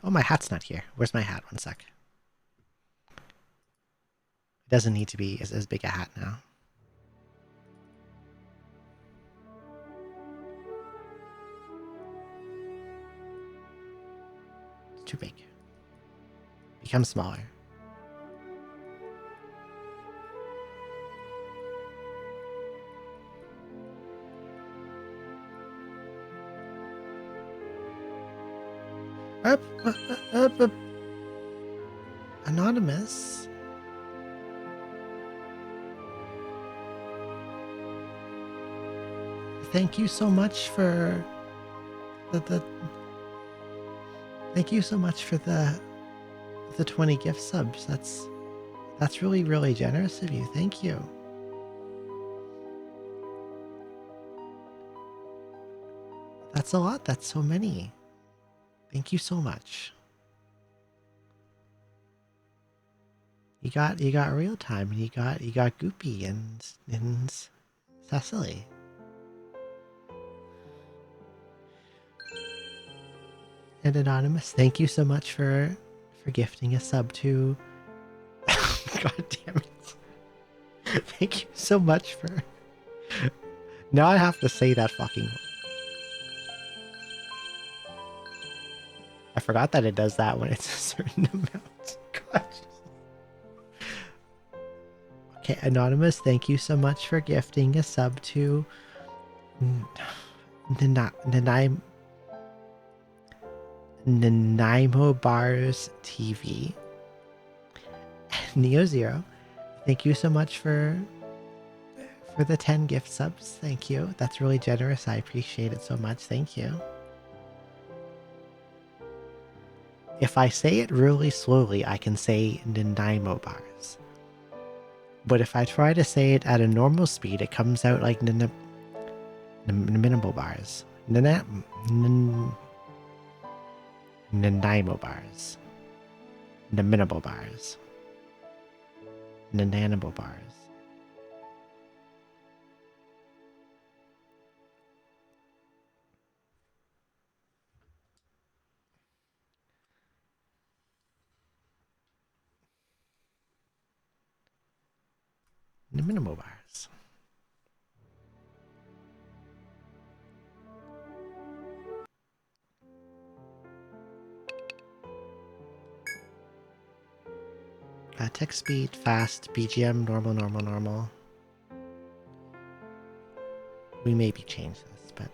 Oh, my hat's not here. Where's my hat? One sec. It doesn't need to be as big a hat now. It's too big. Become smaller. Anonymous. Thank you so much for the thank you so much for the 20 gift subs. That's really, really generous of you. Thank you. That's a lot. That's so many. Thank you so much. You got real time, and you got Goopy and Cecily. And Anonymous, thank you so much for gifting a sub to God damn it. Thank you so much for now I have to say that fucking I forgot that it does that when it's a certain amount. God. Okay, Anonymous, thank you so much for gifting a sub to Nanaimo Bars TV. Neo Zero, thank you so much for the 10 gift subs. Thank you. That's really generous. I appreciate it so much. Thank you. If I say it really slowly, I can say Nanaimo Bars. But if I try to say it at a normal speed, it comes out like Nanaimo Bars. Nanaimo Bars. Nanaimo Bars. Nanaimo Bars. Nanaimo Bars. Text speed, fast, BGM, normal, normal, normal. We maybe change this, but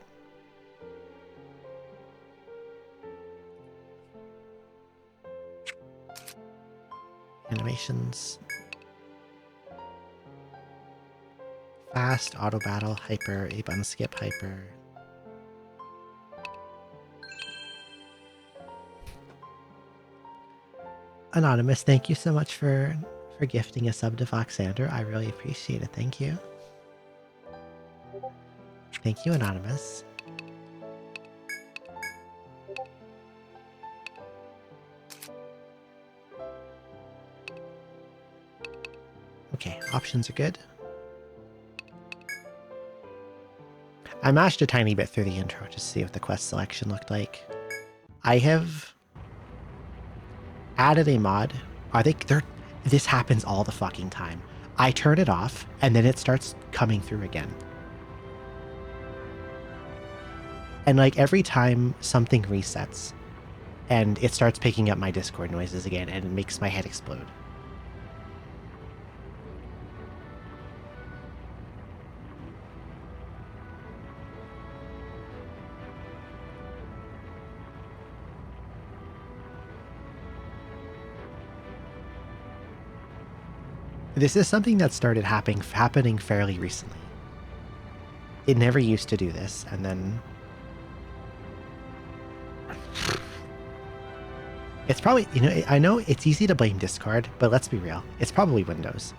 animations. Fast, auto battle, hyper, ape unskip, hyper. Anonymous, thank you so much for gifting a sub to Foxander. I really appreciate it. Thank you. Thank you, Anonymous. Okay, options are good. I mashed a tiny bit through the intro just to see what the quest selection looked like. I have added a mod. This happens all the fucking time. I turn it off and then it starts coming through again. And like every time something resets and it starts picking up my Discord noises again and it makes my head explode. This is something that started happening fairly recently. It never used to do this, and then it's probably, I know it's easy to blame Discord, but let's be real. It's probably Windows.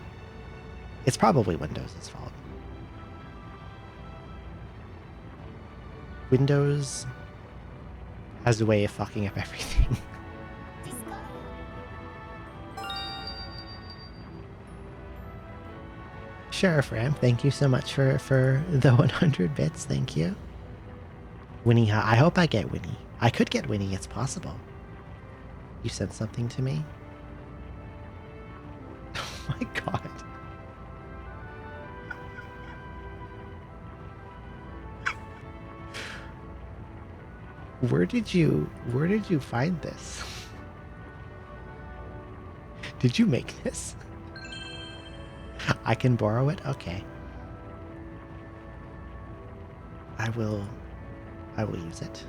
It's probably Windows' fault. Windows has a way of fucking up everything. Sheriff Ram, thank you so much for the 100 bits. Thank you. Winnie, I hope I get Winnie. I could get Winnie. It's possible. You sent something to me? Oh my god. Where did you find this? Did you make this? I can borrow it? Okay. I will use it.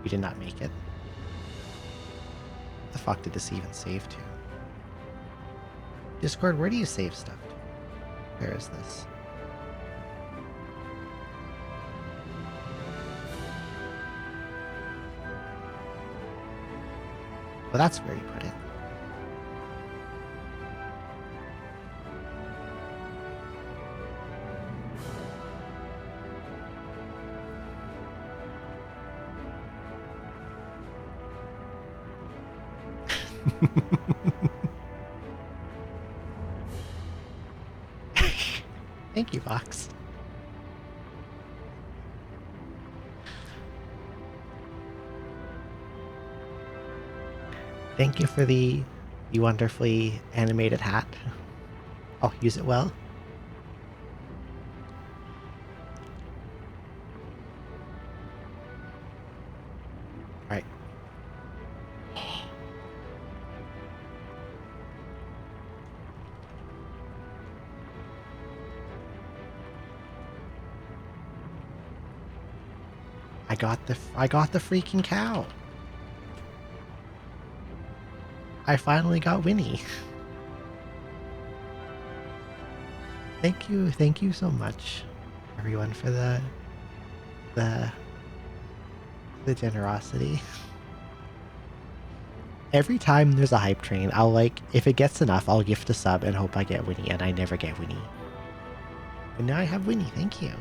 You did not make it. What the fuck did this even save to? Discord, where do you save stuff to? Where is this? Well, that's where you put it. Thank you, Vox. Thank you for the wonderfully animated hat. I'll use it well. Alright. I got the freaking cow. I finally got Winnie. Thank you so much, everyone, for the generosity. Every time there's a hype train, I'll like, if it gets enough, I'll gift a sub and hope I get Winnie, and I never get Winnie. And now I have Winnie, thank you.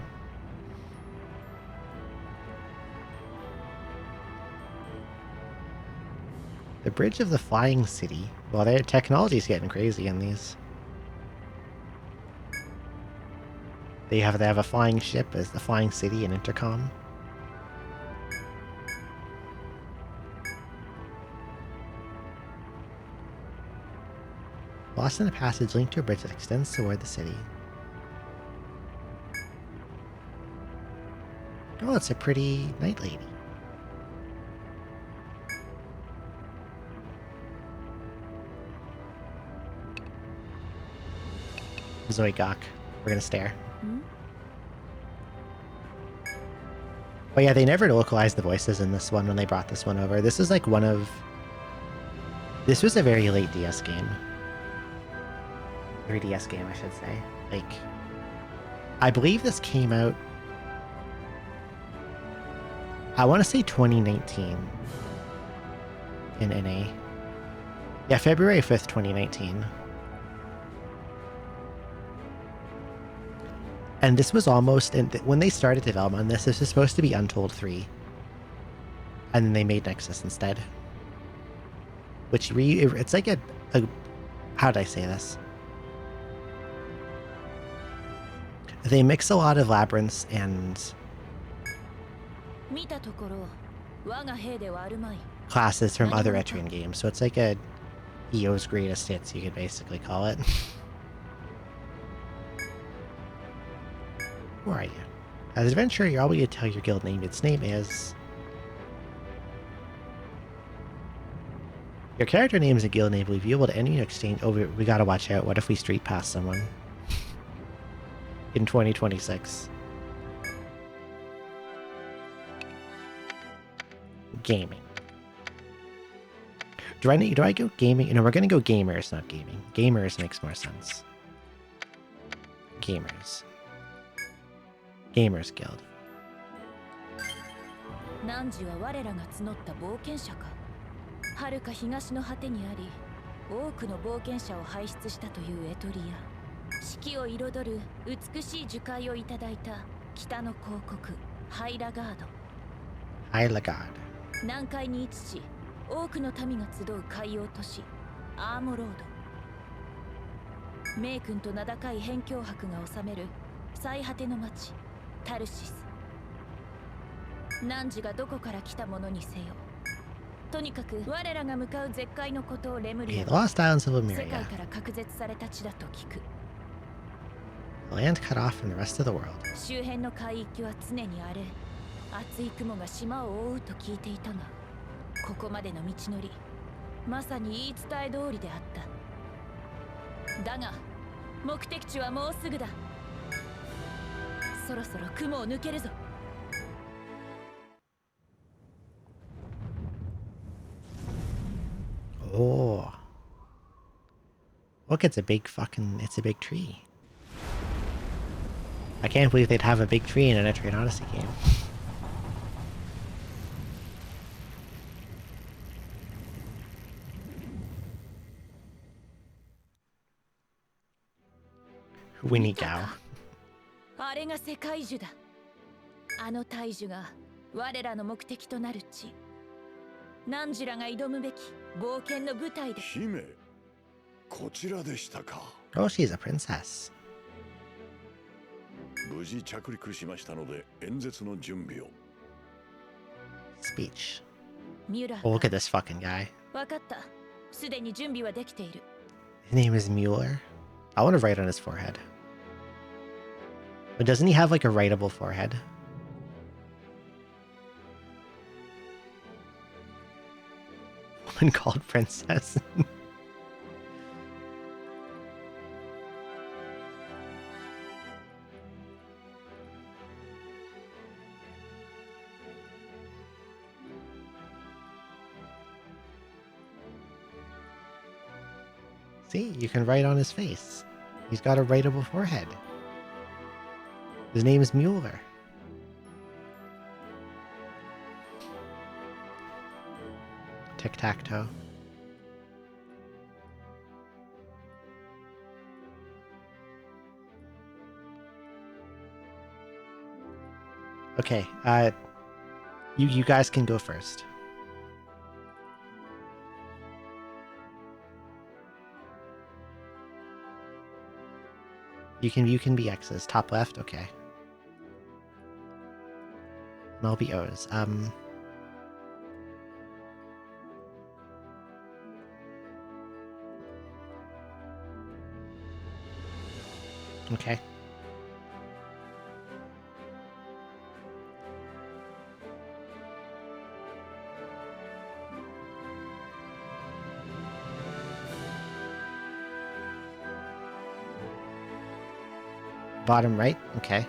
The Bridge of the Flying City. Well, their technology's getting crazy in these. They have a flying ship as the Flying City and Intercom. Lost in a passage linked to a bridge that extends toward the city. Oh, it's a pretty night lady. Zoe Gok. We're gonna stare. But yeah, they never localized the voices in this one when they brought this one over. This is like one of... This was a very late DS game. 3DS game, I should say. Like, I believe this came out... I want to say 2019 in NA. Yeah, February 5th, 2019. And this was almost, when they started development on this was supposed to be Untold 3. And then they made Nexus instead. Which, it's like a how did I say this? They mix a lot of labyrinths and classes from other Etrian games. So it's like a EO's greatest hits, you could basically call it. Who are you? As adventurer, you're always to tell your guild name. Its name is... Your character name is a guild name. Will you be able to enter exchange... Oh, we gotta watch out. What if we street pass someone? In 2026. Gaming. Do I go gaming? No, we're gonna go gamers, not gaming. Gamers makes more sense. Gamers. Gamers Guild. 汝は我らが募った冒険者か。遥か東の果てにあり、多くの冒険者を輩出したというエトリア。四季を彩る美しい樹海をいただいた北の広国ハイラガード。ハイラガード。南海に位置し、多くの民が集う海洋都市アーモロード。名君と名高い辺境伯が治める最果ての町。タルシス。汝がどこから来たものにせよ、とにかく我らが向かう絶海のことをレムリ Okay, ア the lost islands of 世界 Lemuria. から隔絶された地だと聞く。 A land cut off from the rest of the world. 周辺の海域は常に荒れ、厚い雲が島を覆うと聞いていたが、ここまでの道のり、まさに言い伝え通りであった。だが目的地はもうすぐだ。そろそろ雲を抜けるぞ。Oh. Look, it's a big tree. I can't believe they'd have a big tree in an Etrian Odyssey game. Winnie Gao. あれが世界樹だ。あの大樹が我らの目的となる地。汝らが挑むべき冒険の舞台で。姫、こちらでしたか。Oh, she's a princess. 無事着陸しましたので演説の準備を。Speech. ミュラー Oh, look at this fucking guy. わかった。すでに準備はできている。His name is Mueller. I want to write on his forehead. But doesn't he have like a writable forehead? One called princess. See, you can write on his face. He's got a writable forehead. His name is Mueller. Tic-tac-toe. Okay, you guys can go first. You can be X's. Top left, okay. And I'll be O's. Okay. Bottom right? Okay.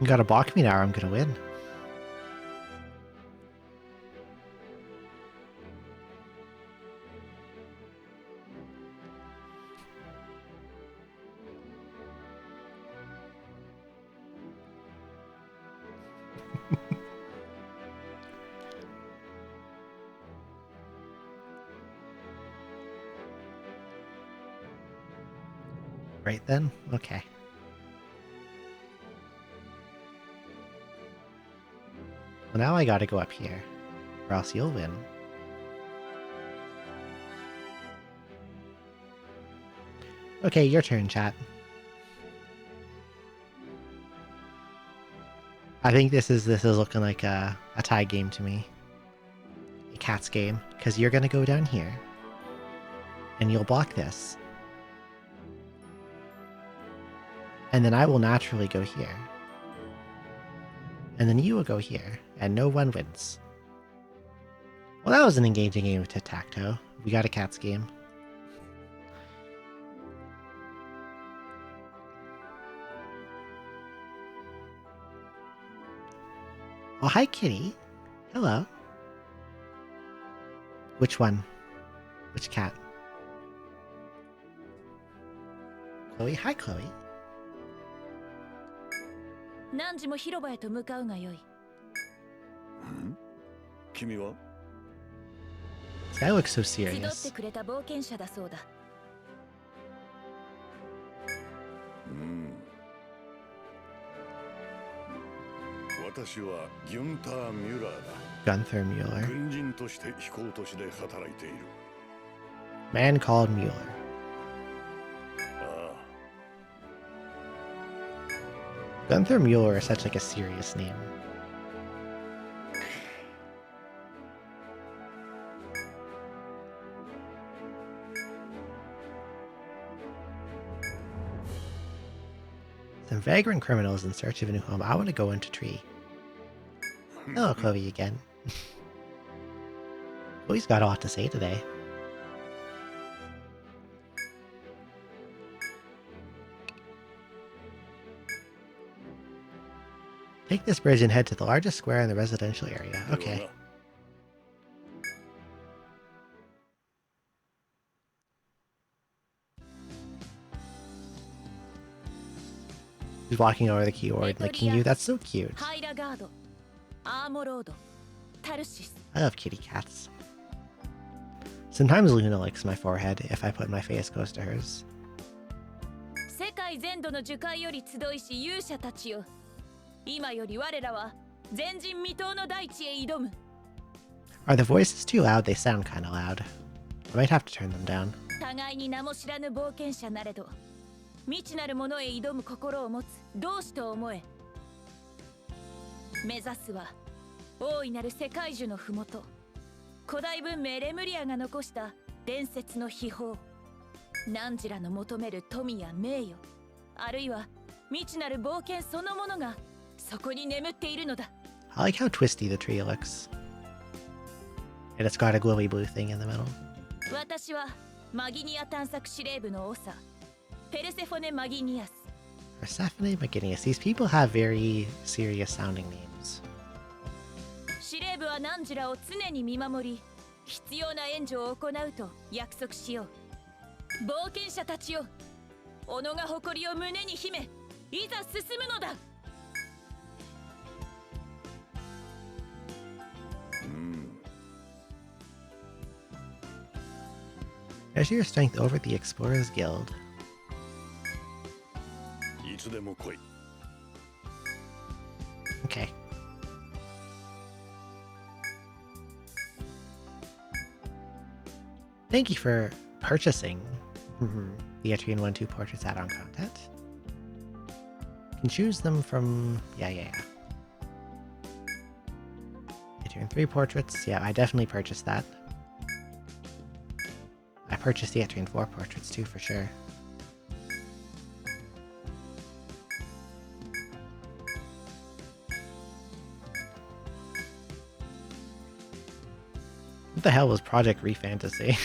You gotta block me now or I'm gonna win. Right then? Okay. Well, now I gotta go up here, or else you'll win. Okay, your turn, chat. I think this is looking like a tie game to me. A cat's game, because you're gonna go down here, and you'll block this. And then I will naturally go here. And then you will go here, and no one wins. Well, that was an engaging game of tic-tac-toe. We got a cat's game. Oh, hi, kitty. Hello. Which one? Which cat? Chloe? Hi, Chloe. 汝も広場へと向かうがよい。君は This guy looks so 集って serious. くれた冒険者だそうだ。私はギュンター・ミュラーだ。 Gunther Mueller. 軍人として飛行都市で働いている。 Man called Mueller. ああ、 Gunther Mueller is such like a serious name. Some vagrant criminals in search of a new home. I want to go into tree. Hello, Chloe again. Chloe's got a lot to say today. Take this bridge and head to the largest square in the residential area. Okay. He's walking over the keyboard, licking you. That's so cute. ハイラガード、アーモロード、タルシス。 I love kitty cats. Sometimes Luna licks my forehead if I put my face close to hers. 世界全土の樹海より集いし勇者たちよ。今より我らは前人未到の大地へ挑む。 Are the voices too loud? They sound kinda loud. I might have to turn them down. 互いに名も知らぬ冒険者なれど、未知なるものへ挑む心を持つ同志と思え。目指すは大いなる世界樹のふもと、古代文明レムリアが残した伝説の秘宝。汝らの求める富や名誉、あるいは未知なる冒険そのものがそこに眠っているのだ。 I like how twisty the tree looks. And it's got a glowy blue thing in the middle. 私はマギニア探索司令部の長、ペルセフォネ・マギニアス。 Persephone Maginius. These people have very serious sounding names. 司令部は汝らを常に見守り、必要な援助を行うと約束しよう。冒険者たちよ、己が誇りを胸に秘め、いざ進むのだ。 Measure your strength over the Explorers Guild. いつでも来い。 Okay. Thank you for purchasing the Etrian 1-2 portraits add-on content. You can choose them from... Yeah. Etrian 3 portraits. Yeah, I definitely purchased that. I purchased the Etrian 4 portraits too, for sure. What the hell was Project Refantasy?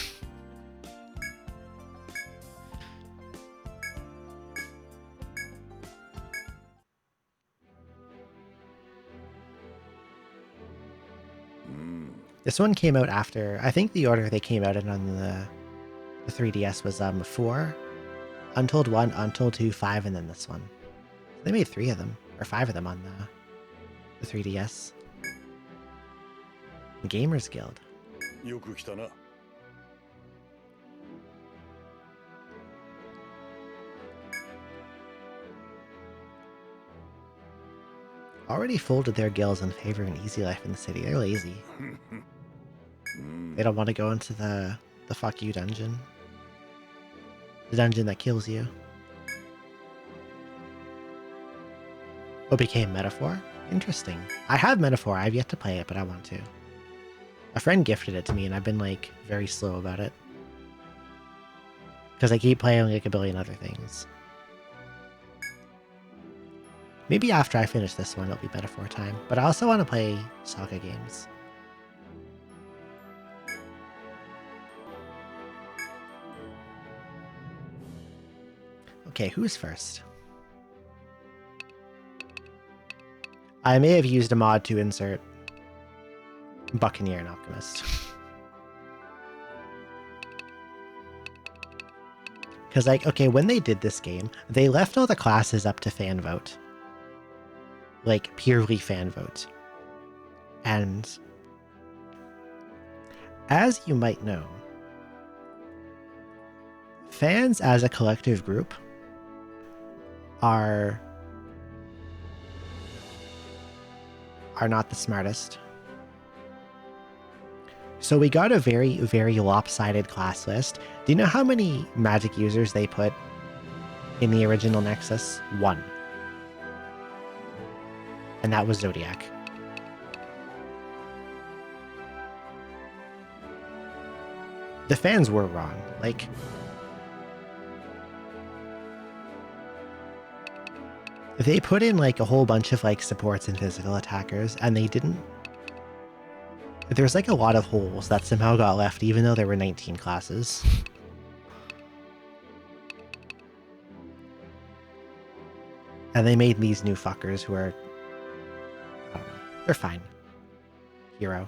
This one came out after, I think the order they came out in on the 3DS was 4, Untold 1, Untold 2, 5, and then this one. They made 3 of them, or 5 of them on the 3DS. The Gamers Guild. よく来たな。 Already folded their guilds in favor of an easy life in the city. They're lazy. They don't want to go into the fuck you dungeon. The dungeon that kills you. What became Metaphor? Interesting. I have Metaphor. I've yet to play it, but I want to. A friend gifted it to me, and I've been, like, very slow about it. Because I keep playing, like, a billion other things. Maybe after I finish this one, it'll be Metaphor time. But I also want to play Saga games. Okay, who's first? I may have used a mod to insert Buccaneer and Alchemist. Because, like, okay, when they did this game, they left all the classes up to fan vote. Like, purely fan vote. And as you might know, fans as a collective group are not the smartest. So we got a very, very lopsided class list. Do you know how many magic users they put in the original Nexus? 1. And that was Zodiac. The fans were wrong. Like, they put in like a whole bunch of like supports and physical attackers, and they didn't. There's like a lot of holes that somehow got left, even though there were 19 classes. And they made these new fuckers who are, I don't know, they're fine. Hero.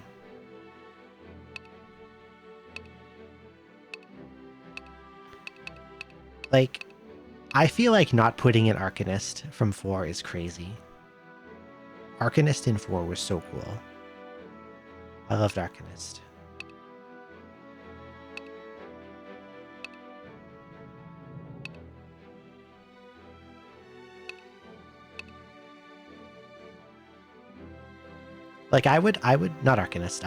Like, I feel like not putting an Arcanist from 4 is crazy. Arcanist in 4 was so cool. I loved Arcanist. Like I would not Arcanist,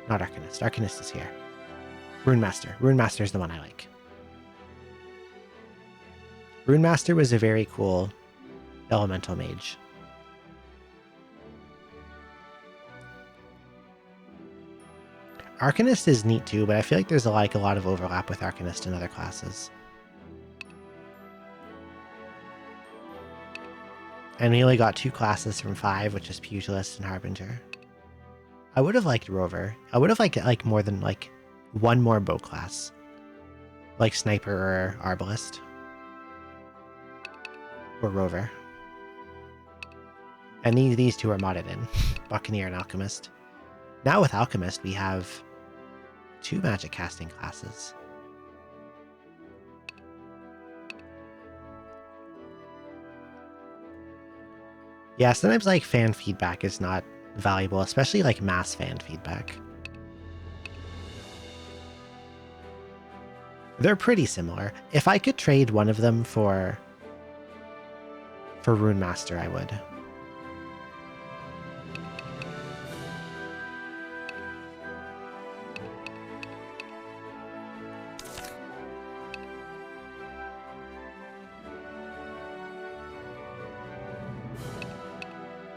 not Arcanist. Arcanist is here. Runemaster. Runemaster is the one I like. Runemaster was a very cool elemental mage. Arcanist is neat too, but I feel like there's like a lot of overlap with Arcanist in other classes. And we only got 2 classes from 5, which is Pugilist and Harbinger. I would have liked Rover. I would have liked like more than like one more bow class. Like Sniper or Arbalist. Or Rover. And these 2 are modded in. Buccaneer and Alchemist. Now with Alchemist we have 2 magic casting classes. Yeah, sometimes like fan feedback is not valuable, especially like mass fan feedback. They're pretty similar. If I could trade one of them for Runemaster, I would.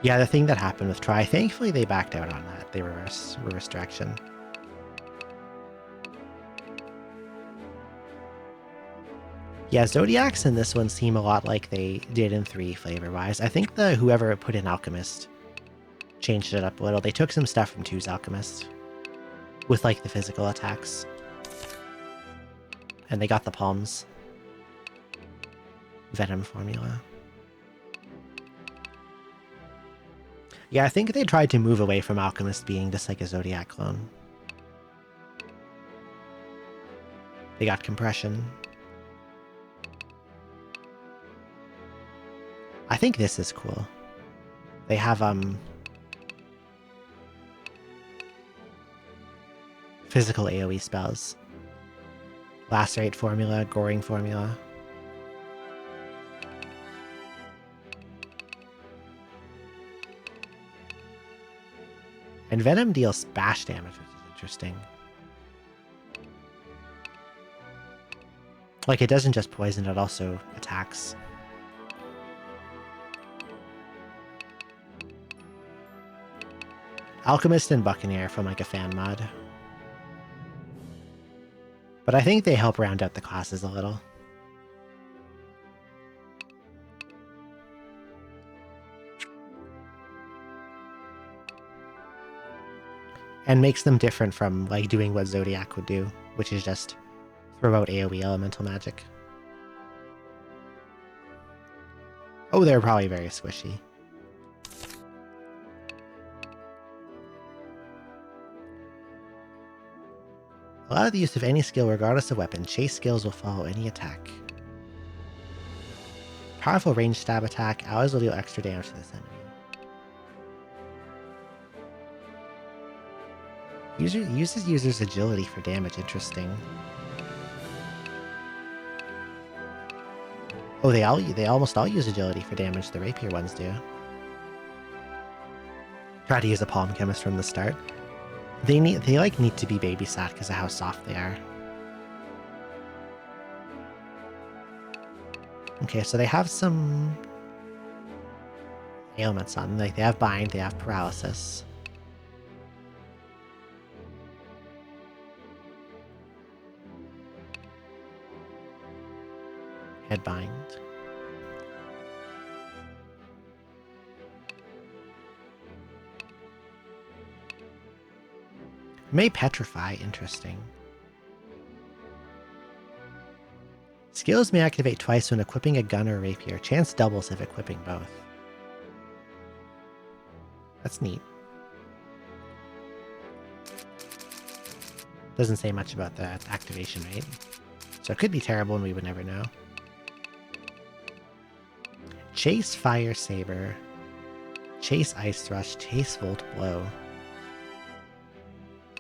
Yeah, the thing that happened with Try, thankfully they backed out on that. They reversed direction. Yeah, Zodiacs in this one seem a lot like they did in 3 flavor-wise. I think whoever put in Alchemist changed it up a little. They took some stuff from 2's Alchemist with like the physical attacks. And they got the palms. Venom formula. Yeah, I think they tried to move away from Alchemist being just like a Zodiac clone. They got compression. I think this is cool. They have physical AoE spells. Lacerate formula, Goring formula. And Venom deals splash damage, which is interesting. Like, it doesn't just poison, it also attacks. Alchemist and Buccaneer from like a fan mod. But I think they help round out the classes a little. And makes them different from like doing what Zodiac would do, which is just throw out AoE elemental magic. Oh, they're probably very squishy. Allow the use of any skill regardless of weapon. Chase skills will follow any attack. Powerful ranged stab attack. Allies will deal extra damage to this enemy. Uses user's agility for damage. Interesting. Oh, they almost all use agility for damage. The rapier ones do. Try to use a palm chemist from the start. They need to be babysat because of how soft they are. Okay, so they have some ailments on them. Like they have bind, they have paralysis. Headbind. May petrify, interesting. Skills may activate twice when equipping a gun or rapier. Chance doubles if equipping both. That's neat. Doesn't say much about the activation rate. So it could be terrible and we would never know. Chase Fire Saber. Chase Ice Thrust. Chase Volt Blow.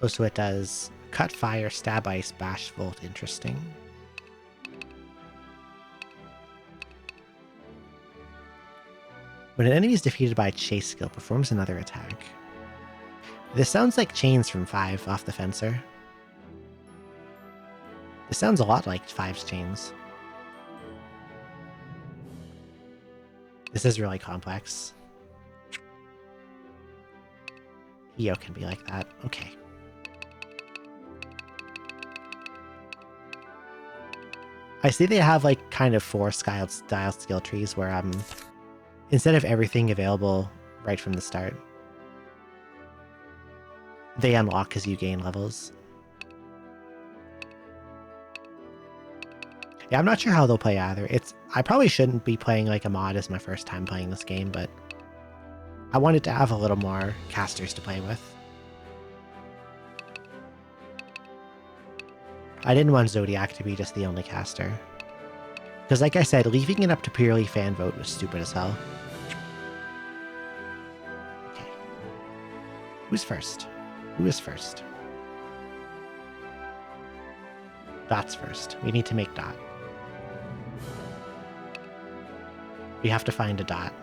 Oh, so it does Cut Fire, Stab Ice, Bash Volt. Interesting. When an enemy is defeated by a chase skill, performs another attack. This sounds like Chains from 5 off the Fencer. This sounds a lot like 5's Chains. This is really complex. EO can be like that. Okay. I see they have like kind of 4 style skill trees where instead of everything available right from the start, they unlock as you gain levels. Yeah, I'm not sure how they'll play either. I probably shouldn't be playing like a mod as my first time playing this game, but I wanted to have a little more casters to play with. I didn't want Zodiac to be just the only caster. Because like I said, leaving it up to purely fan vote was stupid as hell. Okay. Who's first? Who is first? Dot's first. We need to make Dot. We have to find a Dot.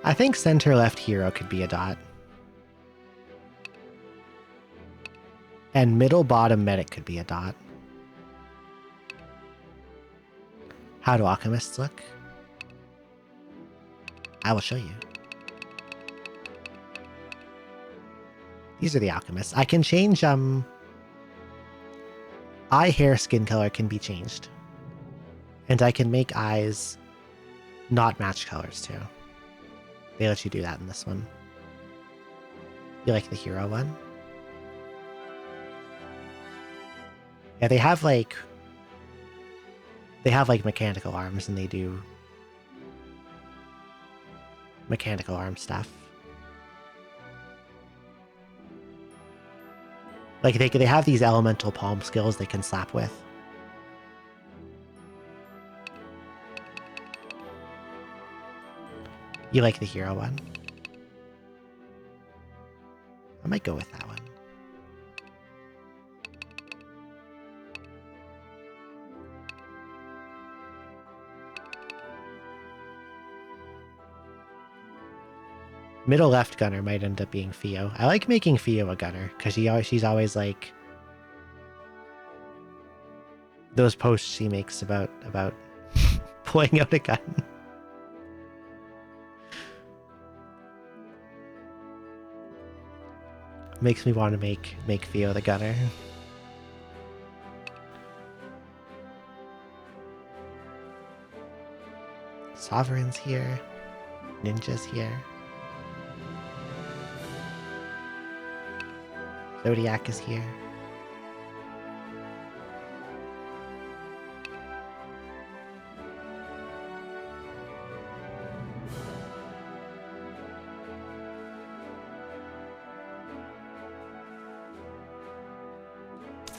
I think center left hero could be a Dot. And middle bottom medic could be a Dot. How do alchemists look? I will show you. These are the alchemists. I can change eye, hair, skin color can be changed. And I can make eyes not match colors too. They let you do that in this one. You like the hero one? Yeah, they have like mechanical arms and they do mechanical arm stuff. Like they have these elemental palm skills they can slap with. You like the hero one? I might go with that one. Middle left gunner might end up being Theo. I like making Theo a gunner because she's always like those posts she makes about pulling out a gun. Makes me want to make Theo the gunner. Sovereign's here. Ninja's here. Zodiac is here.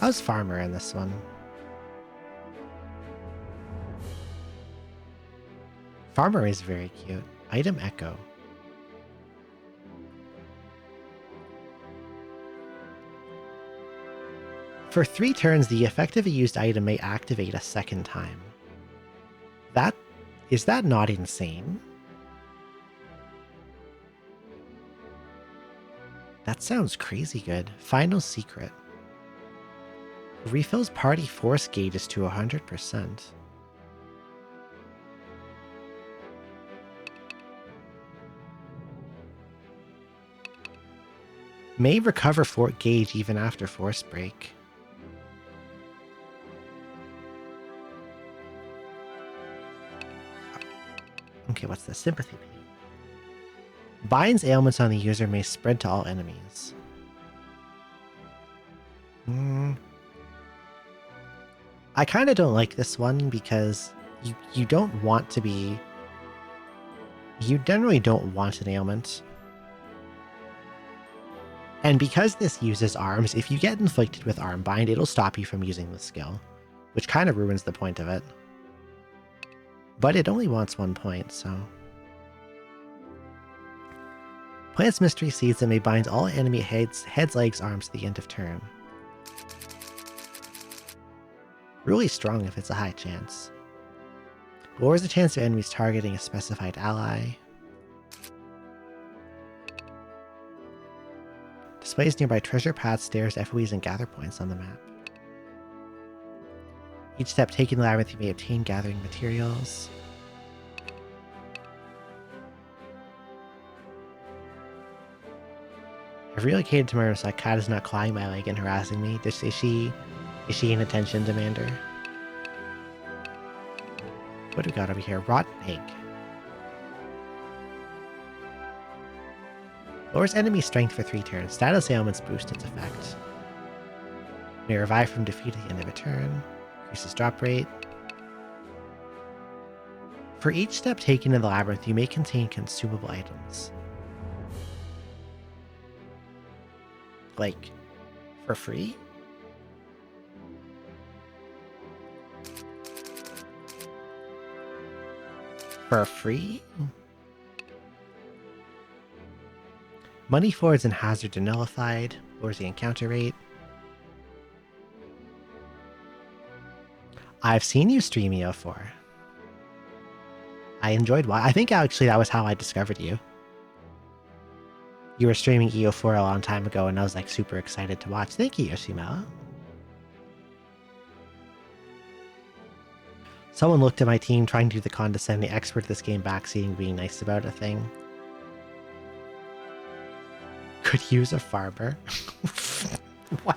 How's Farmer in this one? Farmer is very cute. Item Echo. For 3 turns, the effect of a used item may activate a second time. Is that not insane? That sounds crazy good. Final secret. Refills party force gauges to 100%. May recover fort gauge even after force break. Okay, what's this? Sympathy pain. Binds ailments on the user may spread to all enemies. I kind of don't like this one because you don't want to be... You generally don't want an ailment. And because this uses arms, if you get inflicted with arm bind, it'll stop you from using the skill, which kind of ruins the point of it. But it only wants 1 point, so... Plants mystery seeds that may bind all enemy heads, legs, arms to the end of turn. Really strong if it's a high chance. Lowers the chance of enemies targeting a specified ally. Displays nearby treasure paths, stairs, FOEs, and gather points on the map. Each step taken in the labyrinth you may obtain gathering materials. I've relocated to my room so Kat is not clawing my leg and harassing me. Is she an attention demander? What do we got over here? Rotten egg. Lowers enemy strength for 3 turns. Status ailments boost its effect. May revive from defeat at the end of a turn. Increases drop rate. For each step taken in the labyrinth, you may contain consumable items. Like, for free? For free? Money forwards and hazards are nullified. Lowers the encounter rate. I've seen you stream EO4. I enjoyed I think actually that was how I discovered you. You were streaming EO4 a long time ago and I was like super excited to watch. Thank you, Yoshimela. Someone looked at my team trying to do the condescending expert this game backseating being nice about a thing. Could use a farmer. What?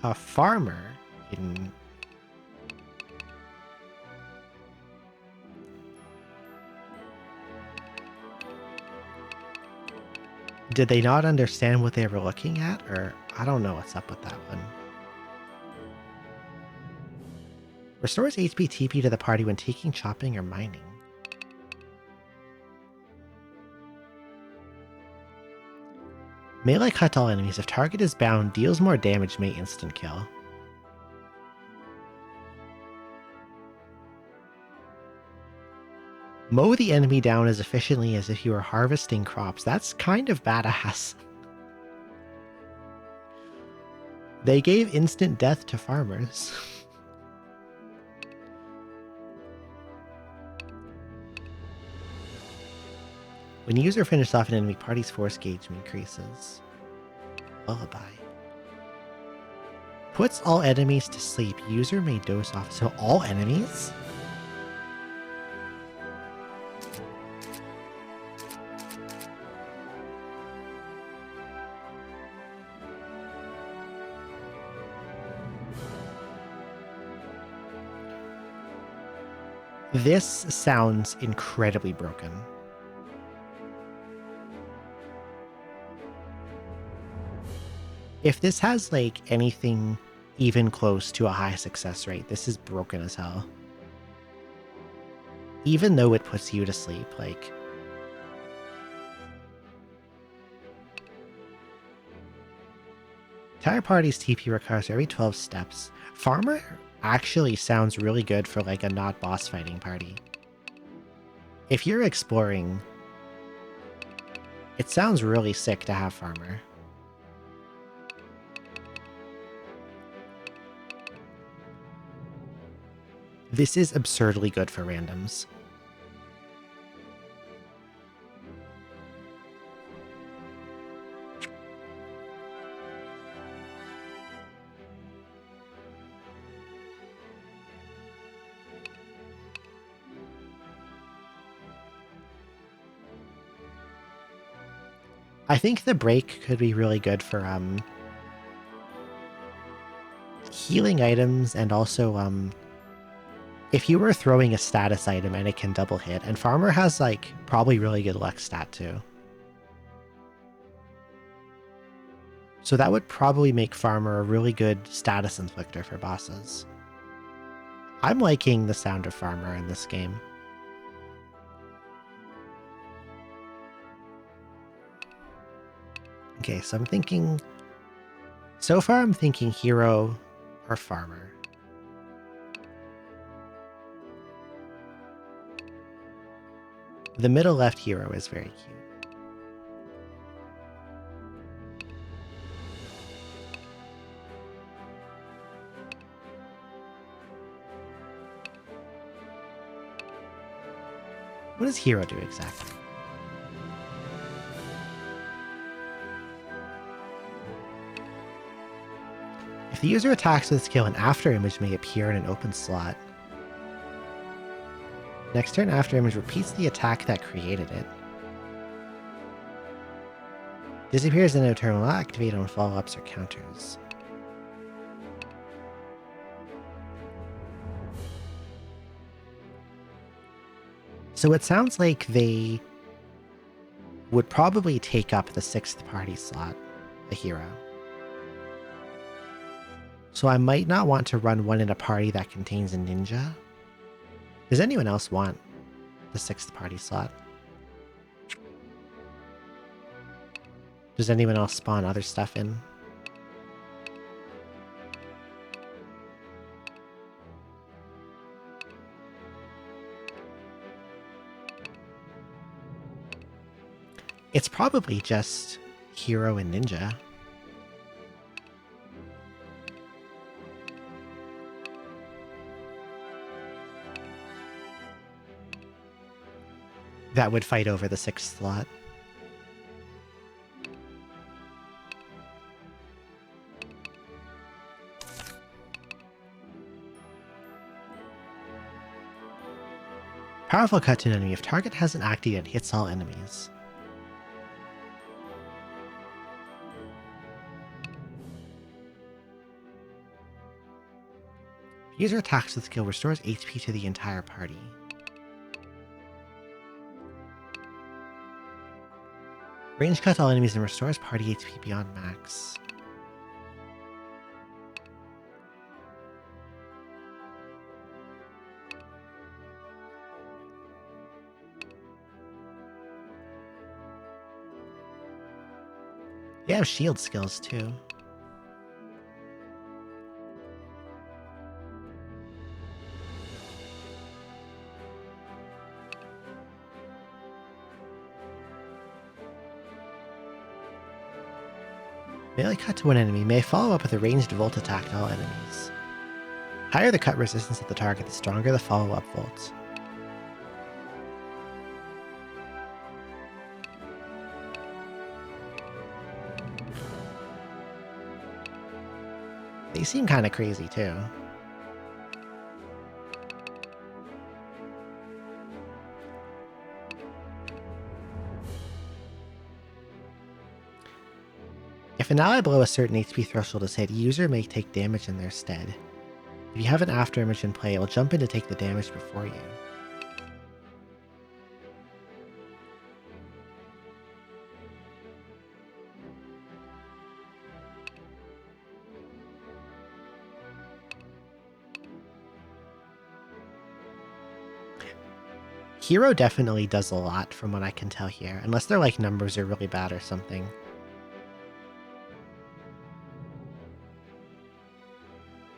A farmer in... Did they not understand what they were looking at? Or I don't know what's up with that one. Restores HP TP to the party when taking chopping or mining. Melee cut all enemies. If target is bound, deals more damage, may instant kill. Mow the enemy down as efficiently as if you were harvesting crops. That's kind of badass. They gave instant death to farmers. When the user finishes off an enemy, party's force gauge increases. Lullaby. Puts all enemies to sleep. User may doze off. So all enemies? This sounds incredibly broken. If this has, like, anything even close to a high success rate, this is broken as hell. Even though it puts you to sleep, like... Entire party's TP recovers every 12 steps. Farmer actually sounds really good for like a not boss fighting party. If you're exploring, it sounds really sick to have Farmer. This is absurdly good for randoms. I think the break could be really good for healing items, and also if you were throwing a status item and it can double hit, and Farmer has like probably really good luck stat too. So that would probably make Farmer a really good status inflictor for bosses. I'm liking the sound of Farmer in this game. Okay, so I'm thinking... So far I'm thinking Hero or Farmer. The middle left Hero is very cute. What does Hero do exactly? If the user attacks with a skill, an after image may appear in an open slot. Next turn, after image repeats the attack that created it. Disappears in a turn will not activate on follow-ups or counters. So it sounds like they would probably take up the 6th party slot, a hero. So I might not want to run one in a party that contains a ninja. Does anyone else want the 6th party slot? Does anyone else spawn other stuff in? It's probably just hero and ninja. That would fight over the 6th slot. Powerful cut to an enemy. If target hasn't acted yet, hits all enemies. User attacks with skill restores HP to the entire party. Range cut all enemies and restores party HP beyond max. They have shield skills too. Melee cut to one enemy may follow up with a ranged volt attack to all enemies. Higher the cut resistance of the target, the stronger the follow-up volt. They seem kind of crazy too. If an ally below a certain HP threshold is hit, a user may take damage in their stead. If you have an afterimage in play, it will jump in to take the damage before you. Hero definitely does a lot from what I can tell here, unless their like numbers are really bad or something.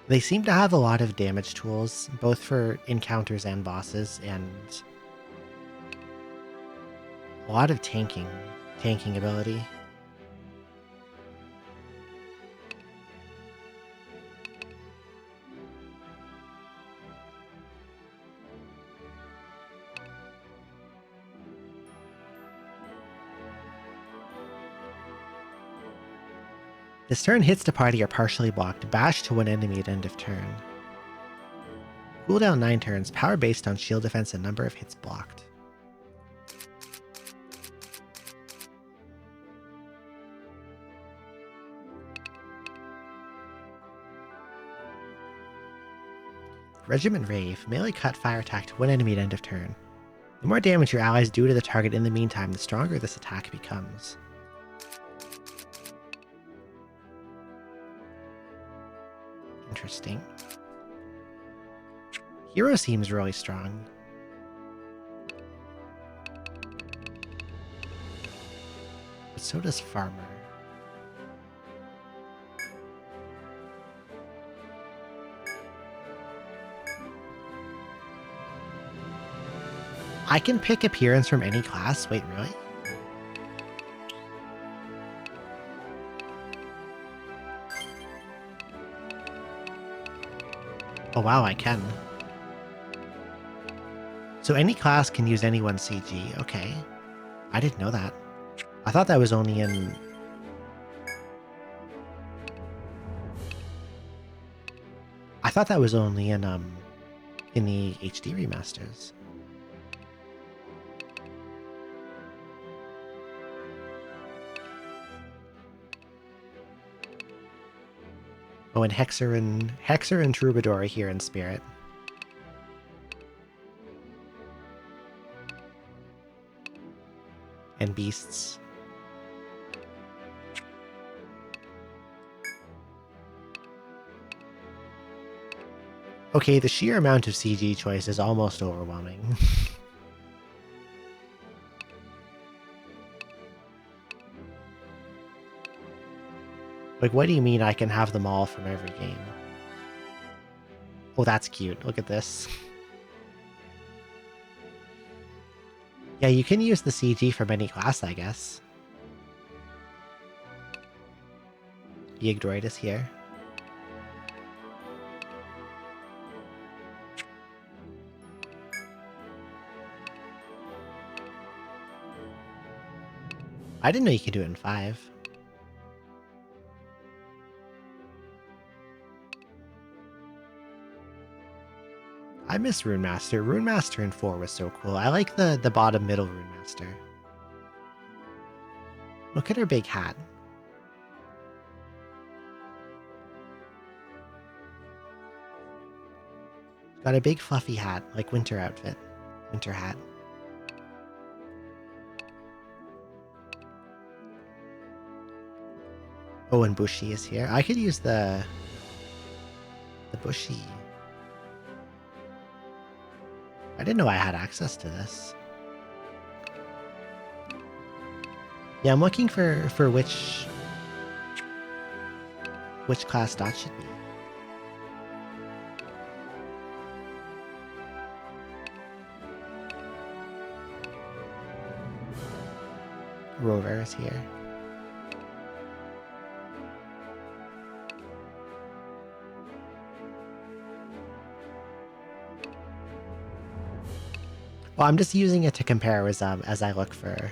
They seem to have a lot of damage tools, both for encounters and bosses, and a lot of tanking ability. This turn, hits to party are partially blocked. Bash to one enemy at end of turn. Cooldown 9 turns. Power based on shield defense and number of hits blocked. Regiment Rave. Melee cut fire attack to one enemy at end of turn. The more damage your allies do to the target in the meantime, the stronger this attack becomes. Interesting. Hero seems really strong. But so does Farmer. I can pick appearance from any class? Wait, really? Oh wow, I can. So any class can use anyone's CG. Okay. I didn't know that. I thought that was only in... I thought that was only in the HD remasters. Oh, and Hexer and Troubadour are here in spirit. And Beasts. Okay, the sheer amount of CG choice is almost overwhelming. Like, what do you mean I can have them all from every game? Oh, that's cute. Look at this. Yeah, you can use the CG from any class, I guess. Yggdrasil is here. I didn't know you could do it in 5. I miss Rune Master. Rune Master in 4 was so cool. I like the bottom middle Rune Master. Look at her big hat. Got a big fluffy hat, like winter outfit. Winter hat. Oh, and Bushi is here. I could use the Bushi. I didn't know I had access to this. Yeah, I'm looking for which class Dot should be. Rover is here. Well, I'm just using it to compare as I look for.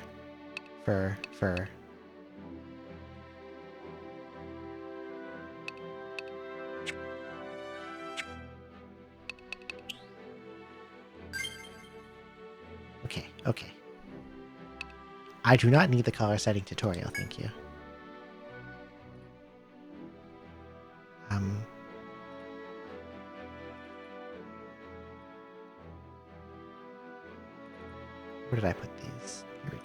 Okay. I do not need the color setting tutorial, thank you. Where did I put these? Here we go.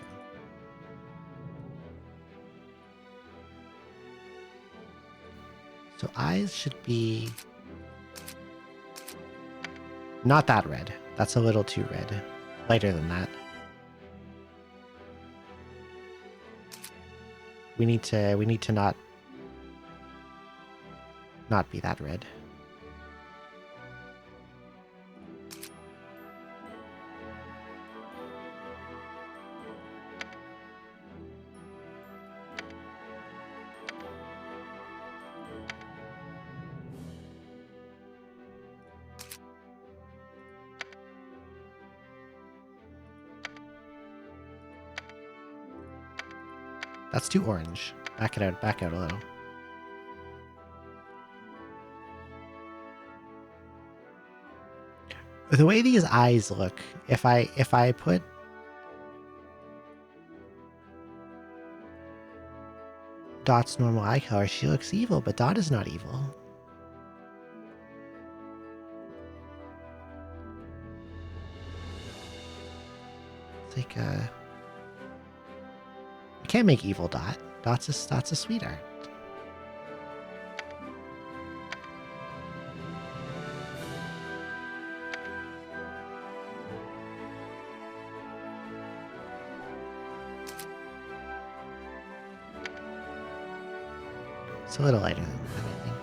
So eyes should be not that red. That's a little too red. Lighter than that. We need to not be that red. That's too orange. Back it out. Back out a little. The way these eyes look, if I put Dot's normal eye color, she looks evil, but Dot is not evil. It's like I can't make evil Dot. Dot's a sweetheart. It's a little lighter than that, I think.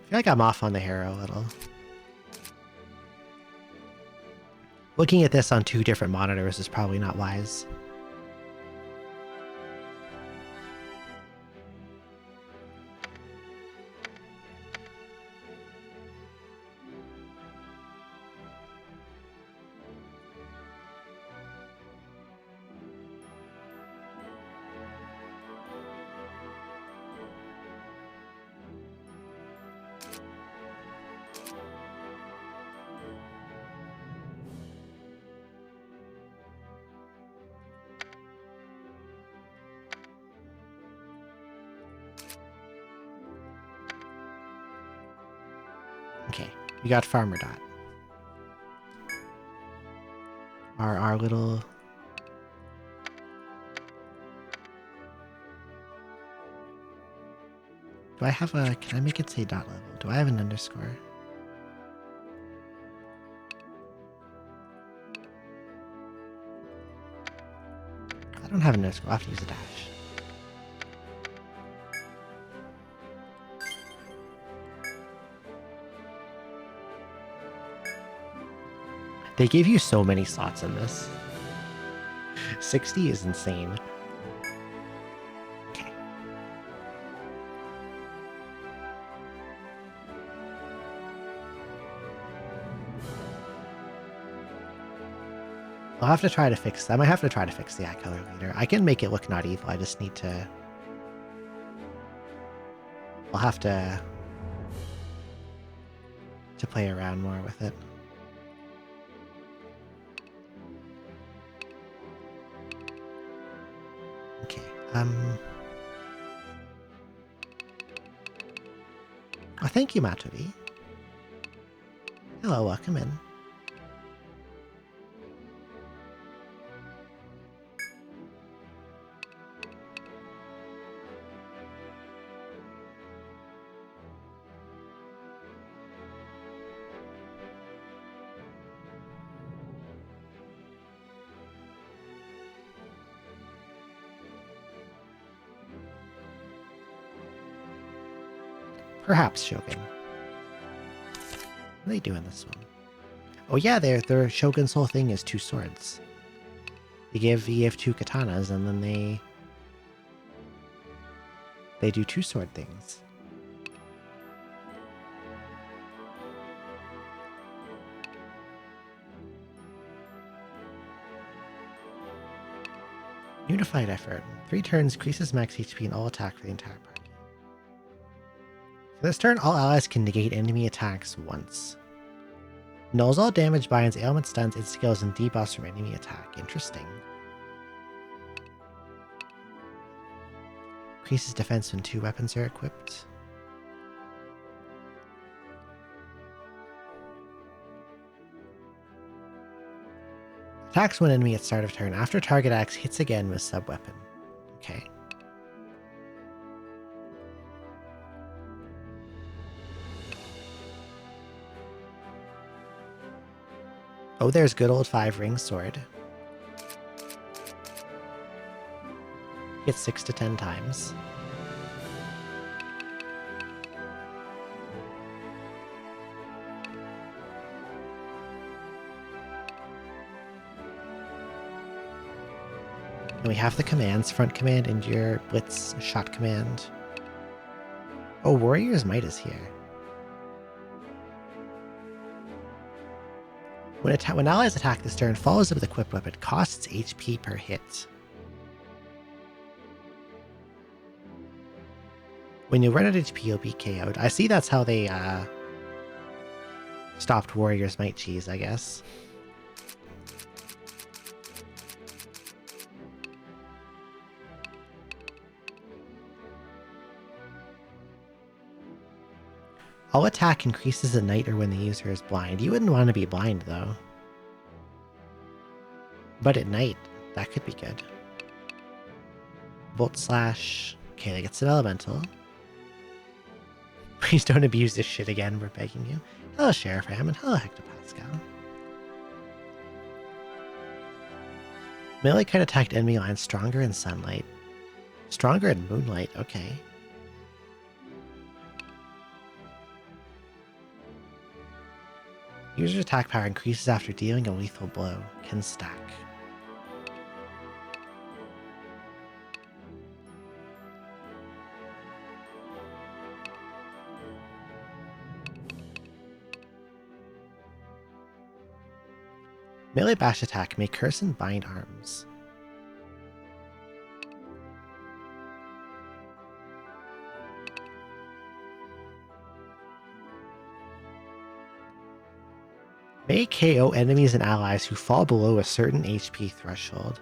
I feel like I'm off on the hair a little. Looking at this on two different monitors is probably not wise. Okay, we got Farmer Dot. Our little... Do I have a... Can I make it say dot level? Do I have an underscore? I don't have an underscore. I'll have to use a dash. They gave you so many slots in this. 60 is insane. Okay. I'll have to try to fix... I might have to try to fix the eye color later. I can make it look not evil. I just need to... I'll have to play around more with it. Okay, oh, thank you, Matobi. Hello, welcome in. Perhaps Shogun. What are they doing this one? Oh yeah, their Shogun's whole thing is two swords. You give two katanas and then they do two sword things. Unified effort. 3 turns increases max HP and all attack for the entire party. For this turn, all allies can negate enemy attacks once. Nulls all damage, binds, ailments, stuns, and skills, and debuffs from enemy attack. Interesting. Increases defense when 2 weapons are equipped. Attacks one enemy at start of turn after target axe hits again with sub-weapon. Okay. Oh, there's good old 5-ring sword. Hits 6 to 10 times. And we have the commands: front command, endure, blitz, shot command. Oh, Warrior's Might is here. When allies attack this turn, follows up with equipped weapon, costs HP per hit. When you run out of HP, you'll be KO'd. I see that's how they stopped Warrior's Might cheese, I guess. All attack increases at night or when the user is blind. You wouldn't want to be blind, though. But at night, that could be good. Bolt Slash. Okay, that gets an elemental. Please don't abuse this shit again, we're begging you. Hello, Sheriff Hammond. Hello, Hector Pascal. Melee can attack enemy lines stronger in sunlight. Stronger in moonlight, okay. User's attack power increases after dealing a lethal blow. Can stack. Melee bash attack may curse and bind arms. May KO enemies and allies who fall below a certain HP threshold.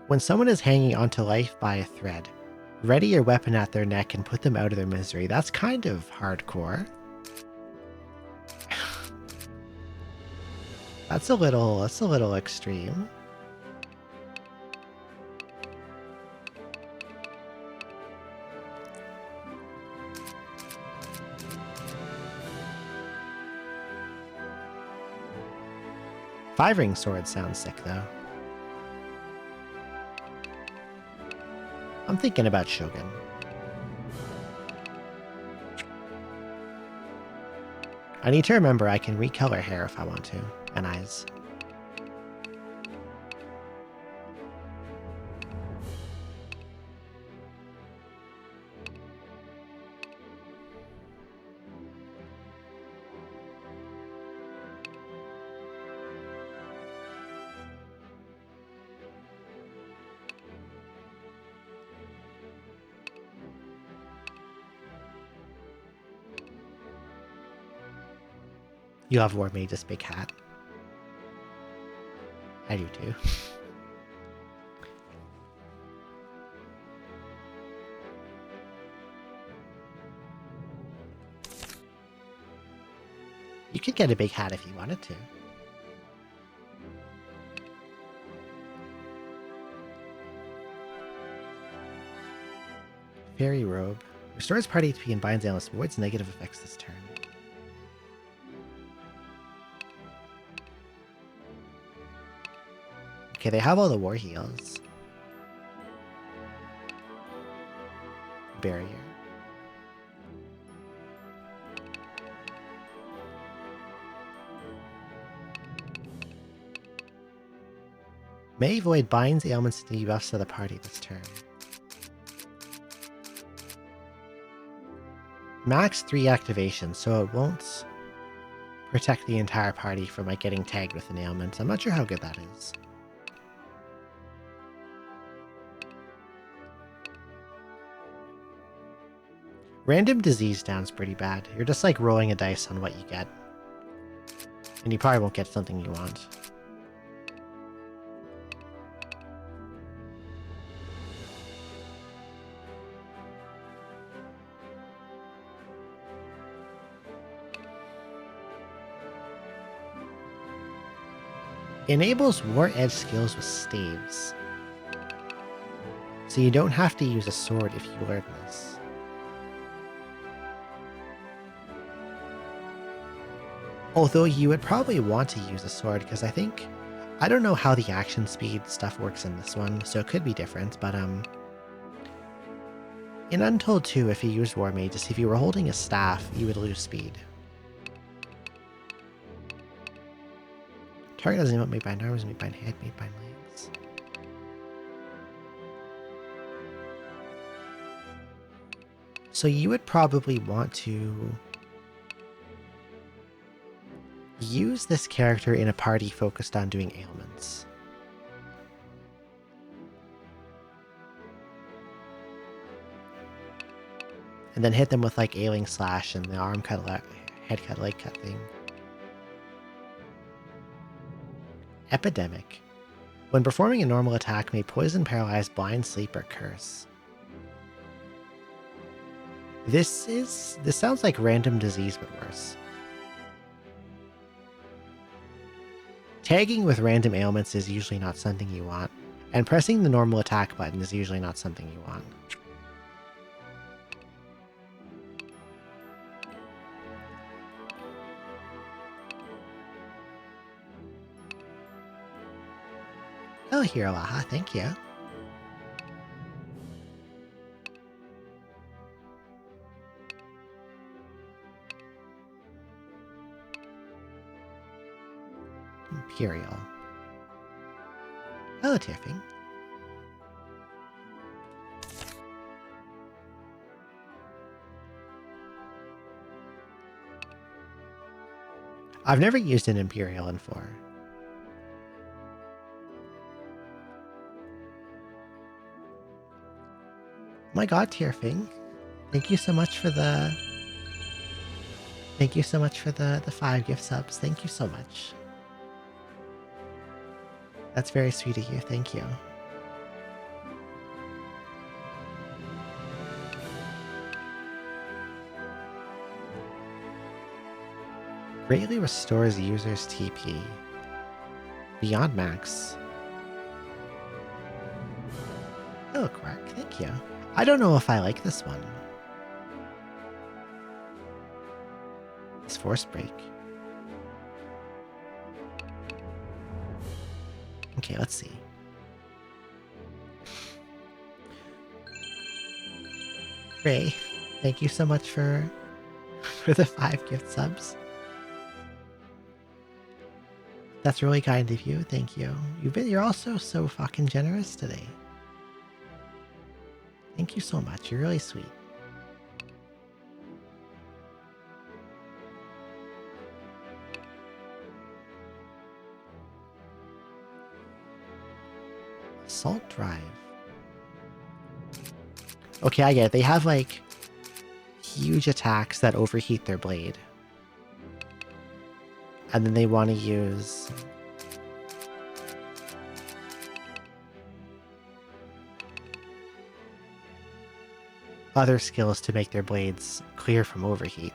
When someone is hanging onto life by a thread, ready your weapon at their neck and put them out of their misery. That's kind of hardcore. That's a little extreme. Five-ring sword sounds sick, though. I'm thinking about Shogun. I need to remember I can recolor hair if I want to, and eyes. You have War Mage's big hat. I do too. You could get a big hat if you wanted to. Fairy Robe. Restores party HP and binds endless, avoids negative effects this turn. Okay, they have all the war heals. Barrier. May Void binds ailments and debuffs to the party this turn. Max 3 activations, so it won't protect the entire party from like getting tagged with an ailment. I'm not sure how good that is. Random disease down's pretty bad. You're just like rolling a dice on what you get. And you probably won't get something you want. Enables war edge skills with staves. So you don't have to use a sword if you learn this. Although you would probably want to use a sword, because I don't know how the action speed stuff works in this one, so it could be different, but in Untold 2, if you used War Mages, if you were holding a staff, you would lose speed. Target doesn't emote made by an arm, is made by an head, made by legs. So you would probably want to use this character in a party focused on doing ailments. And then hit them with like Ailing Slash and the arm cut, head cut, leg cut thing. Epidemic. When performing a normal attack, may poison, paralyze, blind, sleep, or curse. This sounds like random disease, but worse. Tagging with random ailments is usually not something you want, and pressing the normal attack button is usually not something you want. Oh, Hiralaha, thank you. Imperial. Hello, Tiffing. I've never used an Imperial in 4. My god, Tierfing. Thank you so much for the 5 gift subs. Thank you so much. That's very sweet of you. Thank you. Greatly restores users' TP. Beyond max. Hello, Quark. Thank you. I don't know if I like this one. It's Force Break. Okay, let's see. Ray, thank you so much for the 5 gift subs. That's really kind of you. Thank you. You're also so fucking generous today. Thank you so much. You're really sweet. Assault Drive. Okay, I get it. They have like huge attacks that overheat their blade. And then they want to use other skills to make their blades clear from overheat.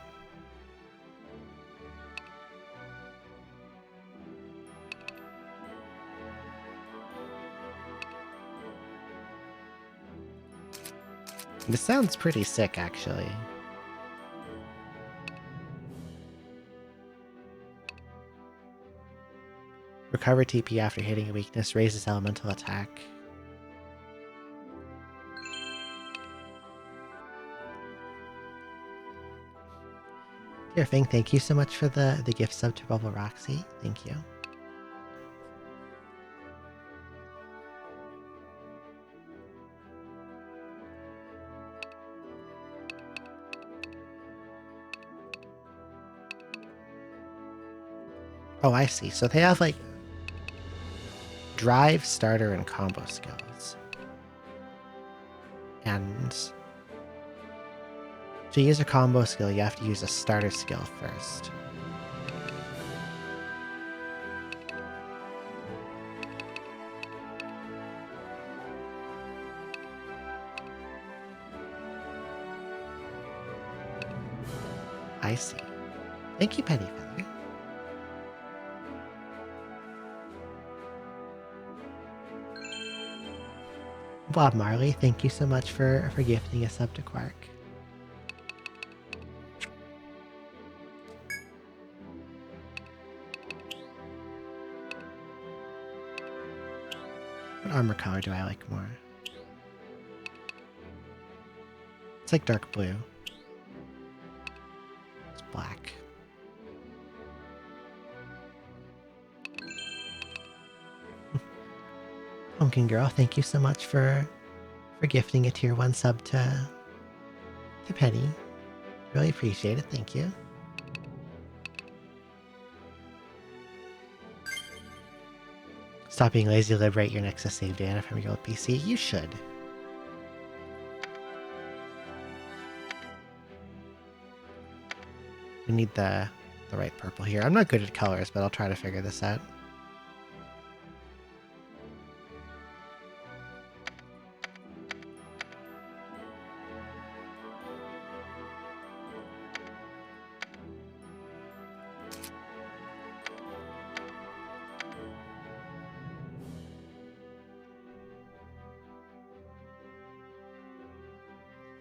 This sounds pretty sick, actually. Recover TP after hitting a weakness, raises elemental attack. Dear Fing, thank you so much for the gift sub to Bubble Roxy. Thank you. Oh, I see. So they have like drive, starter, and combo skills. And to use a combo skill, you have to use a starter skill first. I see. Thank you, Penny Feather. Bob Marley, thank you so much for gifting a sub to Quark. What armor color do I like more? It's like dark blue. It's black. Pumpkin Girl, thank you so much for gifting a tier 1 sub to Penny. Really appreciate it, thank you. Stop being lazy, liberate your Nexus save data from your old PC. You should. We need the right purple here. I'm not good at colors, but I'll try to figure this out.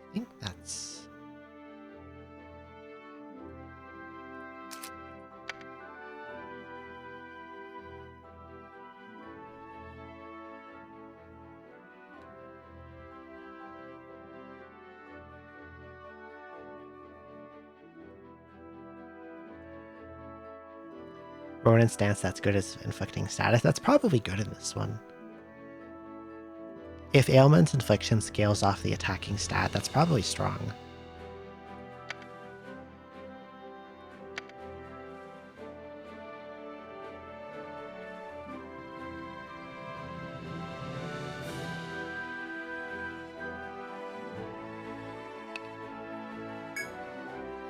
I think that's... Ronin stance, that's good as inflicting status. That's probably good in this one. If ailment's infliction scales off the attacking stat, that's probably strong.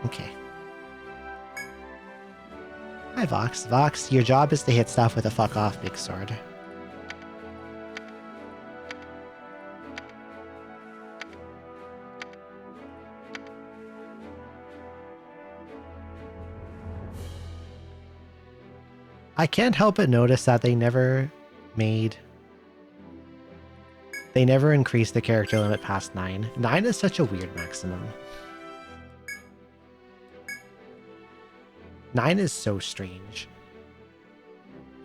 Okay. Hi, Vox. Vox, your job is to hit stuff with a fuck off big sword. I can't help but notice that they never increased the character limit past 9. 9 is such a weird maximum. 9 is so strange.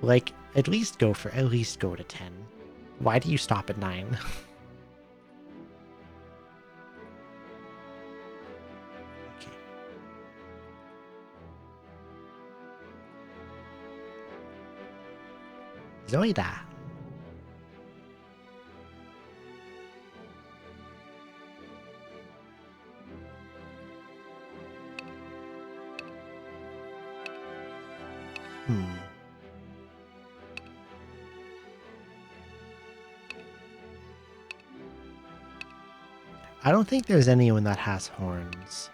Like, at least go to 10. Why do you stop at 9? Okay. Zoida. I don't think there's anyone that has horns.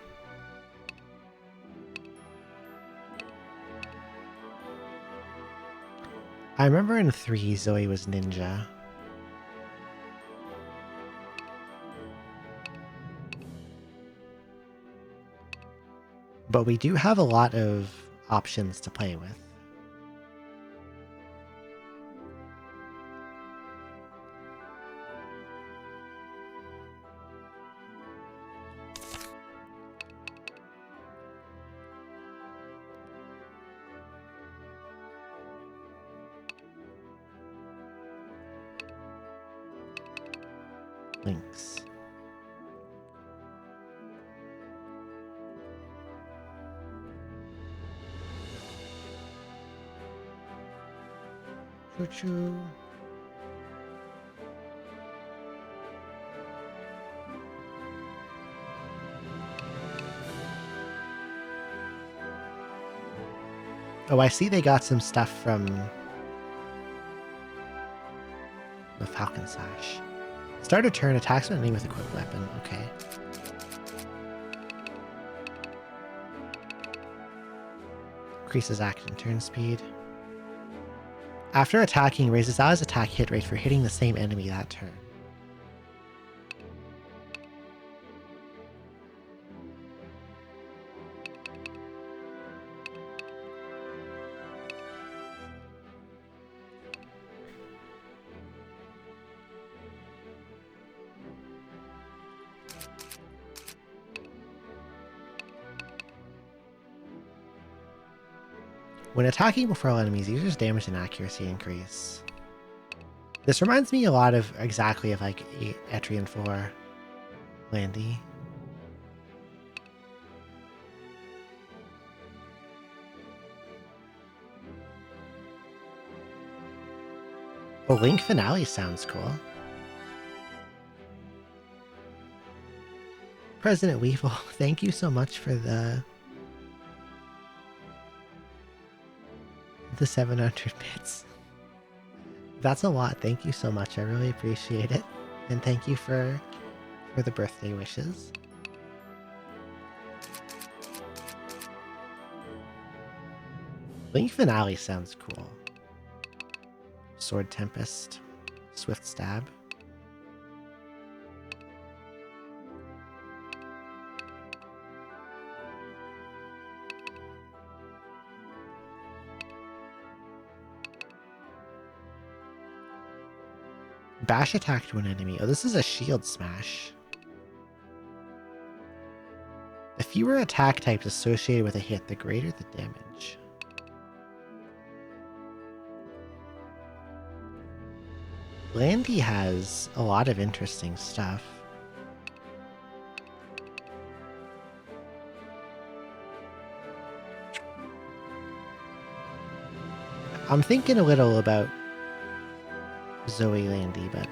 I remember in 3, Zoe was ninja. But we do have a lot of options to play with. Links. Choo-choo. Oh, I see they got some stuff from the Falcon Sash. Start a turn, attacks an enemy with a quick weapon. Okay. Increases action turn speed. After attacking, raises allies' attack hit rate for hitting the same enemy that turn. When attacking before all enemies, users' damage and accuracy increase. This reminds me a lot of exactly of like Etrian 4 Landy. Oh, Link Finale sounds cool. President Weevil, thank you so much for the 700 bits. That's a lot. Thank you so much. I really appreciate it. And thank you for the birthday wishes. Link Finale sounds cool. Sword Tempest, Swift Stab. Bash attack to an enemy. Oh, this is a shield smash. The fewer attack types associated with a hit, the greater the damage. Landy has a lot of interesting stuff. I'm thinking a little about Zoe Landy, but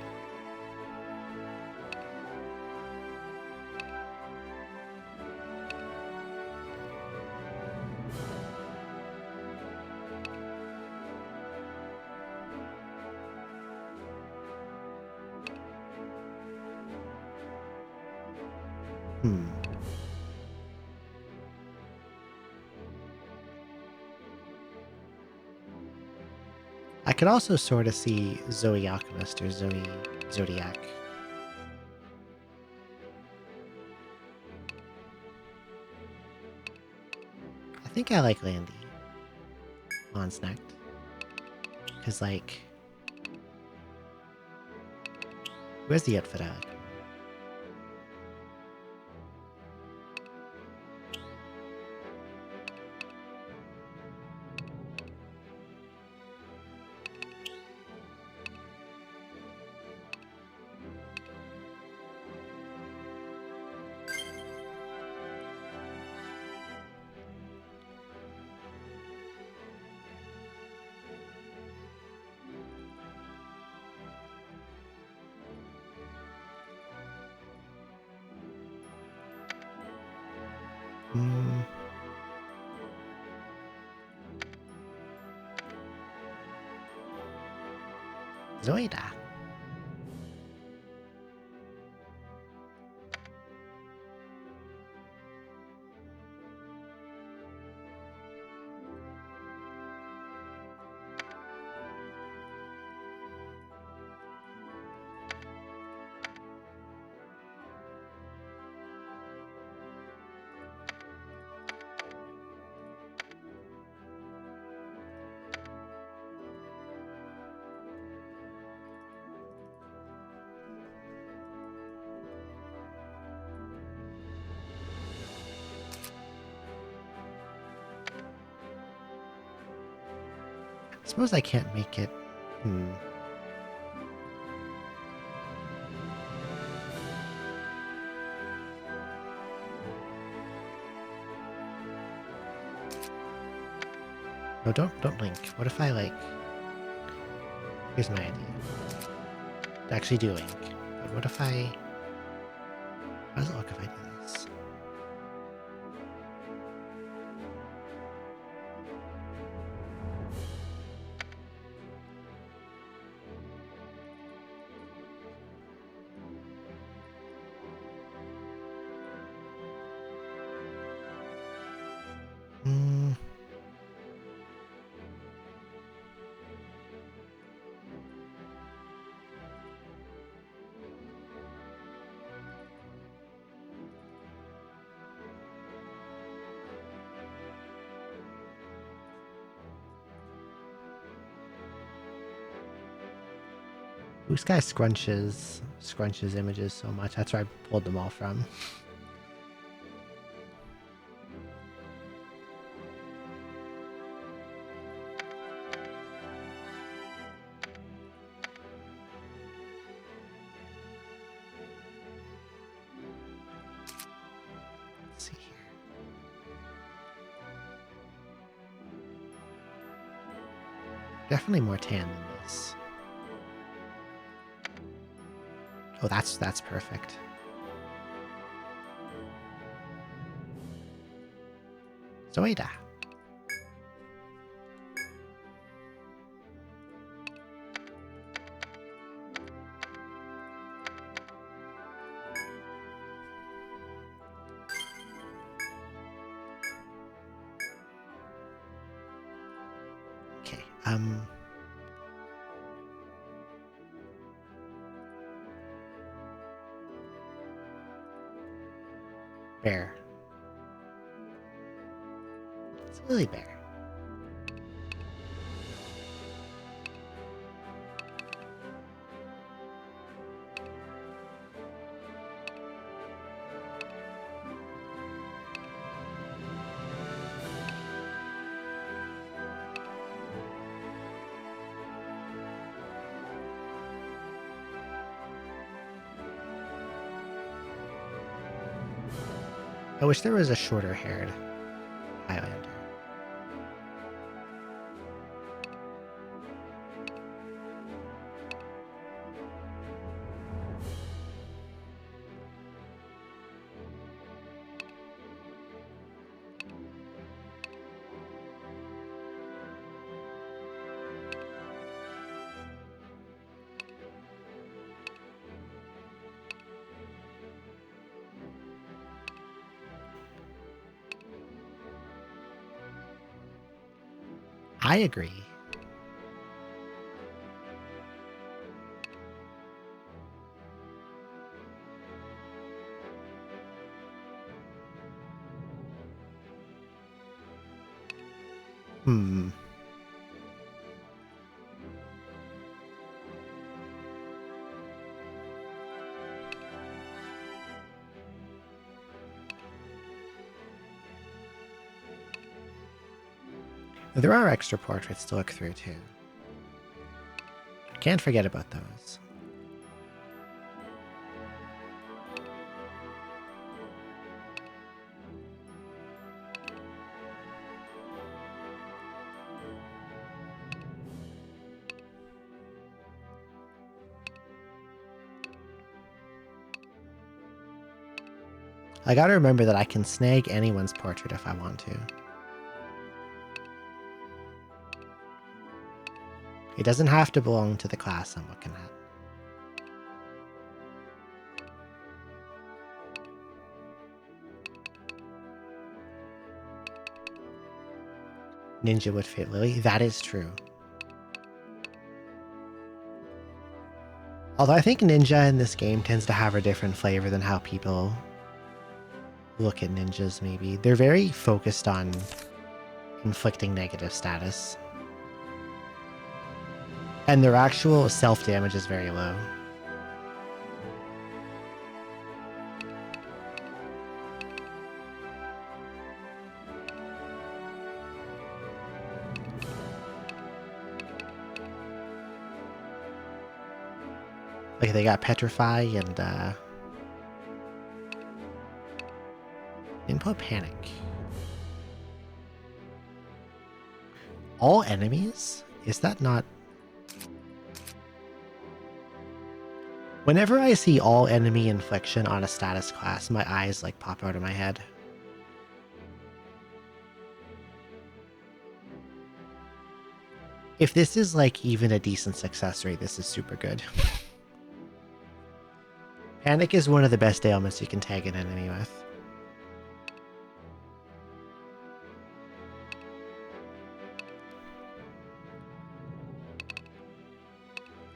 I could also sort of see Zoe Alchemist or Zoe Zodiac. I think I like Landy on Snacked. Because, like, where's the outfit I like? Zoida. I suppose I can't make it. No, don't link. What if I, like... Here's my idea. Actually do link. But what if I... How does it look if I do this? This guy scrunches images so much. That's where I pulled them all from. Definitely more tan than this. Oh, that's perfect. Zoida. Okay, bear. It's Lily Bear. I wish there was a shorter haired Highlander. I agree. Hmm. There are extra portraits to look through too. Can't forget about those. I gotta remember that I can snag anyone's portrait if I want to. It doesn't have to belong to the class I'm looking at. Ninja would fit Lily. That is true. Although I think Ninja in this game tends to have a different flavor than how people look at ninjas, maybe. They're very focused on inflicting negative status. And their actual self-damage is very low. Like they got Petrify and Input Panic. All enemies? Is that not... Whenever I see all enemy infliction on a status class, my eyes like pop out of my head. If this is like even a decent success rate, this is super good. Panic is one of the best ailments you can tag an enemy with.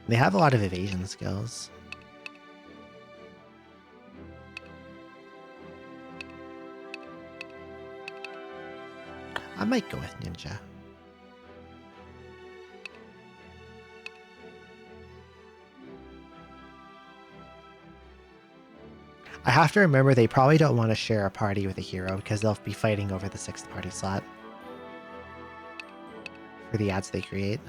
They have a lot of evasion skills. I might go with Ninja. I have to remember they probably don't want to share a party with a hero because they'll be fighting over the 6th party slot for the ads they create.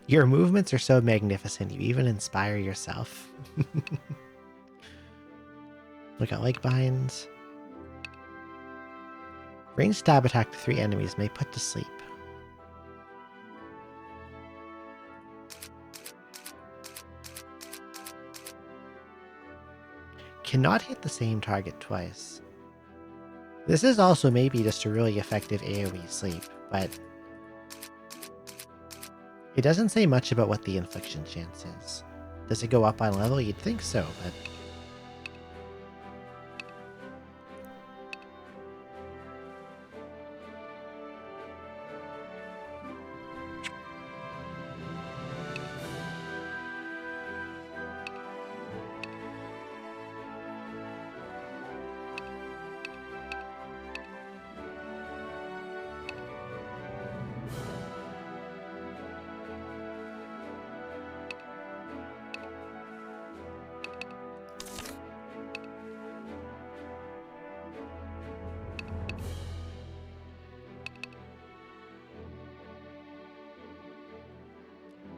Your movements are so magnificent, you even inspire yourself. Look at like binds. Ranged stab attack to 3 enemies may put to sleep. Cannot hit the same target twice. This is also maybe just a really effective AoE sleep, but it doesn't say much about what the infliction chance is. Does it go up by level? You'd think so, but...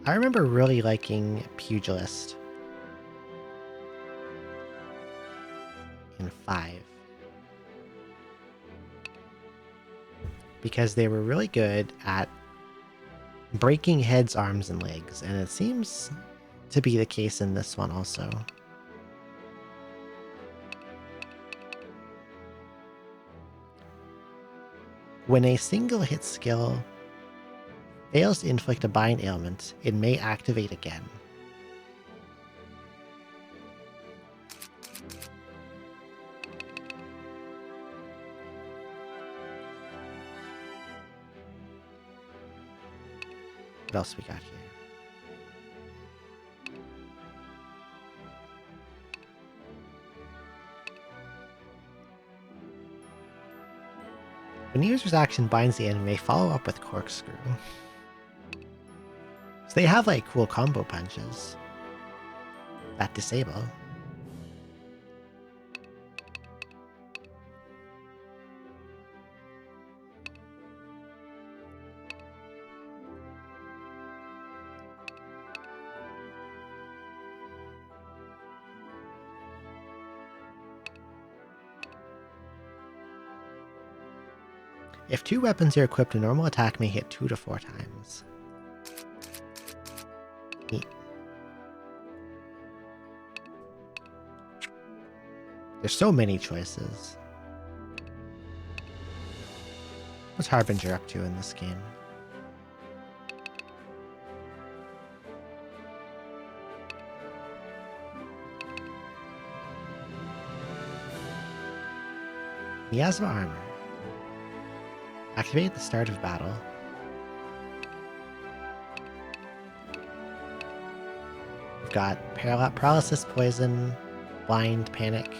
I remember really liking Pugilist in 5. Because they were really good at breaking heads, arms, and legs, and it seems to be the case in this one also. When a single hit skill fails to inflict a bind ailment, it may activate again. What else we got here? When the user's action binds the enemy, follow up with Corkscrew. So they have like cool combo punches that disable. If 2 weapons are equipped, a normal attack may hit 2 to 4 times. Neat. There's so many choices. What's Harbinger up to in this game? Miasma Armor. Activate at the start of battle. We've got Paralysis, Poison, Blind, Panic,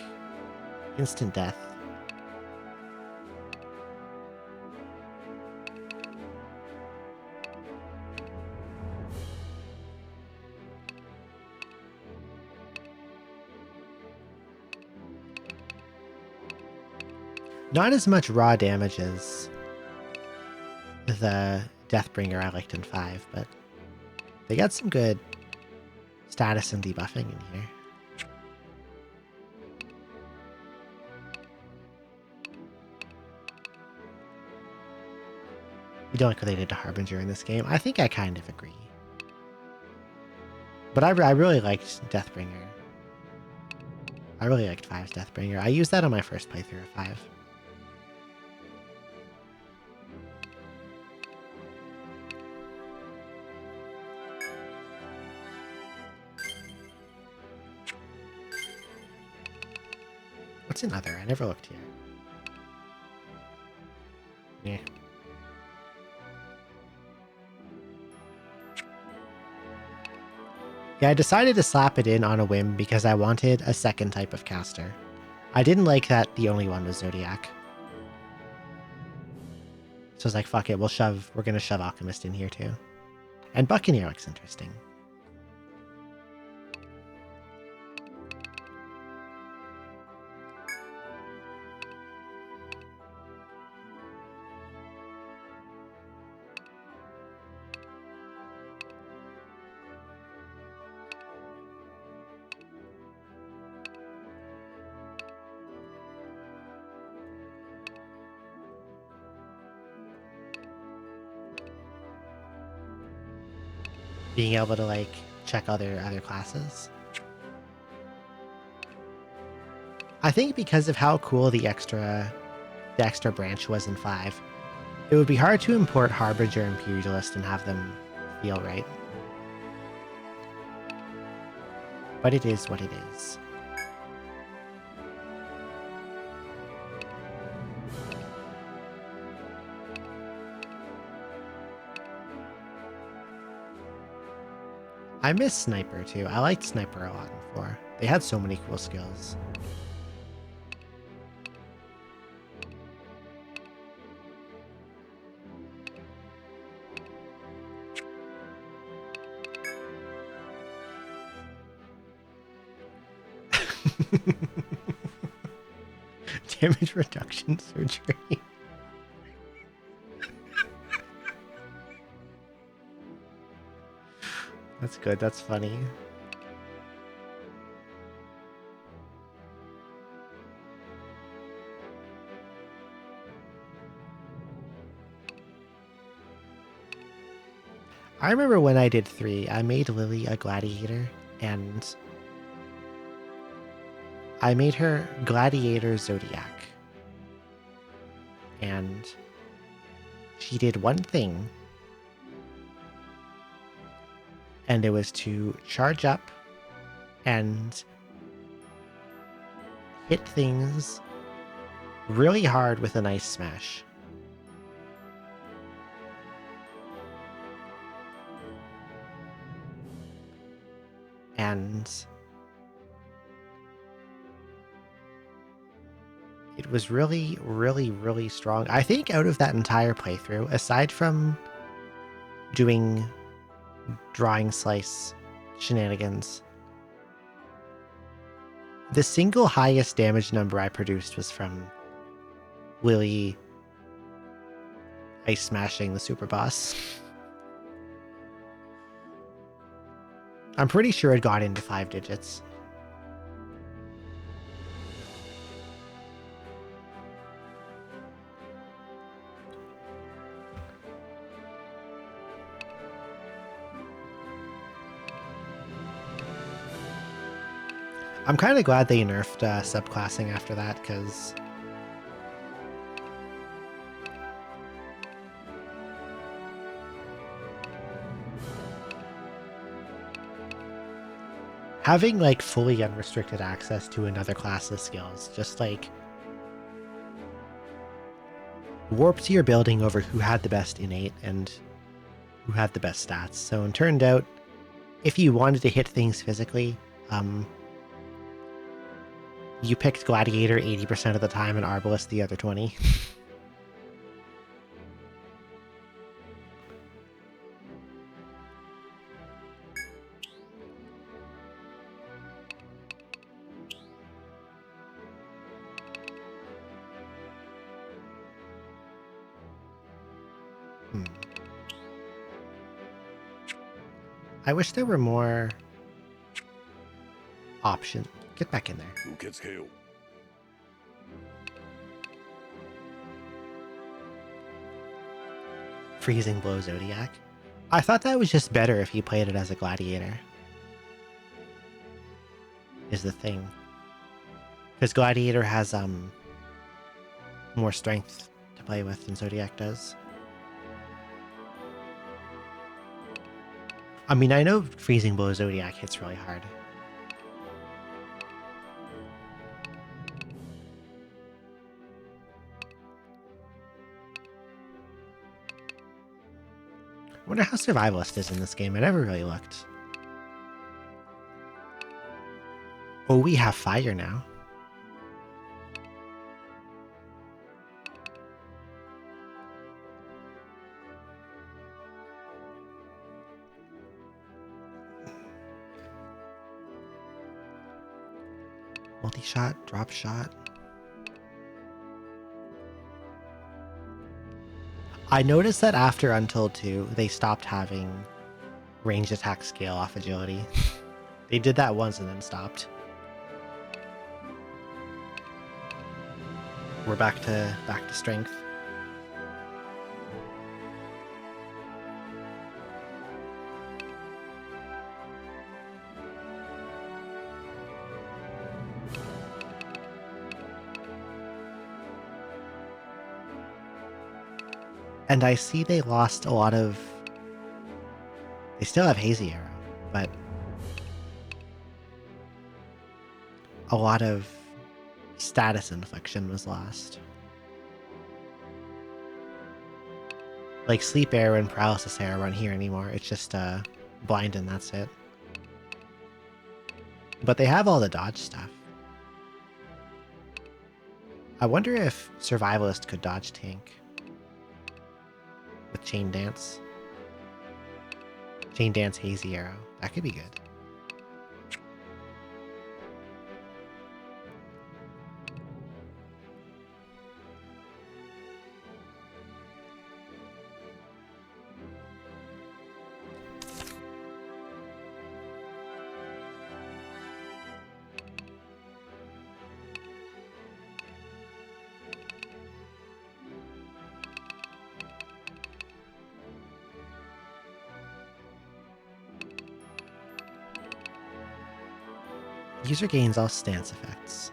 Instant Death. Not as much raw damage as the Deathbringer I liked in 5, but they got some good status and debuffing in here. You don't like what they did to Harbinger in this game? I think I kind of agree. But I really liked Deathbringer. I really liked 5's Deathbringer. I used that on my first playthrough of 5. What's in other? I never looked here. Yeah. Yeah, I decided to slap it in on a whim because I wanted a second type of caster. I didn't like that the only one was Zodiac. So I was like, fuck it, we're gonna shove Alchemist in here too. And Buccaneer looks interesting. being able to like check other classes. I think because of how cool the extra branch was in 5, it would be hard to import Harbinger and Pugilist and have them feel right. But it is what it is. I miss Sniper too. I liked Sniper a lot in 4. They had so many cool skills. Damage reduction surgery. That's good. That's funny. I remember when I did 3, I made Lily a gladiator, and I made her Gladiator Zodiac. And she did one thing, and it was to charge up and hit things really hard with an ice smash. And it was really, really, really strong. I think out of that entire playthrough, aside from doing drawing slice shenanigans, the single highest damage number I produced was from Lily ice smashing the super boss. I'm pretty sure it got into 5 digits. I'm kind of glad they nerfed subclassing after that, because having like fully unrestricted access to another class's skills just like warped your building over who had the best innate and who had the best stats. So it turned out if you wanted to hit things physically, you picked Gladiator 80% of the time and Arbalest the other 20. I wish there were more options. Get back in there. Freezing Blow Zodiac. I thought that was just better if you played it as a gladiator. Is the thing. Because Gladiator has more strength to play with than Zodiac does. I mean, I know Freezing Blow Zodiac hits really hard. I wonder how Survivalist is in this game. I never really looked. Oh, we have fire now. Multi-shot, drop shot. I noticed that after Untold 2, they stopped having ranged attack scale off agility. They did that once and then stopped. We're back to strength. And I see they lost a lot of... They still have Hazy Arrow, but a lot of status infliction was lost. Like Sleep Arrow and Paralysis Arrow aren't here anymore. It's just blind and that's it. But they have all the dodge stuff. I wonder if Survivalist could dodge tank with Chain Dance. Chain Dance Hazy Arrow. That could be good. User gains all stance effects.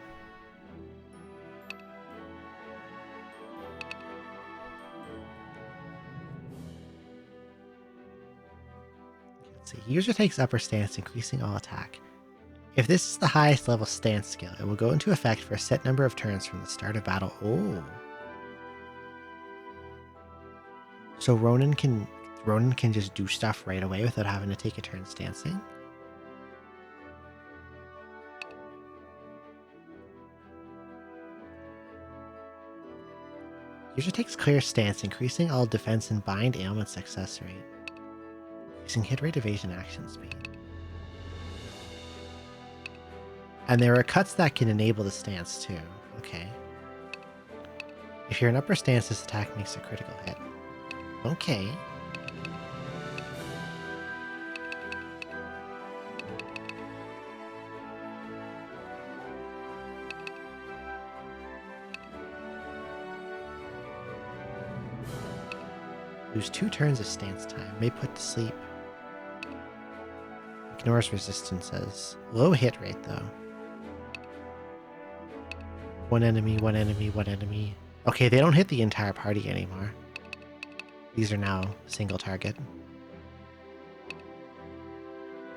Let's see. User takes upper stance, increasing all attack. If this is the highest level stance skill, it will go into effect for a set number of turns from the start of battle. Oh. So Ronin can just do stuff right away without having to take a turn stancing? User takes clear stance, increasing all defense and bind ailment success rate. Increasing hit rate, evasion, action speed. And there are cuts that can enable the stance too. Okay. If you're in upper stance, this attack makes a critical hit. Okay. Lose 2 turns of stance time. May put to sleep. Ignores resistances. Low hit rate though. One enemy, one enemy, one enemy. Okay, they don't hit the entire party anymore. These are now single target.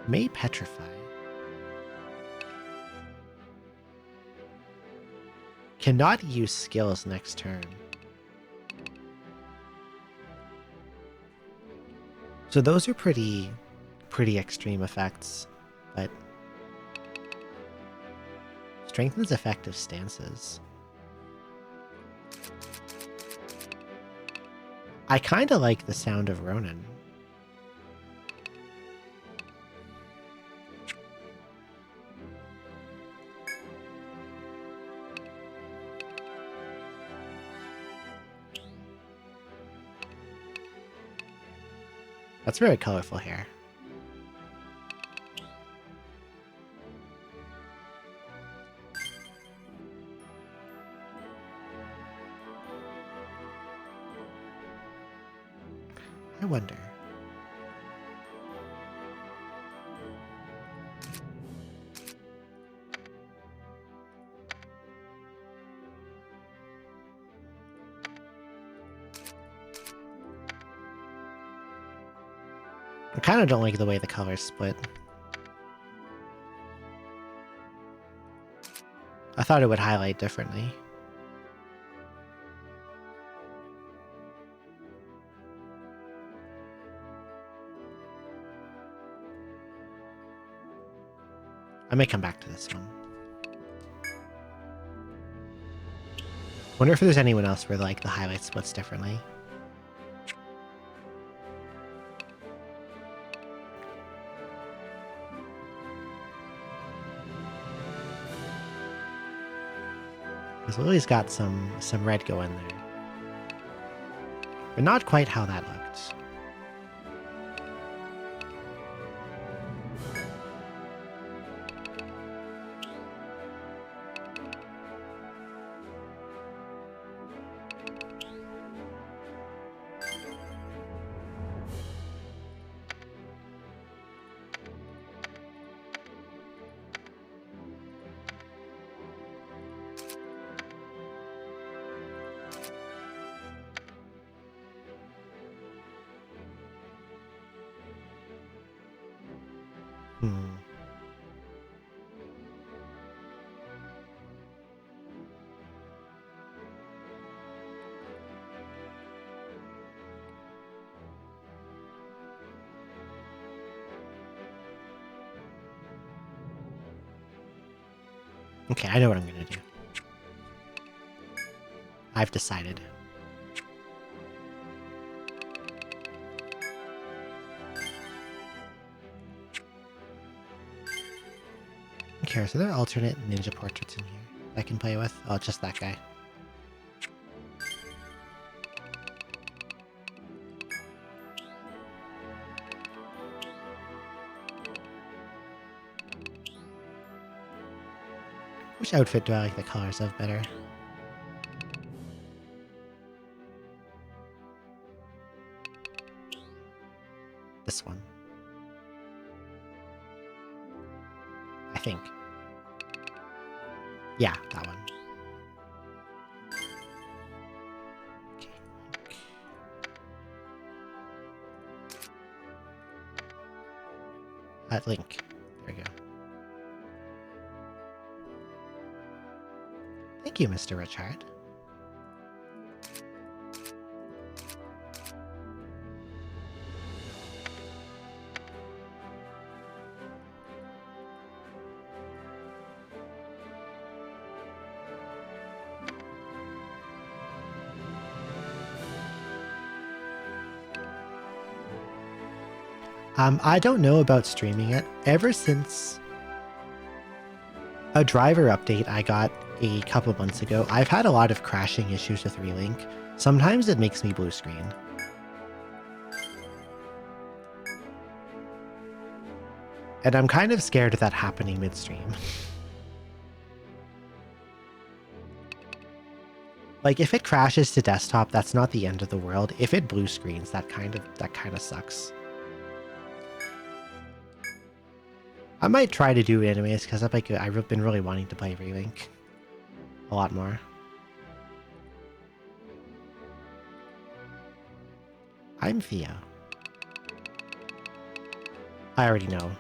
May petrify. Cannot use skills next turn. So those are pretty extreme effects, but strengthens effective stances. I kind of like the sound of Ronin. That's very colorful hair. I wonder. I kind of don't like the way the colors split. I thought it would highlight differently. I may come back to this one. Wonder if there's anyone else where like the highlight splits differently. Because Lily's got some red going there. But not quite how that looked. Hmm. Okay, I know what I'm gonna do. I've decided. Okay, so there are alternate ninja portraits in here I can play with. Oh, just that guy. Which outfit do I like the colors of better? This one. I think. Yeah, that one. Okay. Link. There we go. Thank you, Mr. Richard. I don't know about streaming it. Ever since a driver update I got a couple months ago, I've had a lot of crashing issues with Relink. Sometimes it makes me blue screen. And I'm kind of scared of that happening midstream. Like, if it crashes to desktop, that's not the end of the world. If it blue screens, that kind of sucks. I might try to do it anyways, because I've been really wanting to play Relink a lot more. I'm Theo. I already know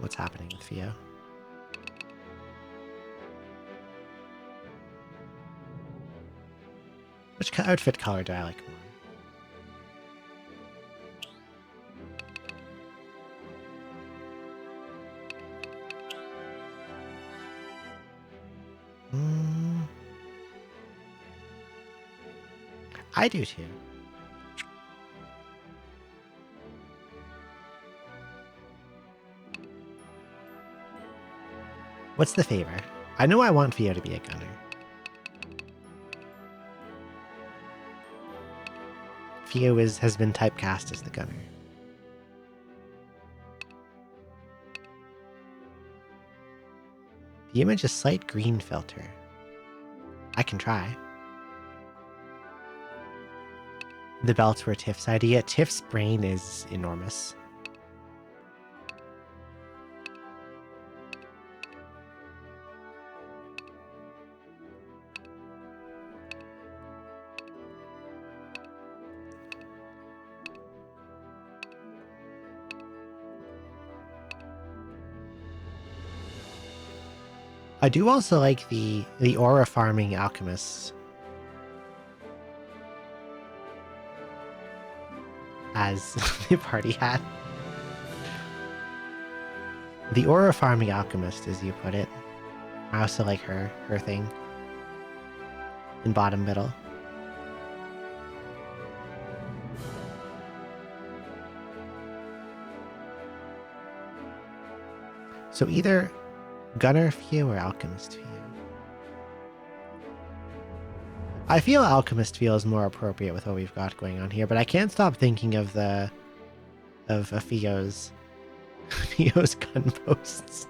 what's happening with Theo. Which outfit color do I like more? I do too. What's the favor? I know I want Theo to be a gunner. Theo has been typecast as the gunner. The image is slight green filter. I can try. The belts were Tiff's idea. Tiff's brain is enormous. I do also like the aura farming alchemist as the party hat. The aura farming alchemist, as you put it. I also like her thing in bottom middle. So either Gunner Fio or Alchemist Fio. I feel Alchemist Fio is more appropriate with what we've got going on here, but I can't stop thinking of Fio's gun posts.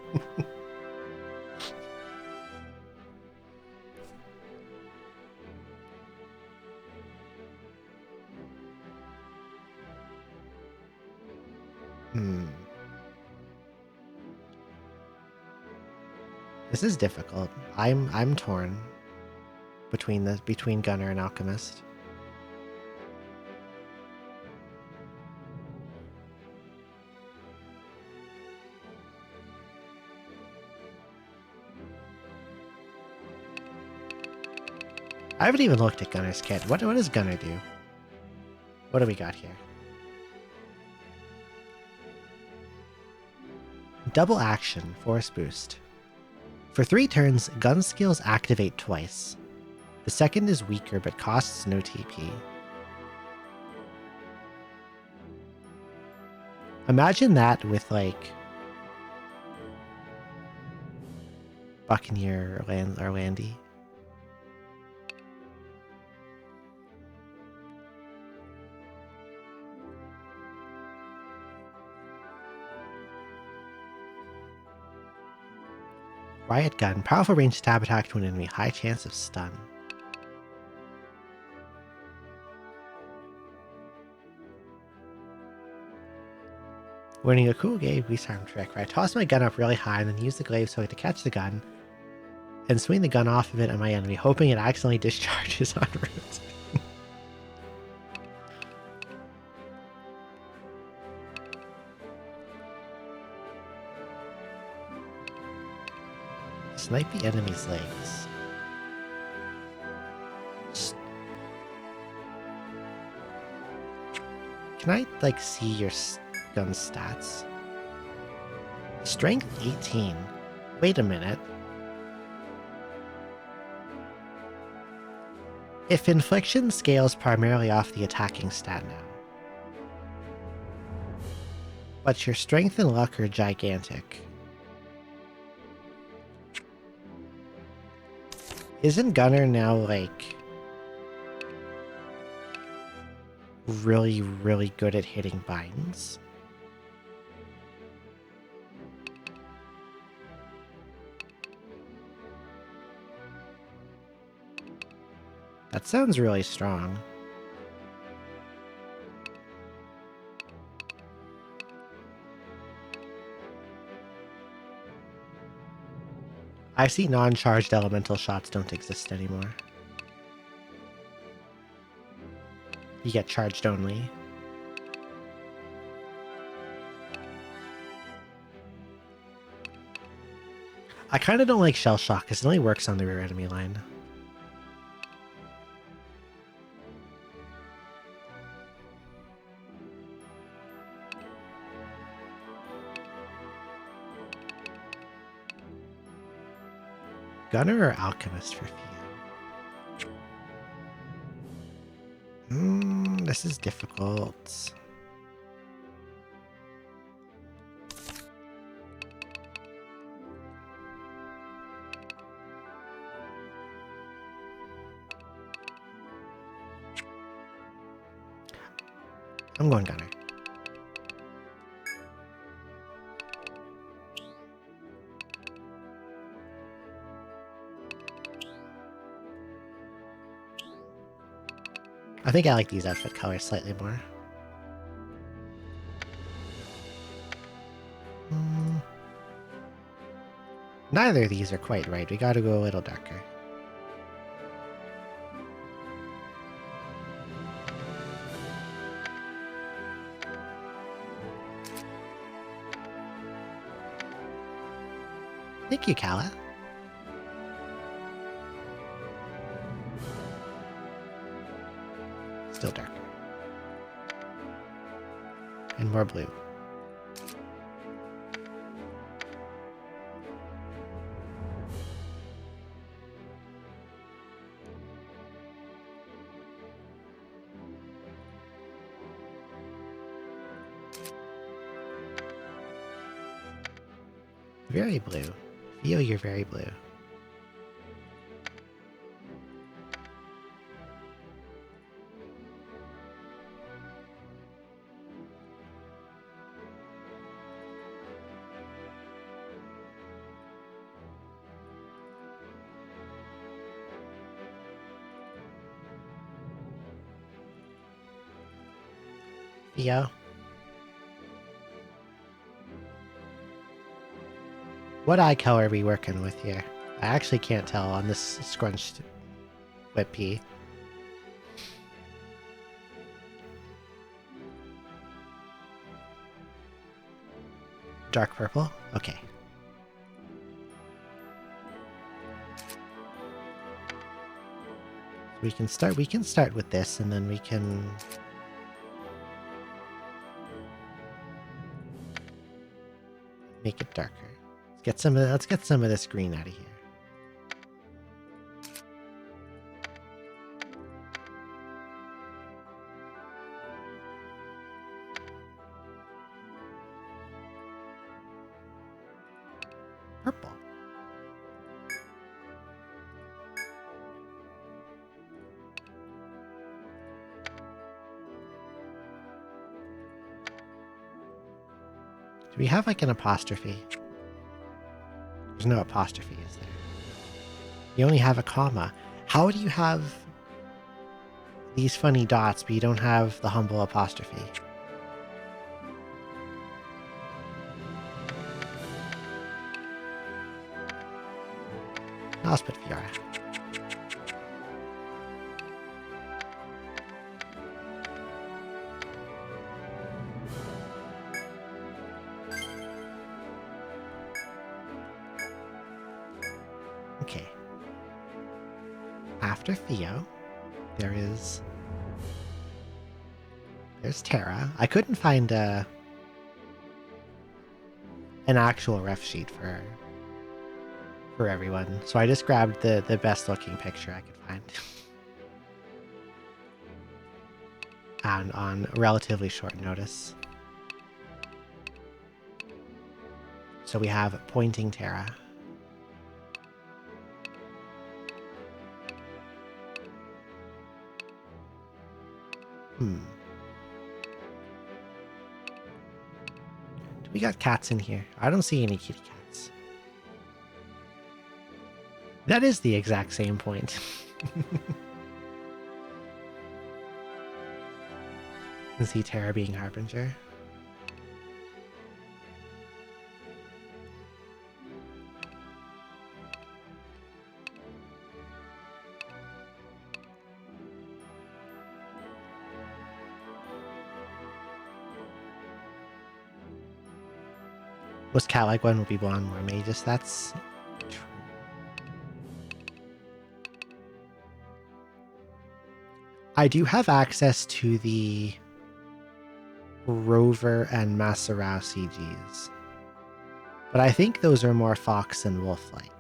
This is difficult. I'm torn between Gunner and Alchemist. I haven't even looked at Gunner's kit. What does Gunner do? What do we got here? Double action, force boost. For 3 turns, gun skills activate twice. The second is weaker but costs no TP. Imagine that with like Buccaneer or Landy. Riot Gun. Powerful ranged stab attack to an enemy. High chance of stun. Learning a cool grease arm trick where I toss my gun up really high and then use the glaive so I to catch the gun and swing the gun off of it on my enemy, hoping it accidentally discharges en route. Snipe the enemy's legs. Can I, like, see your gun stats? Strength 18. Wait a minute. If infliction scales primarily off the attacking stat now, but your strength and luck are gigantic, isn't Gunner now, like, really, really good at hitting binds? That sounds really strong. I see non-charged elemental shots don't exist anymore. You get charged only. I kind of don't like Shell Shock because it only works on the rear enemy line. Gunner or Alchemist for Theo? This is difficult. I'm going Gunner. I think I like these outfit colors slightly more. Neither of these are quite right. We gotta go a little darker. Thank you, Kala. Still darker. And more blue. Very blue. Theo, you're very blue. Theo? What eye color are we working with here? I actually can't tell on this scrunched whip pea. Dark purple? Okay. We can start with this, and then we can make it darker. Let's get some of this green out of here. Purple. Do we have like an apostrophe? There's no apostrophe, is there? You only have a comma. How do you have these funny dots, but you don't have the humble apostrophe? I'll just put Fiora. Okay. After Theo, there's Terra. I couldn't find an actual ref sheet for everyone, so I just grabbed the best looking picture I could find. And on relatively short notice. So we have Pointing Terra. Do we got cats in here? I don't see any kitty cats. That is the exact same point. Is he Terra being Harbinger? Was cat like one will be blonde more mages? That's true. I do have access to the Rover and Maserau CGs, but I think those are more fox and wolf-like.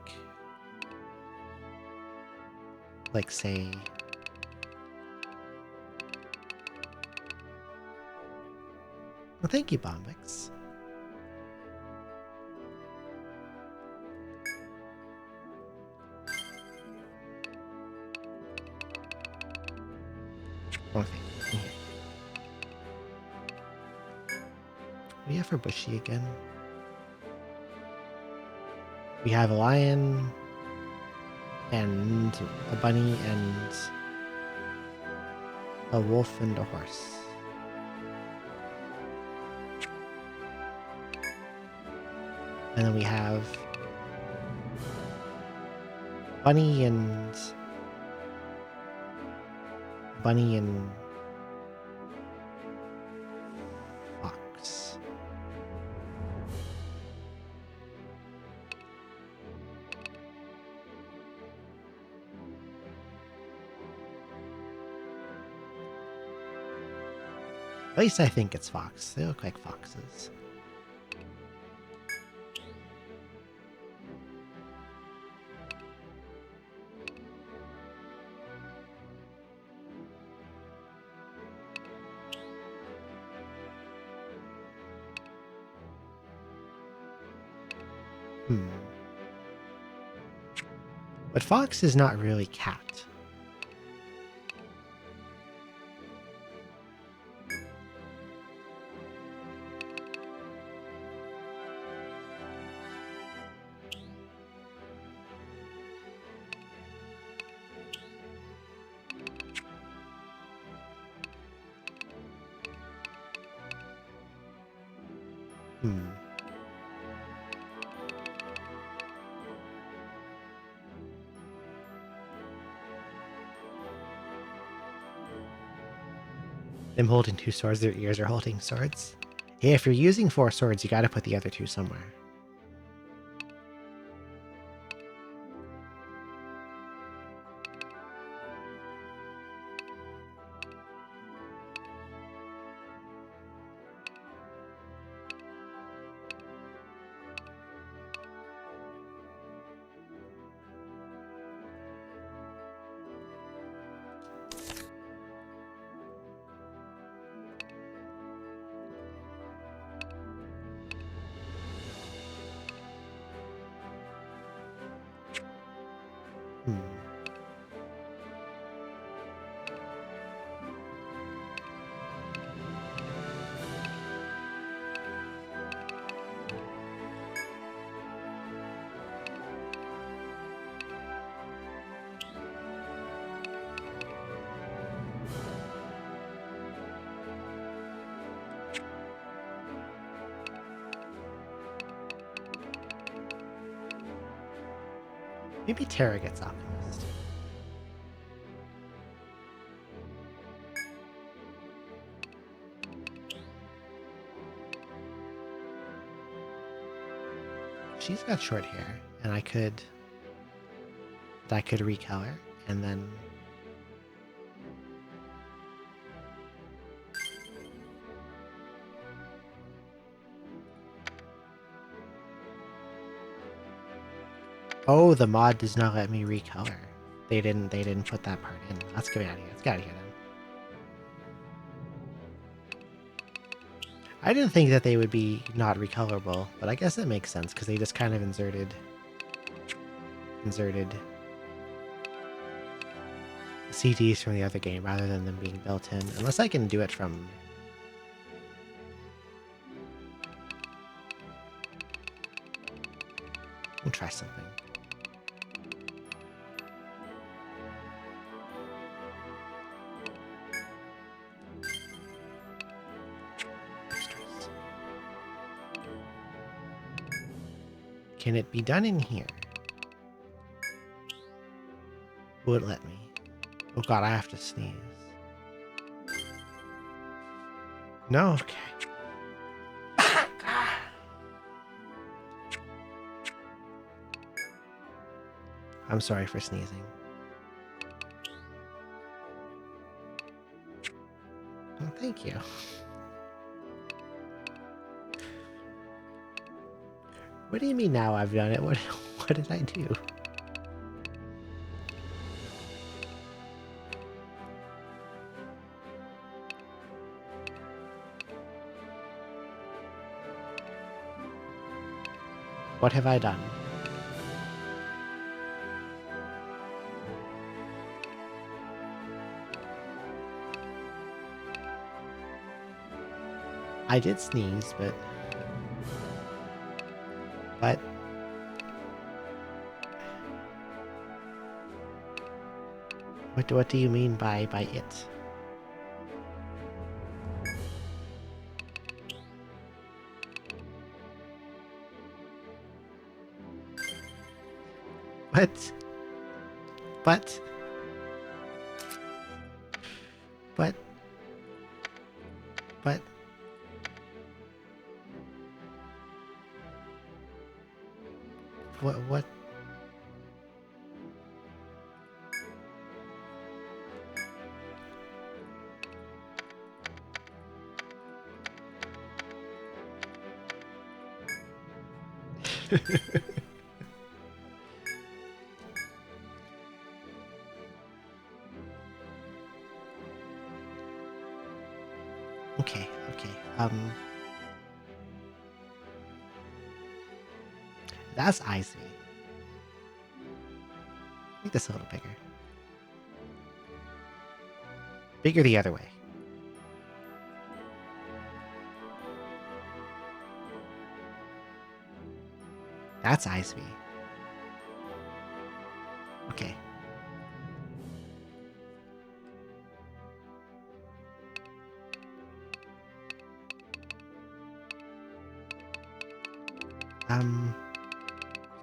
Like, say... Well, thank you, Bombix. Okay. We have for Bushy again. We have a lion and a bunny and a wolf and a horse. And then we have bunny and fox. At least I think it's fox. They look like foxes. But fox is not really cat. Them holding two swords, their ears are holding swords. Hey, if you're using 4 swords, you gotta put the other 2 somewhere. Maybe Terra gets Alchemist. She's got short hair, and I could recolor, and then oh, the mod does not let me recolor. They didn't put that part in. Let's get out of here. Let's get out of here then. I didn't think that they would be not recolorable, but I guess it makes sense because they just kind of inserted CDs from the other game rather than them being built in. Unless I can do it from... We'll try something. Extras. Can it be done in here? Will it let me? Oh god, I have to sneeze. No? Okay. I'm sorry for sneezing. Oh, thank you. What do you mean now I've done it? What did I do? What have I done? I did sneeze, but... What do you mean by it? What? But... What? Okay. That's Ivy. Make this a little bigger. Bigger the other way. That's Ivy. Okay. I'm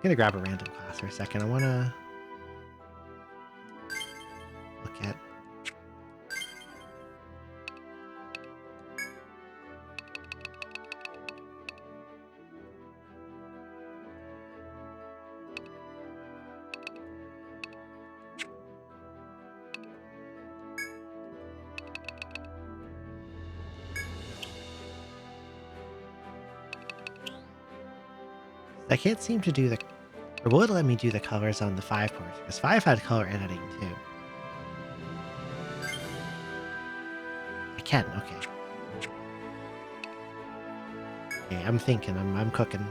gonna grab a random class for a second. I wanna look at... I can't seem to do the... Or will it let me do the colors on the 5 port? Because 5 had color editing too. I can, okay. Okay, I'm thinking, I'm cooking.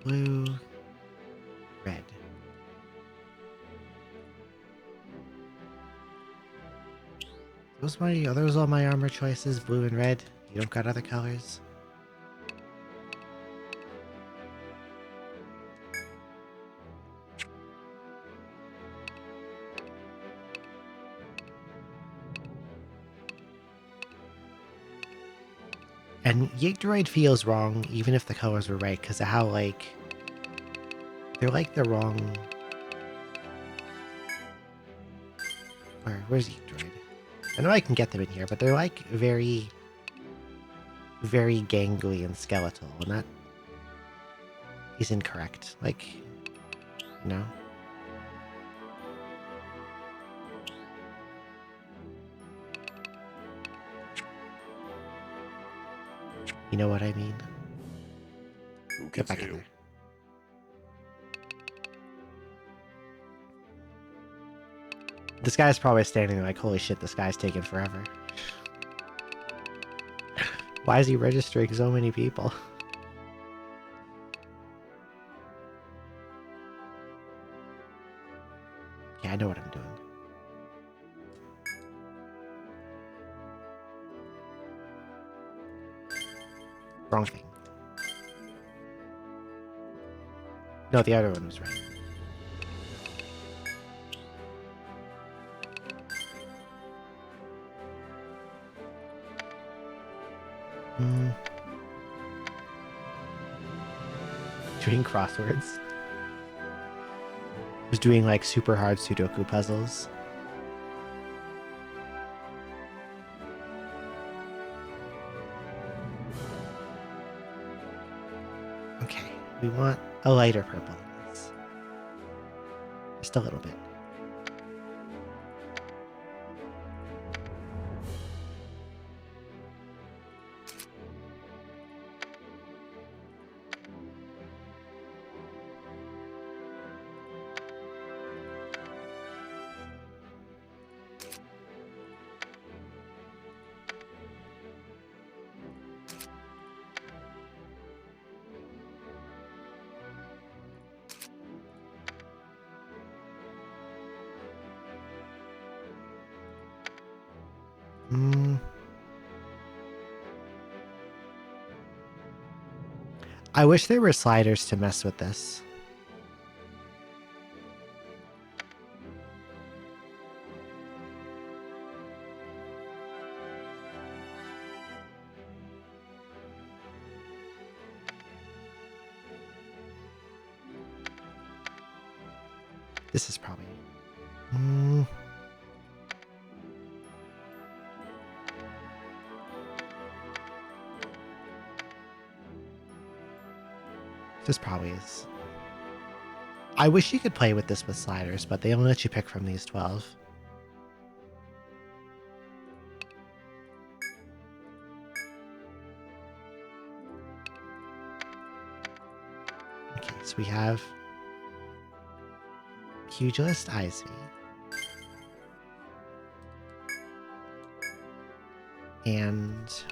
Blue, red. Are those all my armor choices? Blue and red? You don't got other colors? And Yggdrasil feels wrong, even if the colors were right, because of how, like, they're like the wrong... Where's Yggdrasil? I know I can get them in here, but they're like very, very gangly and skeletal, and that is incorrect. Like, you know? You know what I mean? Get back in there. This guy's probably standing there like, holy shit, this guy's taking forever. Why is he registering so many people? Yeah, I know what I'm doing. Wrong thing. No, the other one was right. Doing crosswords. Was doing like super hard Sudoku puzzles. Okay, we want a lighter purple in this. Just a little bit. I wish there were sliders to mess with this. This is probably... This probably is... I wish you could play with this with sliders, but they only let you pick from these 12. Okay, so we have Pugilist Ivy. And...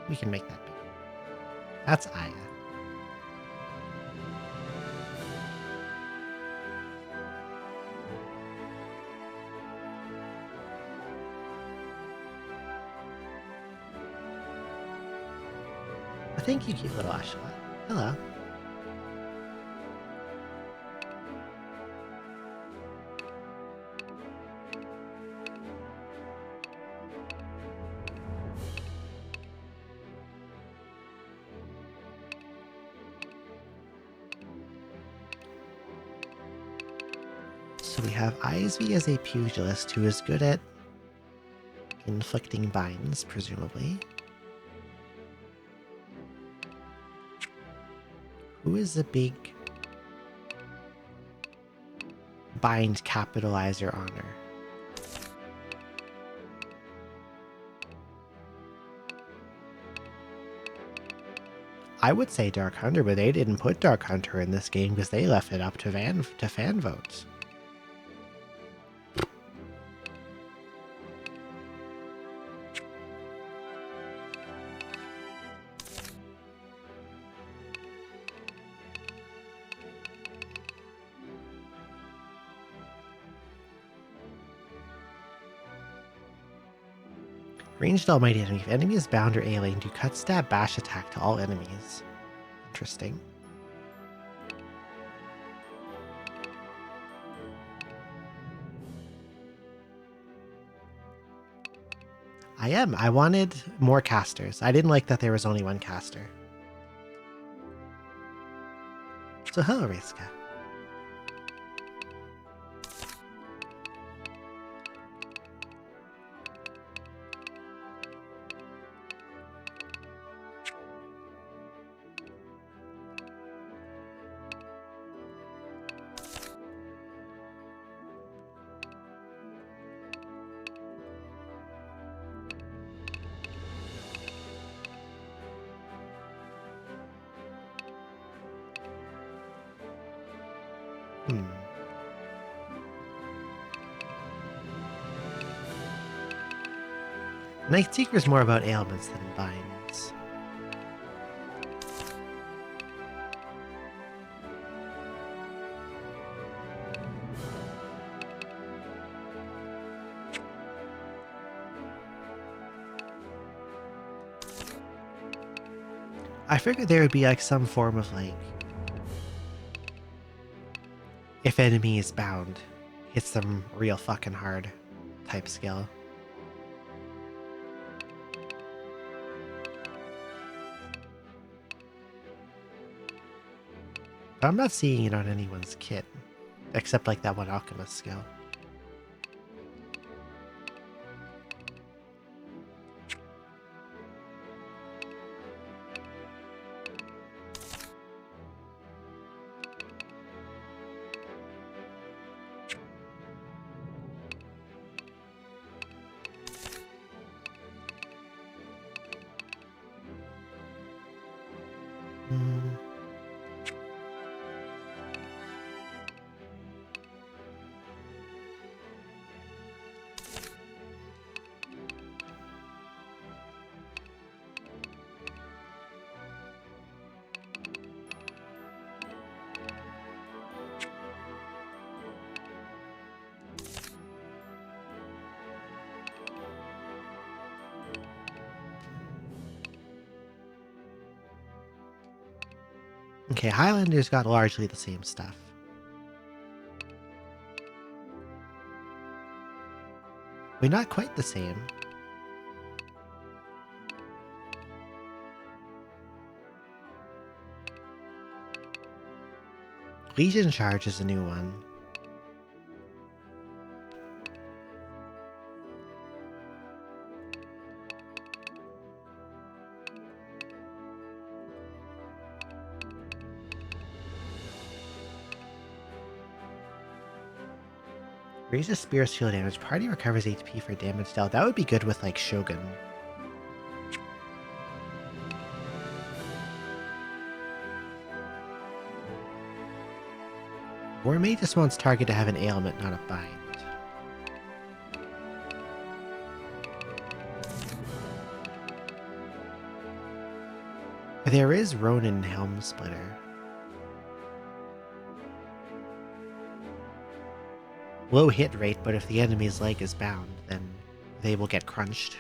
we can make that big. That's Aya. Thank you, cute little Ashla. Hello. So we have Ivy as a pugilist who is good at inflicting binds, presumably. Who is a big bind capitalizer honor? I would say Dark Hunter, but they didn't put Dark Hunter in this game because they left it up to fan votes. Ranged almighty enemy. If enemy is bound or alien, do cut, stab, bash attack to all enemies. Interesting. I am. I wanted more casters. I didn't like that there was only one caster. So hello, Riska. Nightseeker is more about ailments than binds. I figured there would be like some form of like, if enemy is bound, hits them real fucking hard type skill. But I'm not seeing it on anyone's kit, except like that one alchemist skill. Okay, Highlander's got largely the same stuff. We're not quite the same. Legion Charge is a new one. Raises spear shield damage. Party recovers HP for damage dealt. That would be good with like Shogun. Gourmet just wants target to have an ailment, not a bind. There is Ronin Helm Splitter. Low hit rate, but if the enemy's leg is bound, then they will get crunched.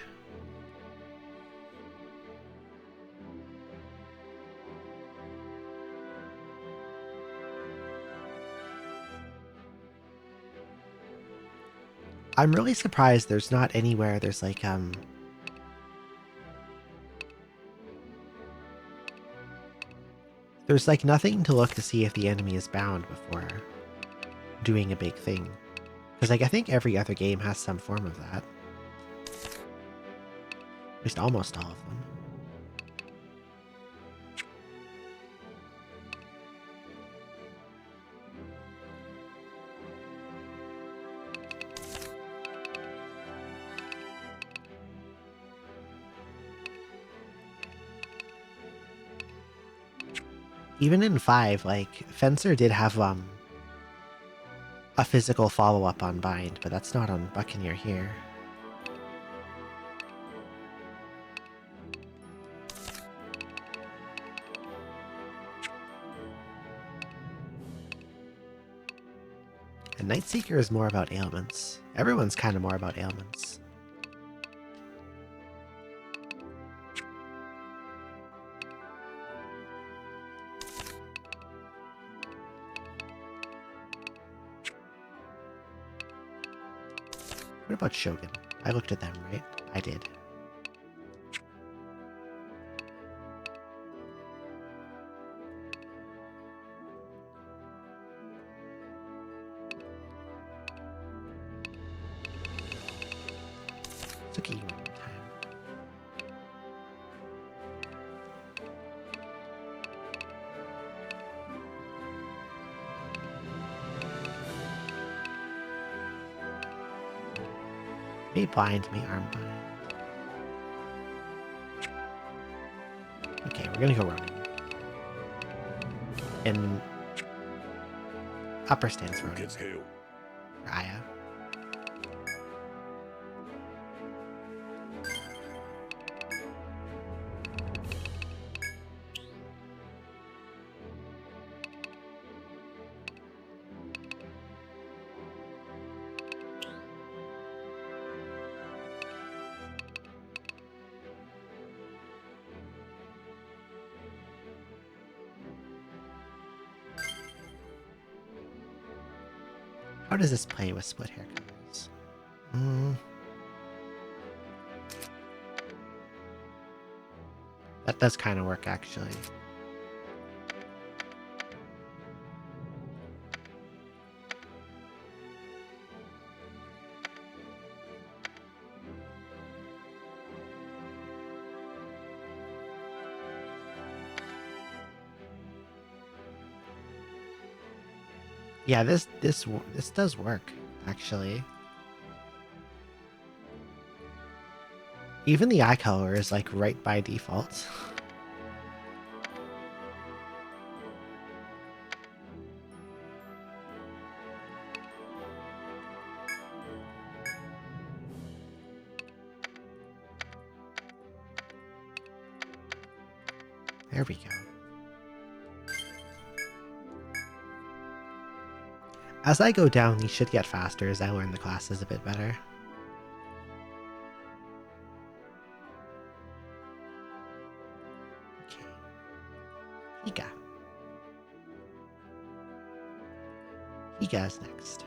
I'm really surprised there's not anywhere there's like there's like nothing to look to see if the enemy is bound before doing a big thing. Because like I think every other game has some form of that. At least almost all of them. Even in 5, like Fencer did have a physical follow-up on Bind, but that's not on Buccaneer here. And Nightseeker is more about ailments. Everyone's kind of more about ailments. What about Shogun? I looked at them, right? I did. It's okay, one more time. Me blind, me armbind. Okay, we're gonna go Ronin. And upper stance Ronin. 受け付けよう。 For Aya. How does this play with split hair colors? That does kind of work, actually. Yeah, this does work, actually. Even the eye color is like right by default. There we go. As I go down, these should get faster as I learn the classes a bit better. Okay. Higa. Higa's next.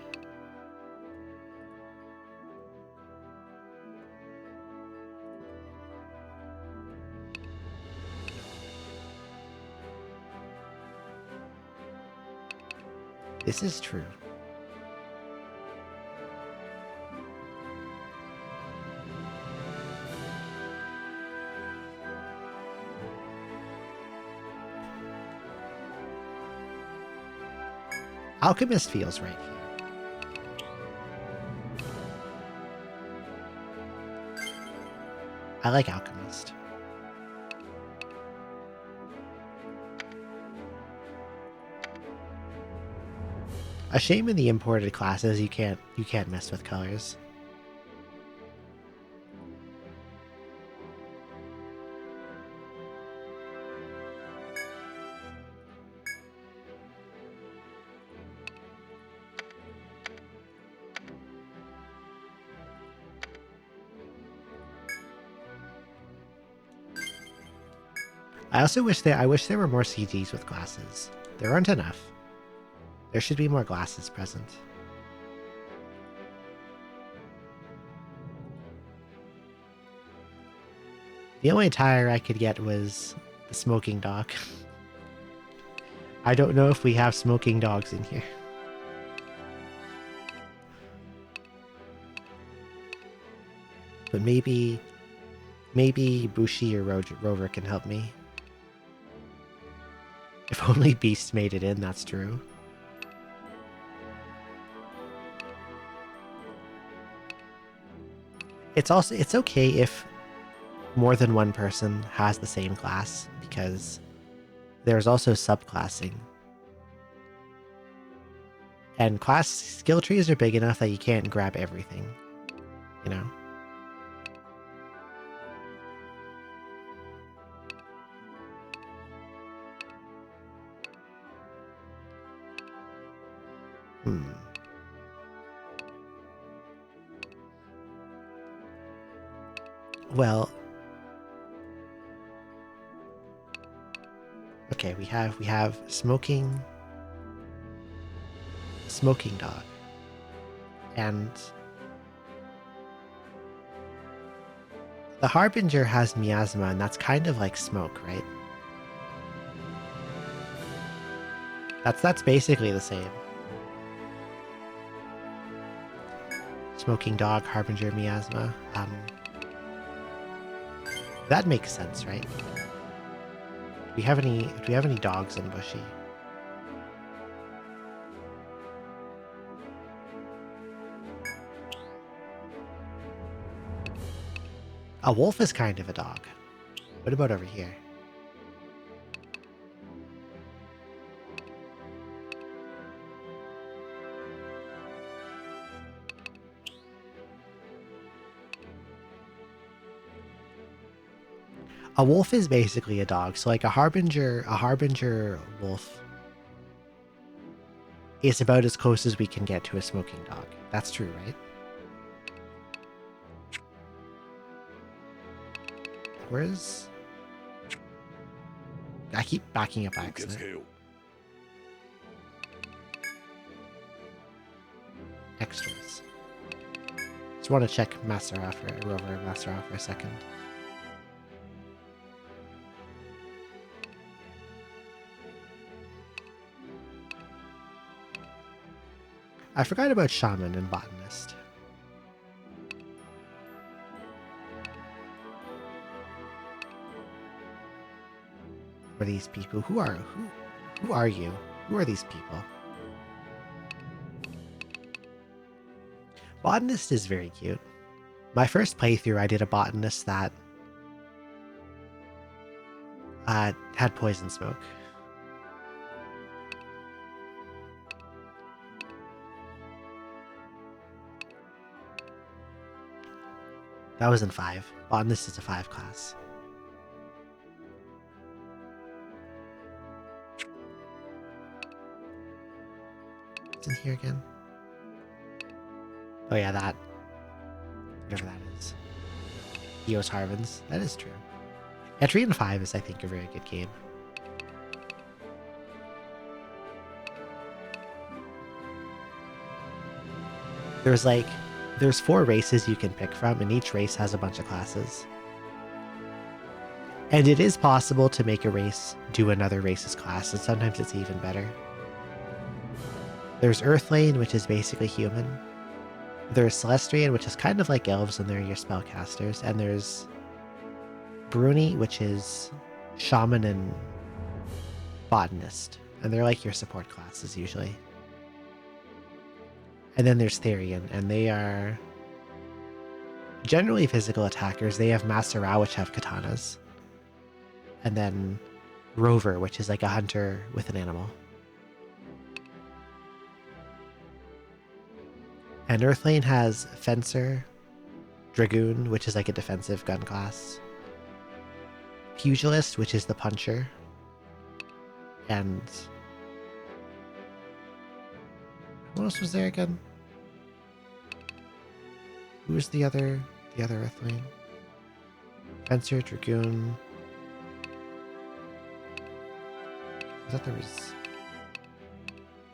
This is true. Alchemist feels right here. I like Alchemist. A shame in the imported classes you can't mess with colors. I wish there were more CGs with glasses. There aren't enough. There should be more glasses present. The only attire I could get was the smoking dog. I don't know if we have smoking dogs in here. But maybe Bushi or Rover can help me. If only Beast made it in, that's true. It's okay if more than one person has the same class, because there's also subclassing. And class skill trees are big enough that you can't grab everything, you know? Well, okay, we have smoking dog, and The Harbinger has miasma, and that's kind of like smoke, right? That's basically the same. Smoking dog, Harbinger, miasma. That makes sense, right? Do we have any dogs in Bushy? A wolf is kind of a dog. What about over here? A wolf is basically a dog. So like a harbinger wolf is about as close as we can get to a smoking dog. That's true, right? Where's... I keep backing up by 受け accident. 付けよう。 Extras. Just want to check Rover Masara for a second. I forgot about Shaman and Botanist. Who are these people? Who are you? Who are these people? Botanist is very cute. My first playthrough, I did a botanist that had poison smoke. That was in 5. Botanist is a 5 class. What's in here again? Oh yeah, that. Whatever that is. Eos Harvins. That is true. Etrian 5 is, I think, a very good game. There's 4 races you can pick from, and each race has a bunch of classes. And it is possible to make a race do another race's class, and sometimes it's even better. There's Earthlane, which is basically human. There's Celestrian, which is kind of like elves, and they're your spellcasters. And there's Bruni, which is shaman and botanist. And they're like your support classes, usually. And then there's Therian, and they are generally physical attackers. They have Masara, which have katanas. And then Rover, which is like a hunter with an animal. And Earthlane has Fencer, Dragoon, which is like a defensive gun class, Pugilist, which is the puncher, and what else was there again? Who was the other Earthlane? Fencer, Dragoon. I thought there was...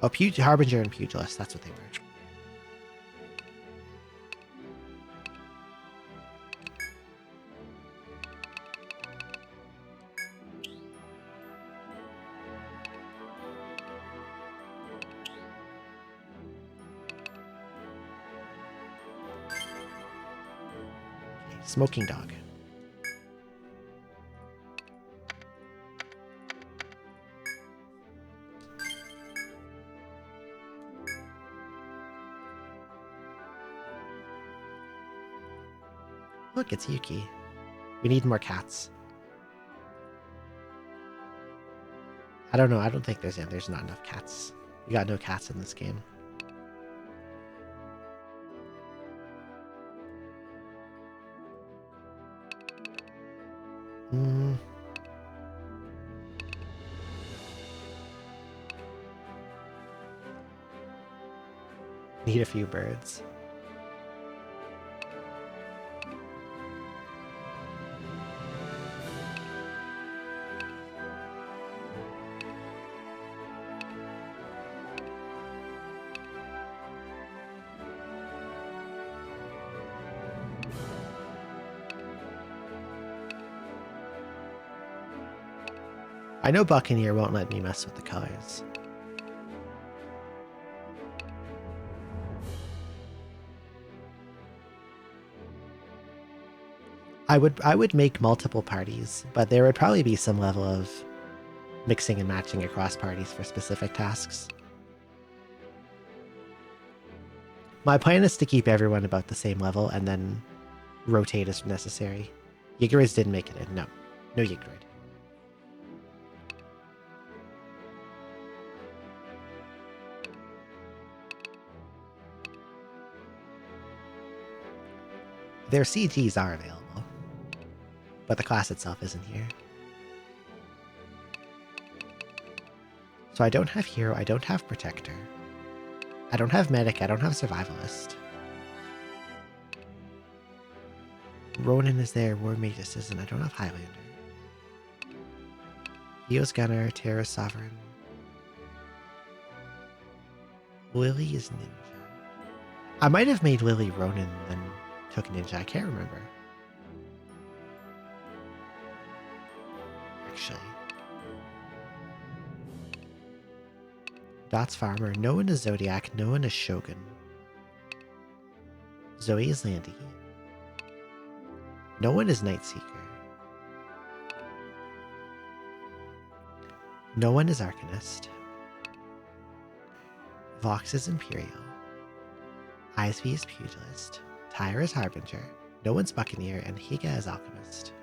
Oh, Harbinger and Pugilist, that's what they were. Smoking dog. Look, it's Yuki. We need more cats. I don't know. I don't think there's not enough cats. We got no cats in this game. Need a few birds. I know Buccaneer won't let me mess with the colors. I would make multiple parties, but there would probably be some level of mixing and matching across parties for specific tasks. My plan is to keep everyone about the same level and then rotate as necessary. Yigoriz didn't make it in. No. No Yigoroid. Their CGs are available, but the class itself isn't here. So I don't have Hero, I don't have Protector. I don't have Medic, I don't have Survivalist. Ronin is there, War Magus isn't, I don't have Highlander. Eos Gunner, Terror Sovereign. Lily is Ninja. I might have made Lily Ronin and then took Ninja, I can't remember. Actually. Dot's Farmer, no one is Zodiac, no one is Shogun. Zoe is Landy. No one is Nightseeker. No one is Arcanist. Vox is Imperial. Isv is Pugilist. Tyre is Harbinger. No one's Buccaneer, and Higa is Alchemist.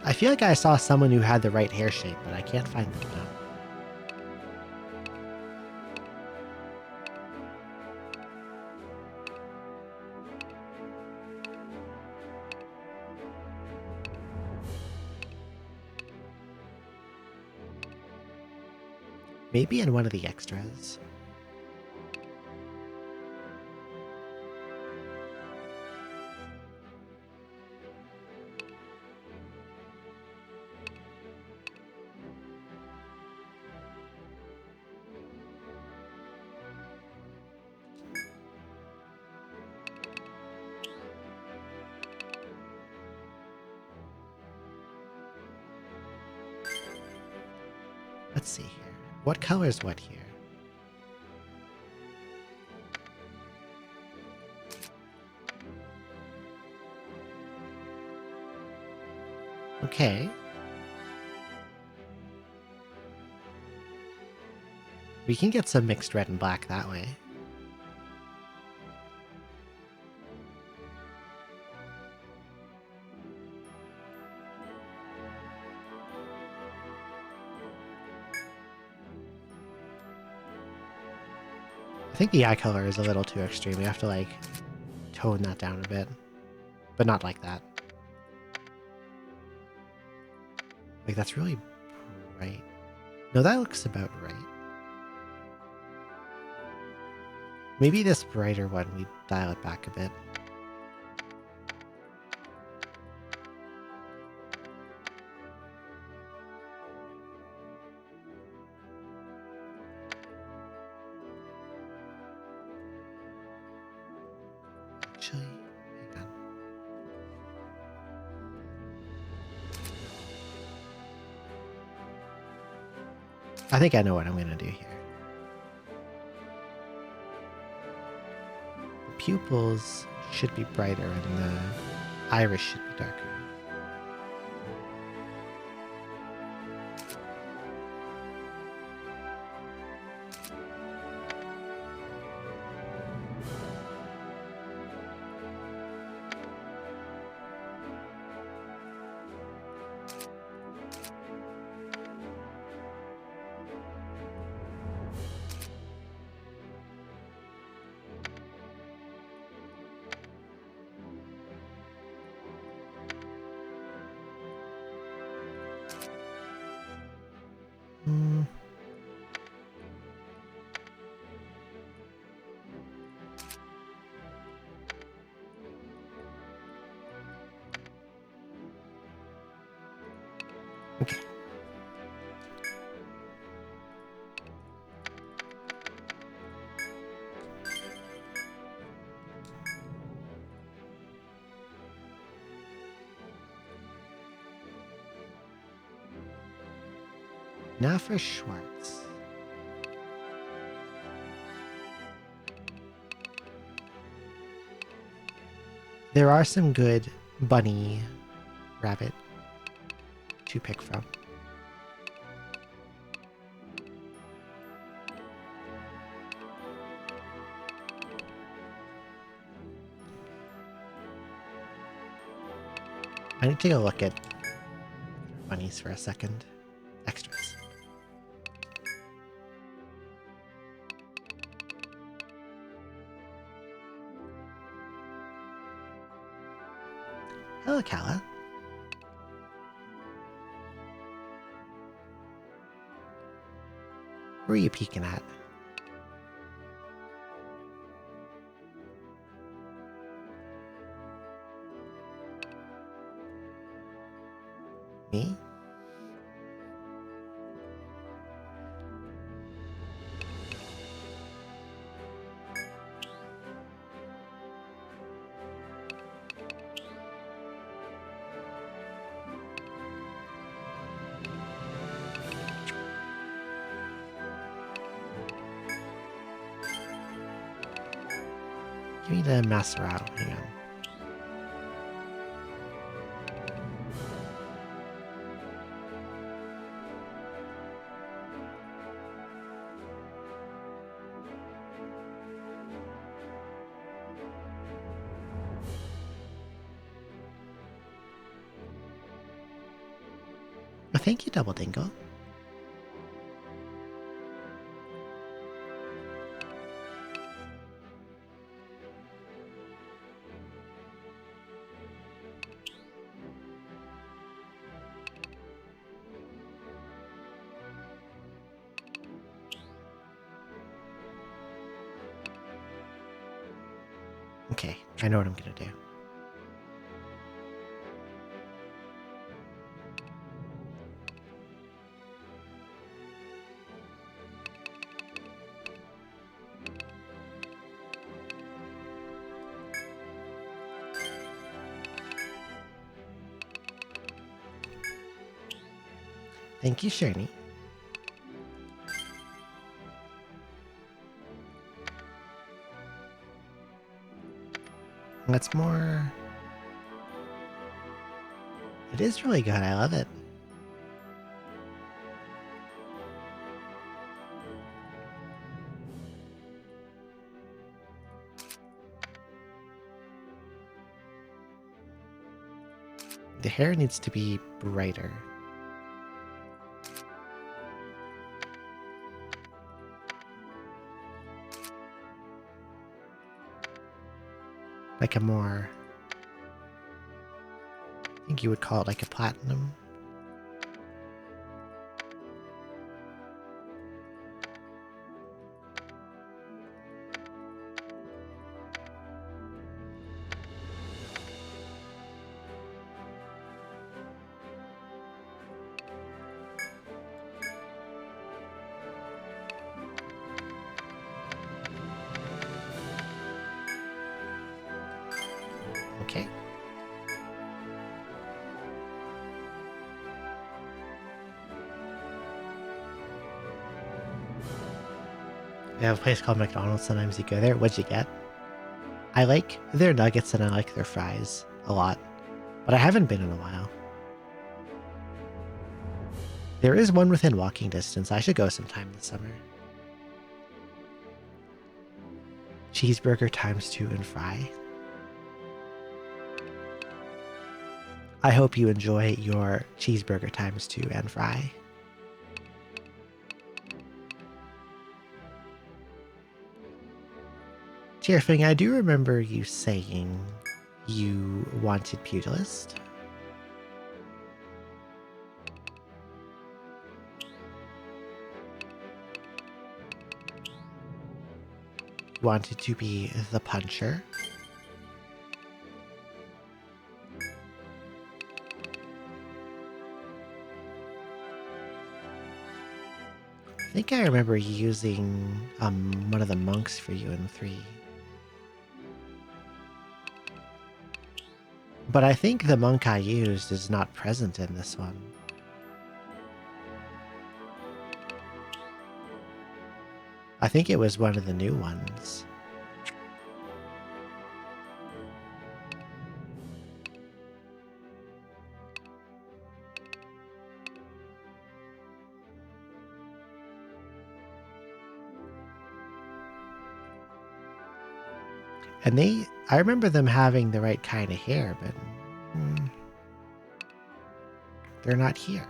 I feel like I saw someone who had the right hair shape, but I can't find them now. Maybe in one of the extras. Let's see here. What color is what here? Okay. We can get some mixed red and black that way. I think the eye color is a little too extreme. We have to like tone that down a bit, but not like that. Like that's really bright. No, that looks about right. Maybe this brighter one, we dial it back a bit. Actually, hang on. I think I know what I'm going to do here. The pupils should be brighter and the iris should be darker. Now for Schwartz. There are some good bunny rabbit to pick from. I need to take a look at bunnies for a second. Extras. Hello, Kala. Who are you peeking at? Me? Give me the Maserao. Hang on. Well, thank you, Double Dingle. Okay, I know what I'm gonna do. Thank you, Shirley. What's more? It is really good. I love it. The hair needs to be brighter. Like a more, I think you would call it like a platinum. Okay. They have a place called McDonald's. Sometimes you go there. What'd you get? I like their nuggets and I like their fries a lot, but I haven't been in a while. There is one within walking distance. I should go sometime this summer. Cheeseburger ×2 and fry. I hope you enjoy your cheeseburger ×2 and fry. Cheerfing, I do remember you saying you wanted Pugilist. Wanted to be the puncher. I think I remember using one of the monks for you in 3. But I think the monk I used is not present in this one. I think it was one of the new ones. And I remember them having the right kind of hair, but they're not here.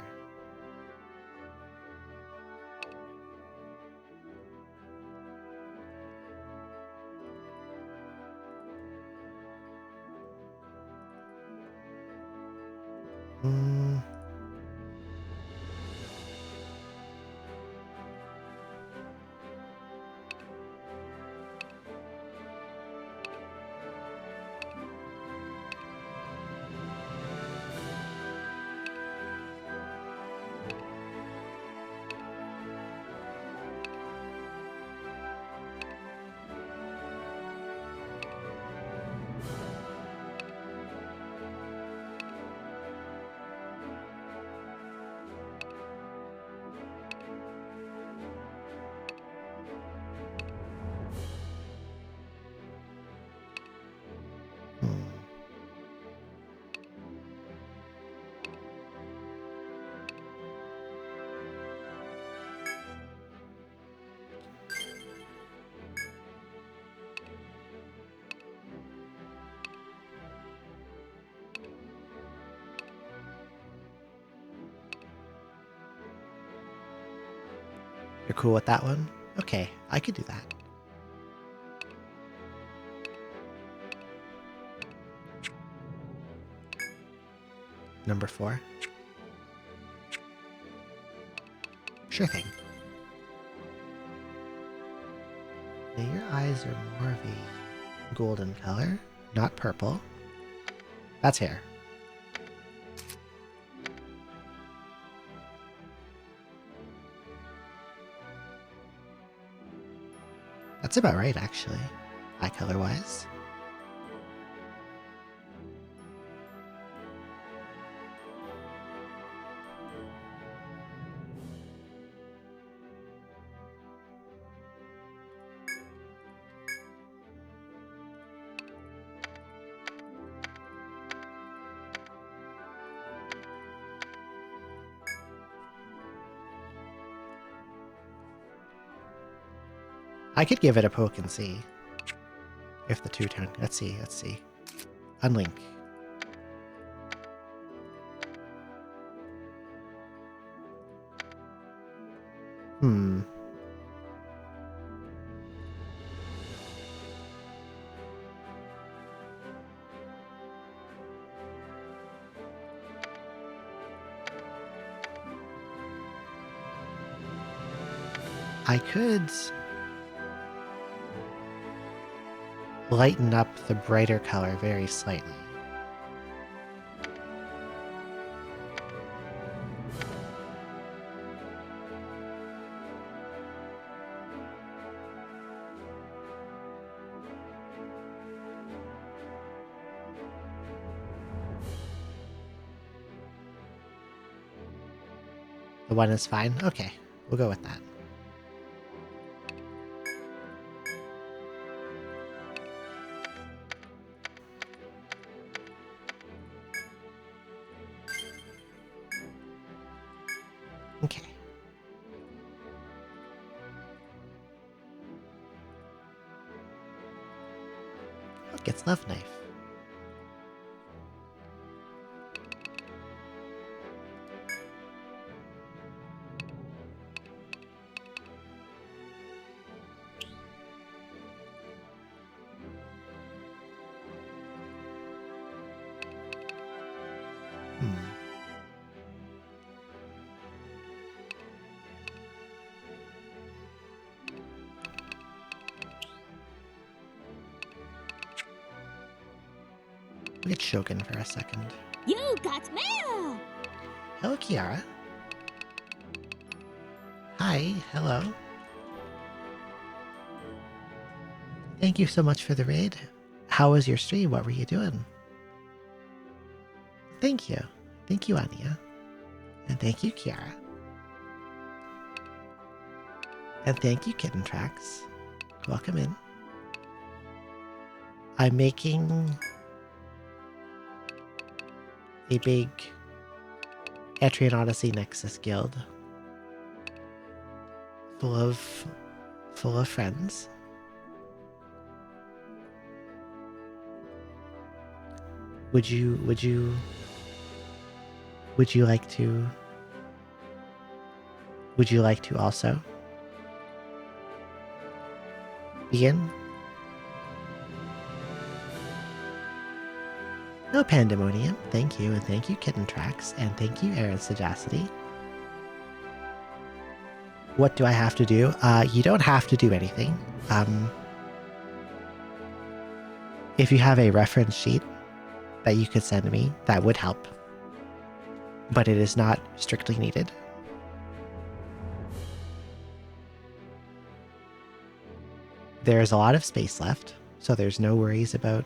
You're cool with that one? Okay, I could do that. Number 4. Sure thing. Now your eyes are more of a golden color, not purple. That's hair. That's about right, actually, eye color-wise. I could give it a poke and see if the two-tone. Let's see. Unlink. I could lighten up the brighter color very slightly. The one is fine? Okay, we'll go with that. Okay. Look, it's Love Knife. Look at Shogun for a second. You got mail! Hello, Kiara. Hi, hello. Thank you so much for the raid. How was your stream? What were you doing? Thank you. Thank you, Anya. And thank you, Kiara. And thank you, Kitten Tracks. Welcome in. I'm making a big Etrian Odyssey Nexus guild full of friends. Would you like to also begin? No pandemonium. Thank you, and thank you, Kitten Tracks, and thank you, Aaron Sagacity. What do I have to do? You don't have to do anything. If you have a reference sheet that you could send me, that would help. But it is not strictly needed. There is a lot of space left, so there's no worries about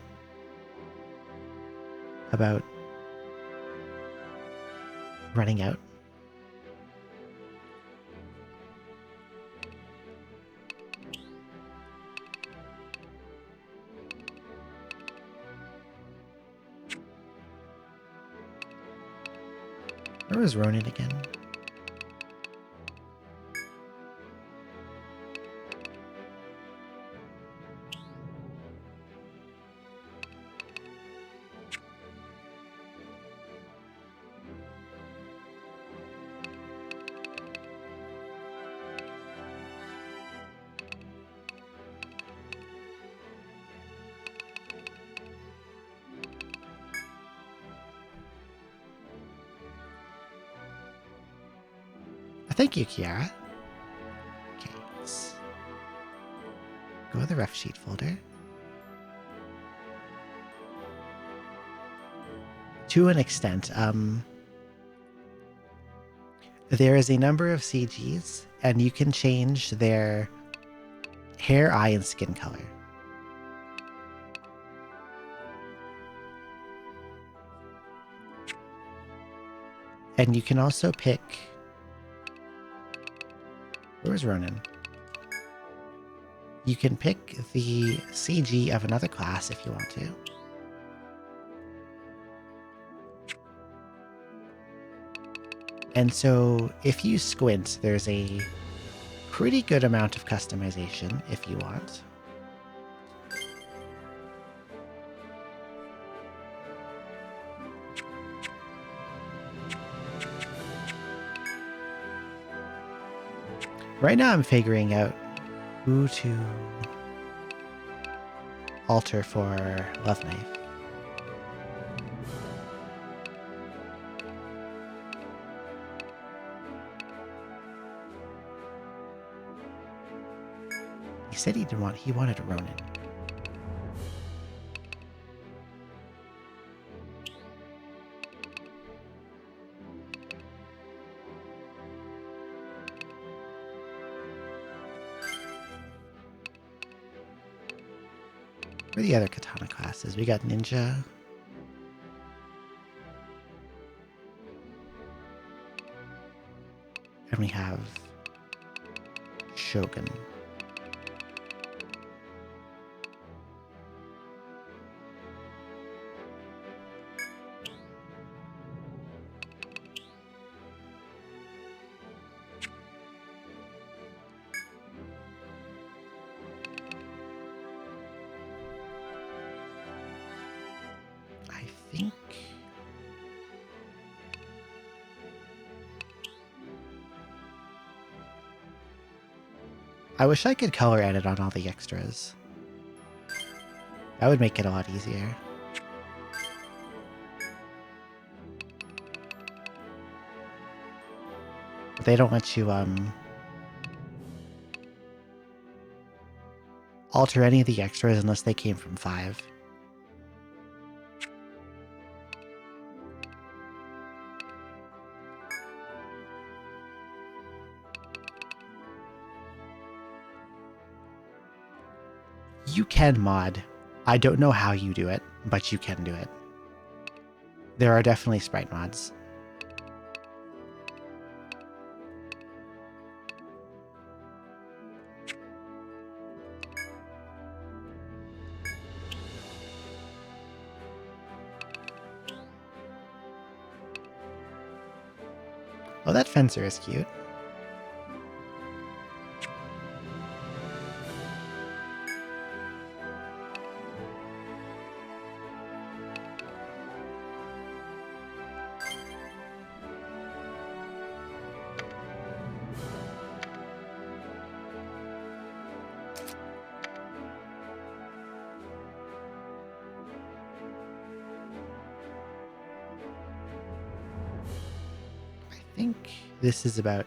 running out. Where was Ronan again? Thank you, Kiara. Okay, let's go to the ref sheet folder. To an extent, there is a number of CGs, and you can change their hair, eye, and skin color. And you can also pick... Where's Ronan? You can pick the CG of another class if you want to. And so if you squint, there's a pretty good amount of customization if you want. Right now I'm figuring out who to alter for Love Knife. He said he wanted a Ronin. Where are the other katana classes? We got Ninja. And we have Shogun. I wish I could color edit on all the extras. That would make it a lot easier. But they don't let you alter any of the extras unless they came from 5. You can mod. I don't know how you do it, but you can do it. There are definitely sprite mods. Oh, that fencer is cute. I think this is about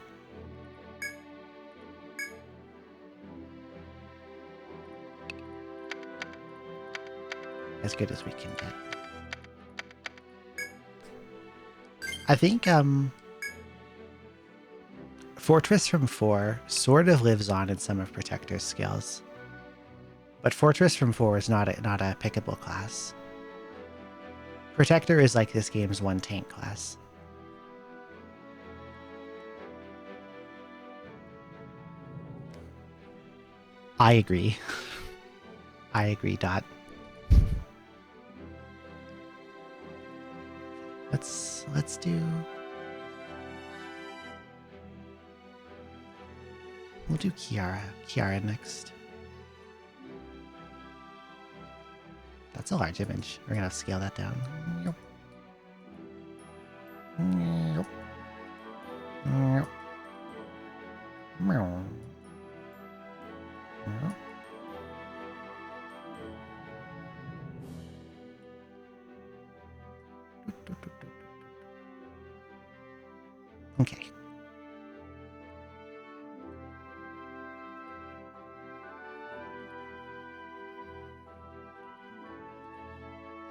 as good as we can get. I think Fortress from 4 sort of lives on in some of Protector's skills. But Fortress from 4 is not a pickable class. Protector is like this game's one tank class. I agree. I agree, Dot. Let's do... We'll do Kiara next. That's a large image. We're gonna have to scale that down. Yep. Yep. Yep. Meow. Meow. Okay.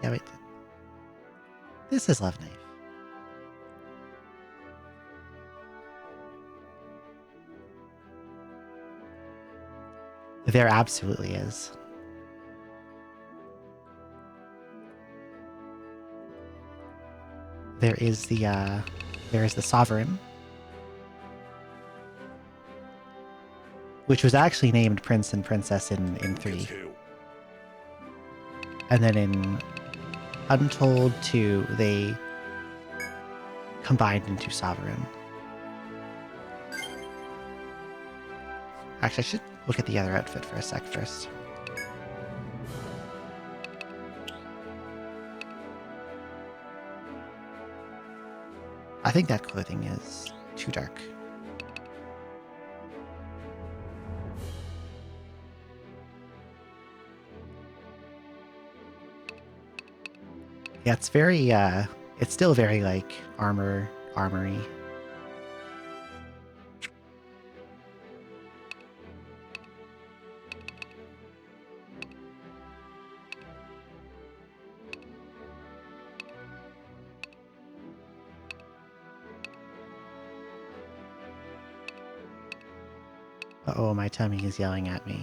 Yeah, wait. This is Love Knife. There absolutely is. There is the Sovereign, which was actually named Prince and Princess in 3. And then in Untold 2, they combined into Sovereign. Actually, I should look at the other outfit for a sec first. I think that clothing is too dark. Yeah, it's very, it's still very, like, armory. Uh-oh, my tummy is yelling at me.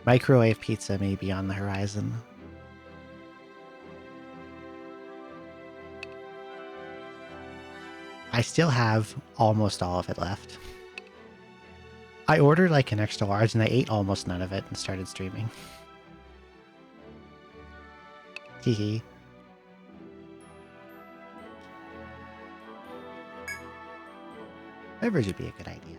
Microwave pizza may be on the horizon. I still have almost all of it left. I ordered like an extra large and I ate almost none of it and started streaming. Hehe. Beverage would be a good idea.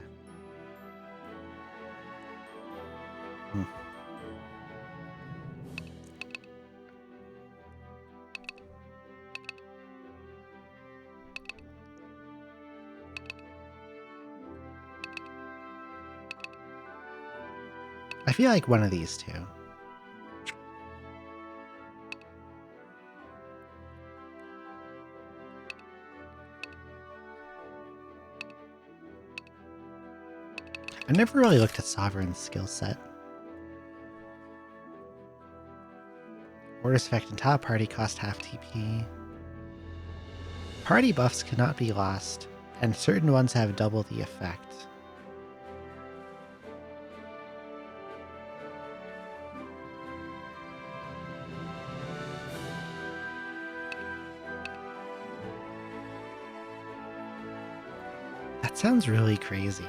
I feel like one of these two. I never really looked at Sovereign's skill set. Orders effect and top party cost half TP. Party buffs cannot be lost, and certain ones have double the effect. That sounds really crazy.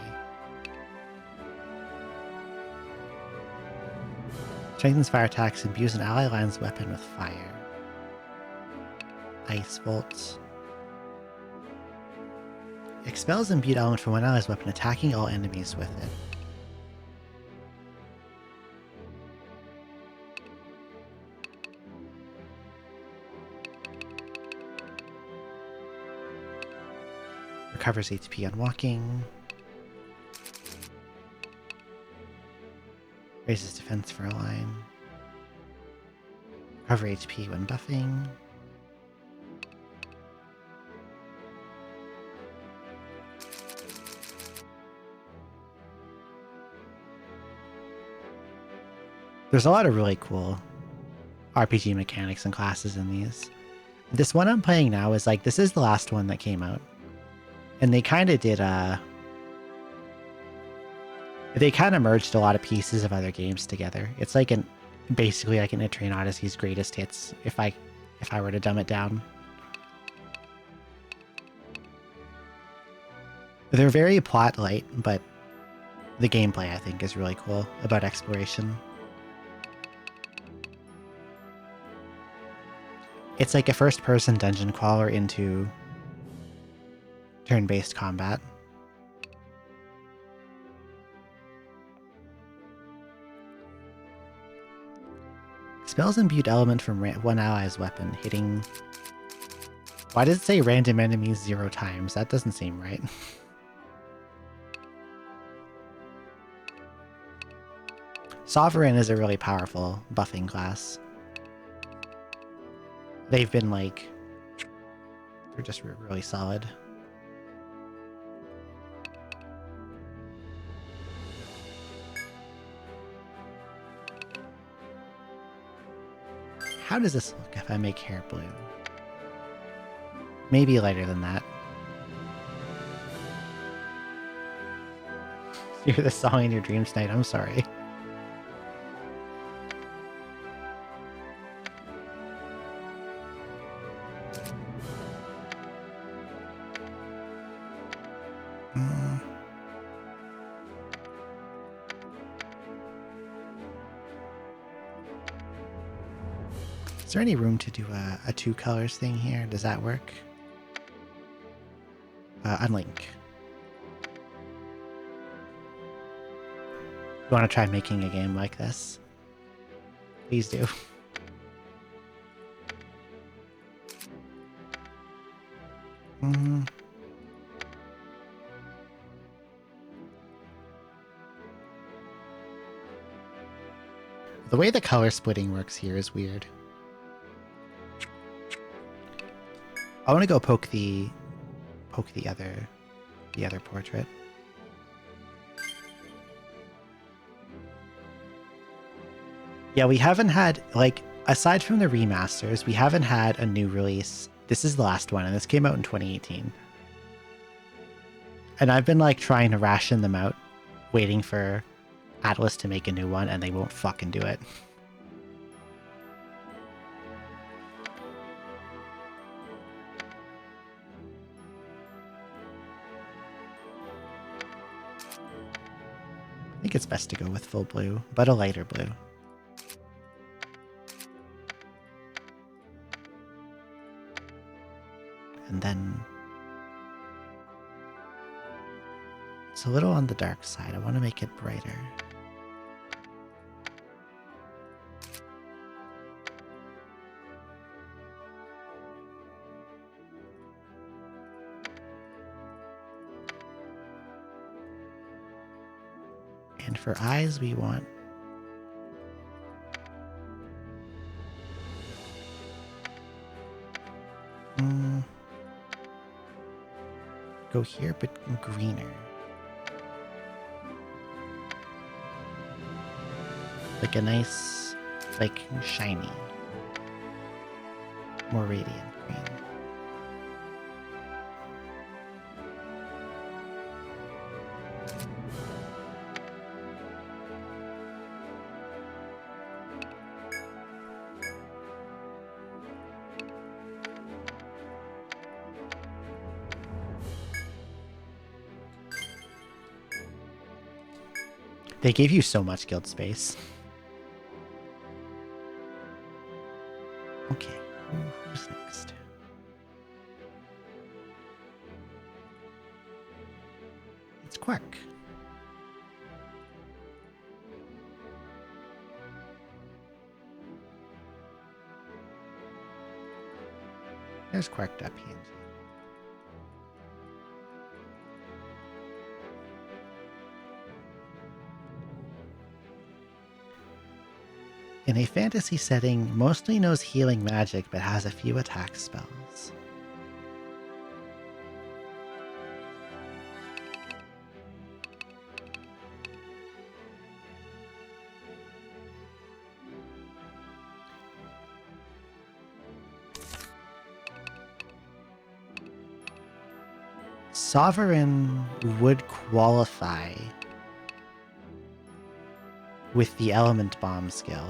Strengthens fire attacks, imbues an ally line's weapon with fire. Ice bolts. Expels imbued element from one ally's weapon, attacking all enemies with it. Recovers HP on walking. Raises defense for a line. Recover HP when buffing. There's a lot of really cool RPG mechanics and classes in these. This one I'm playing now is like, this is the last one that came out. And they kind of did they kind of merged a lot of pieces of other games together. It's like basically like an Etrian Odyssey's greatest hits, if I were to dumb it down. They're very plot light, but the gameplay I think is really cool about exploration. It's like a first-person dungeon crawler into turn-based combat. Expels imbued element from one ally's weapon, hitting... Why does it say random enemies 0 times? That doesn't seem right. Sovereign is a really powerful buffing class. They've been like... They're just really solid. How does this look if I make hair blue? Maybe lighter than that. You hear the song in your dreams tonight, I'm sorry. Is there any room to do a 2 colors thing here? Does that work? Unlink. You want to try making a game like this? Please do. The way the color splitting works here is weird. I want to go poke the other portrait. Yeah, we haven't had, like, aside from the remasters, we haven't had a new release. This is the last one, and this came out in 2018. And I've been, like, trying to ration them out, waiting for Atlas to make a new one, and they won't fucking do it. I think it's best to go with full blue, but a lighter blue. And then it's a little on the dark side. I want to make it brighter. And for eyes, we want go here, but greener. Like a nice, like shiny, more radiant green. They gave you so much guild space. It's Quark. There's Quarked up here. In a fantasy setting, mostly knows healing magic but has a few attack spells. Sovereign would qualify with the Element Bomb skill,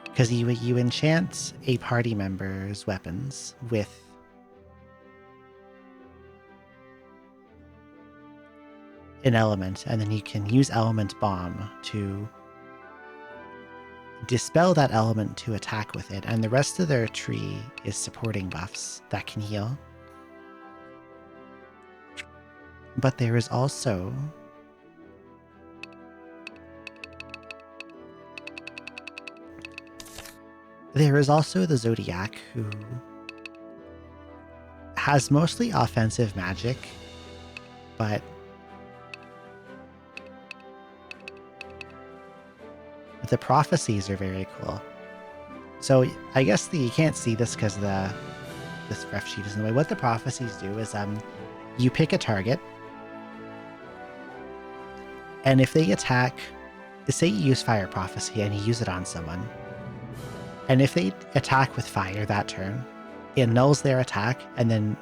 because you enchant a party member's weapons with an element, and then you can use Element Bomb to dispel that element to attack with it, and the rest of their tree is supporting buffs that can heal. But there is also the Zodiac, who has mostly offensive magic, but the prophecies are very cool. So I guess you can't see this because this ref sheet is in the way. What the prophecies do is you pick a target, and if they attack, say you use Fire Prophecy and you use it on someone, and if they attack with fire that turn, it nulls their attack, and then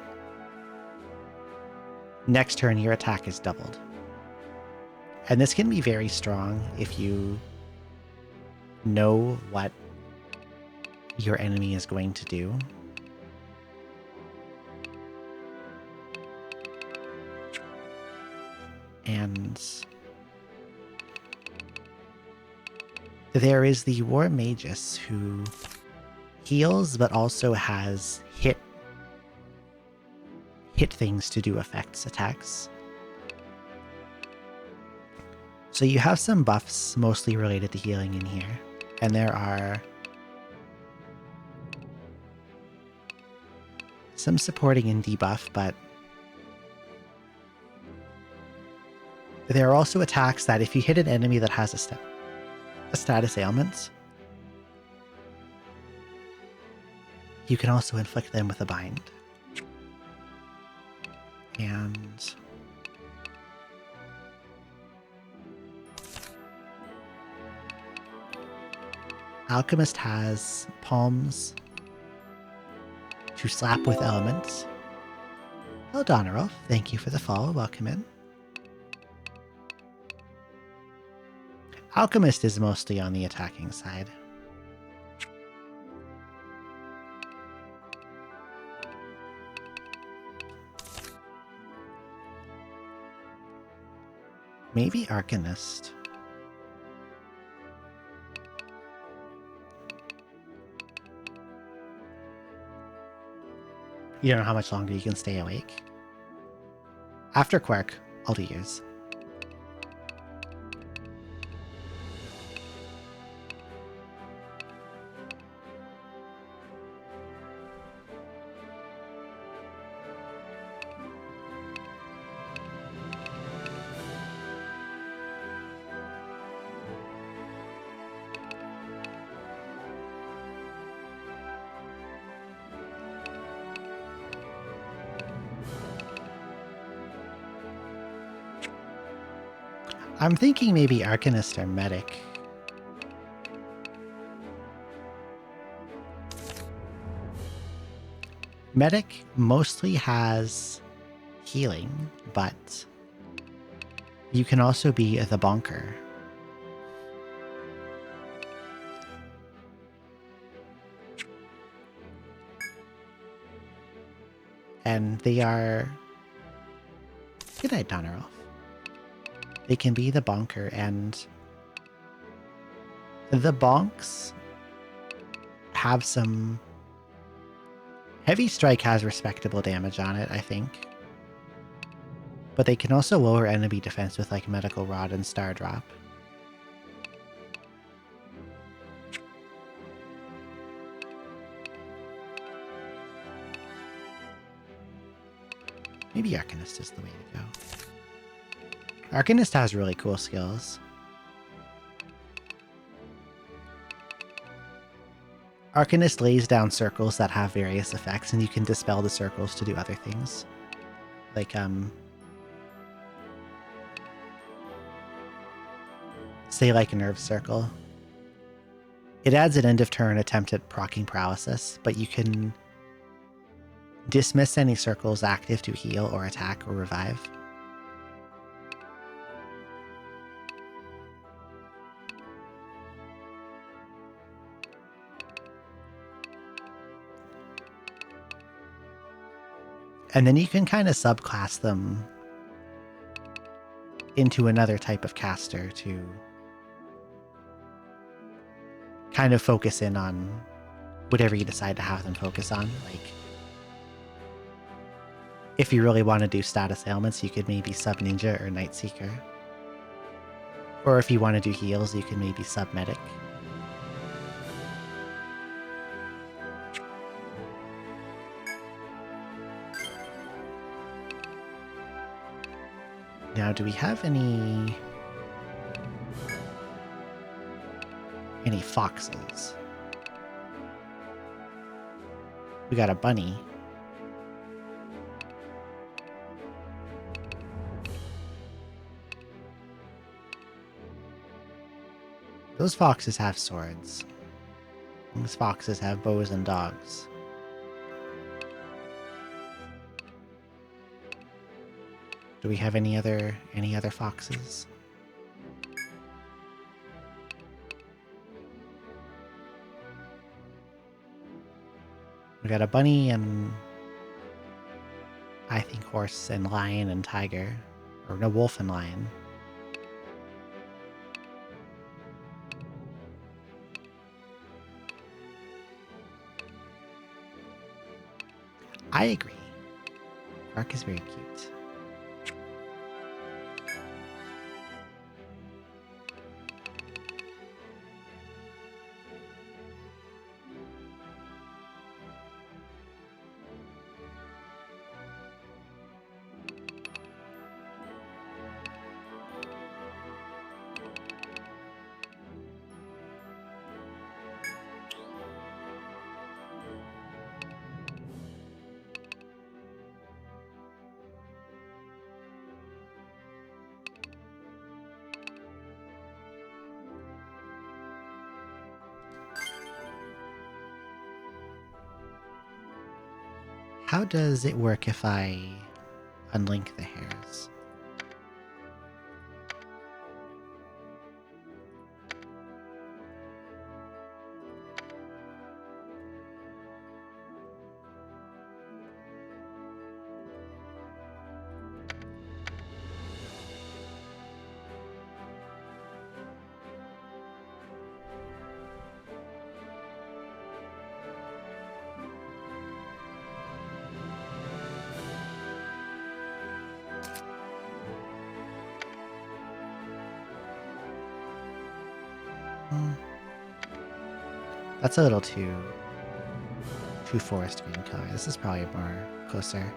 next turn your attack is doubled. And this can be very strong if you know what your enemy is going to do. And there is the War Magus, who heals but also has hit things to do effects attacks. So you have some buffs mostly related to healing in here, and there are some supporting and debuff, but there are also attacks that if you hit an enemy that has a status ailment, you can also inflict them with a bind. And Alchemist has palms to slap with elements. Hello, Donarov. Thank you for the follow. Welcome in. Alchemist is mostly on the attacking side. Maybe Arcanist. You don't know how much longer you can stay awake. After Quark, I'll do yours. I'm thinking maybe Arcanist or Medic. Medic mostly has healing, but you can also be the bonker. And they are... Good night, Donarov. They can be the bonker, and the bonks have some... Heavy Strike has respectable damage on it, I think. But they can also lower enemy defense with like Medical Rod and Star Drop. Maybe Arcanist is the way to go. Arcanist has really cool skills. Arcanist lays down circles that have various effects, and you can dispel the circles to do other things. Like, say like a nerve circle. It adds an end of turn attempt at proccing paralysis, but you can dismiss any circles active to heal or attack or revive. And then you can kind of subclass them into another type of caster to kind of focus in on whatever you decide to have them focus on. Like, if you really want to do status ailments, you could maybe sub Ninja or Night Seeker. Or if you want to do heals, you can maybe sub Medic. Now, do we have any foxes? We got a bunny. Those foxes have swords. Those foxes have bows and dogs. Do we have any other foxes? We got a bunny and I think horse and lion and tiger. Or no, wolf and lion. I agree. Ark is very cute. How does it work if I unlink the hairs? That's a little too forest green color. This is probably more closer.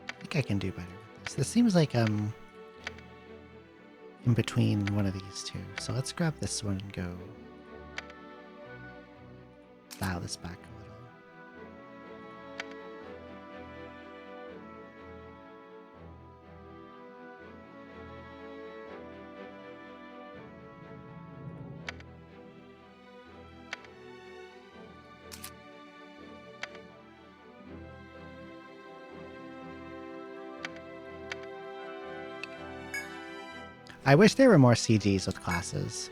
I think I can do better with this. This seems like in between one of these two. So let's grab this one and go dial this back a little. I wish there were more CGs with glasses.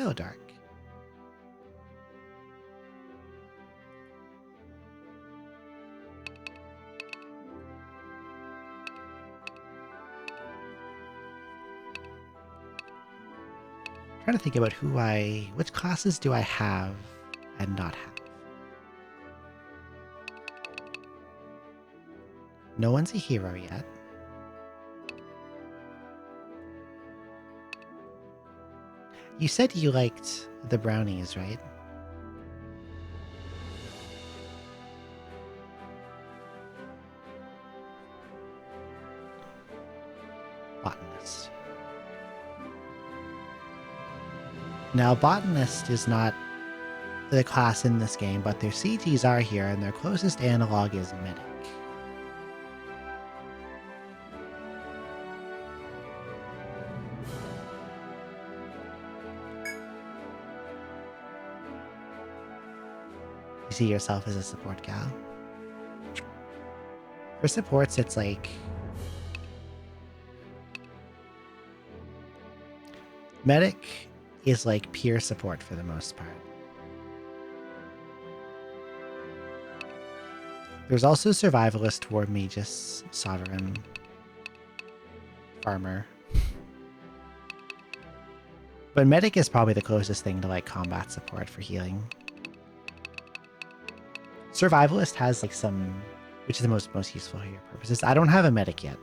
Hello, Dark. Trying to think about which classes do I have and not have. No one's a hero yet. You said you liked the brownies, right? Botanist. Now, Botanist is not the class in this game, but their CGs are here, and their closest analog is Medic. You see yourself as a support gal? For supports, it's like... Medic is like peer support for the most part. There's also Survivalist, War Magus, Sovereign, Farmer. But Medic is probably the closest thing to like combat support for healing. Survivalist has like some, which is the most useful for your purposes. I don't have a Medic yet.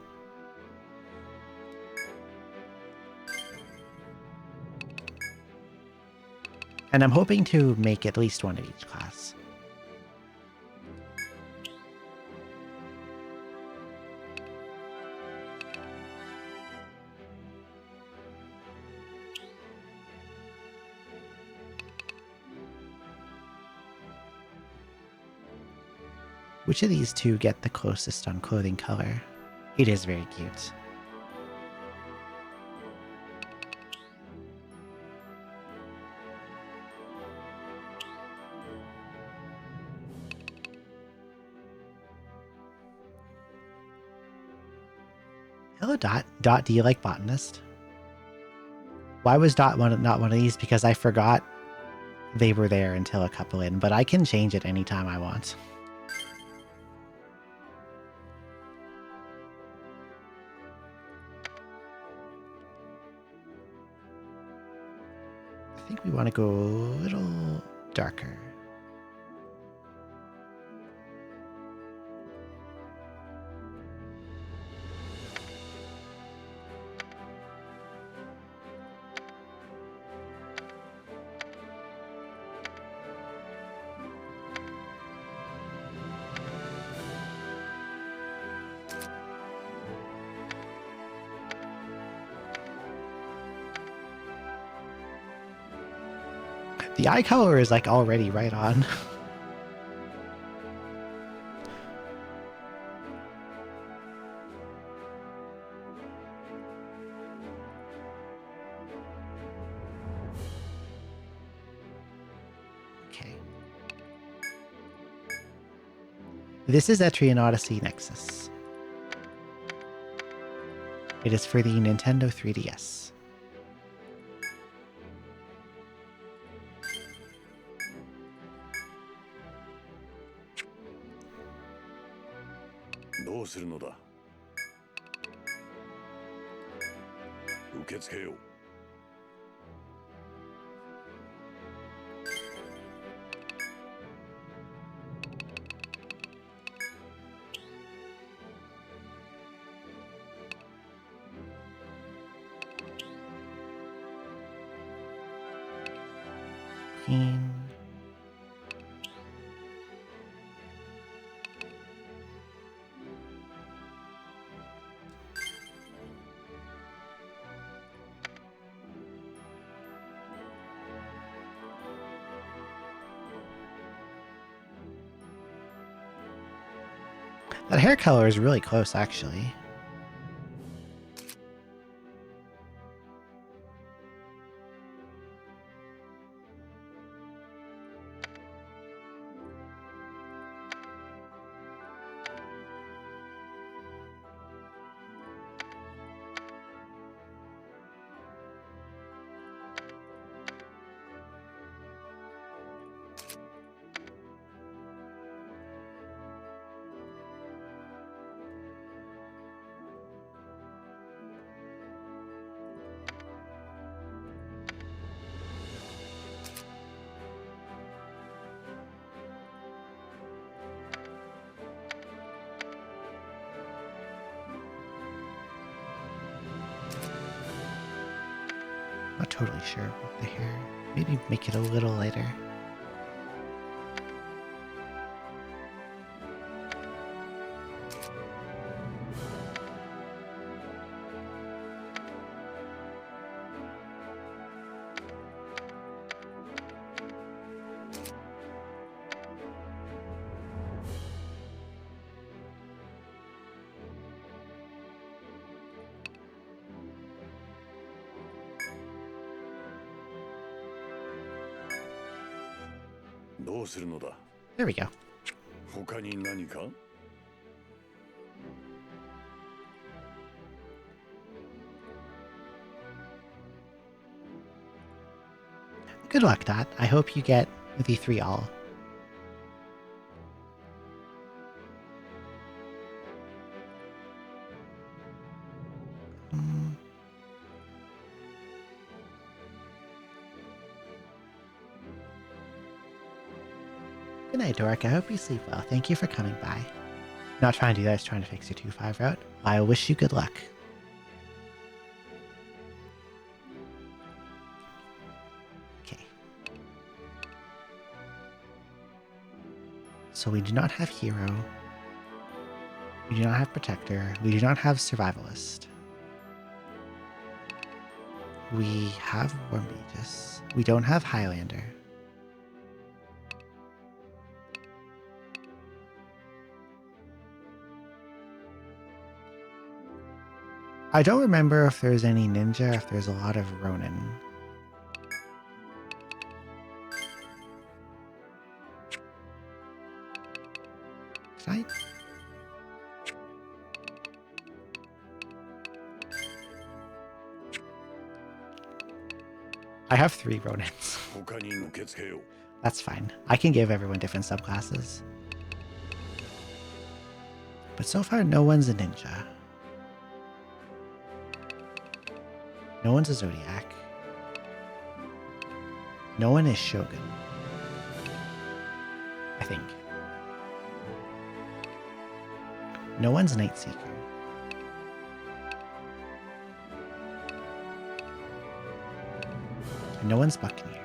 And I'm hoping to make at least one of each class. Which of these two get the closest on clothing color? It is very cute. Hello, Dot. Dot, do you like Botanist? Why was Dot not one of these? Because I forgot they were there until a couple in, but I can change it anytime I want. I think we want to go a little darker. The eye color is like already right on. Okay. This is Etrian Odyssey Nexus. It is for the Nintendo 3DS. That hair color is really close, actually. totally sure with the hair. Maybe make it a little lighter. There we go. Good luck, Dot. I hope you get the 3 all. Good night, Dork. I hope you sleep well. Thank you for coming by. Not trying to do that, I was trying to fix your 2-5 route. I wish you good luck. Okay. So we do not have Hero. We do not have Protector. We do not have Survivalist. We have War Magus. We don't have Highlander. I don't remember if there's any ninja, if there's a lot of Ronin. Did I have 3 Ronins. That's fine. I can give everyone different subclasses. But so far, no one's a ninja. No one's a Zodiac. No one is Shogun. I think. No one's Night Seeker. And no one's Buccaneer.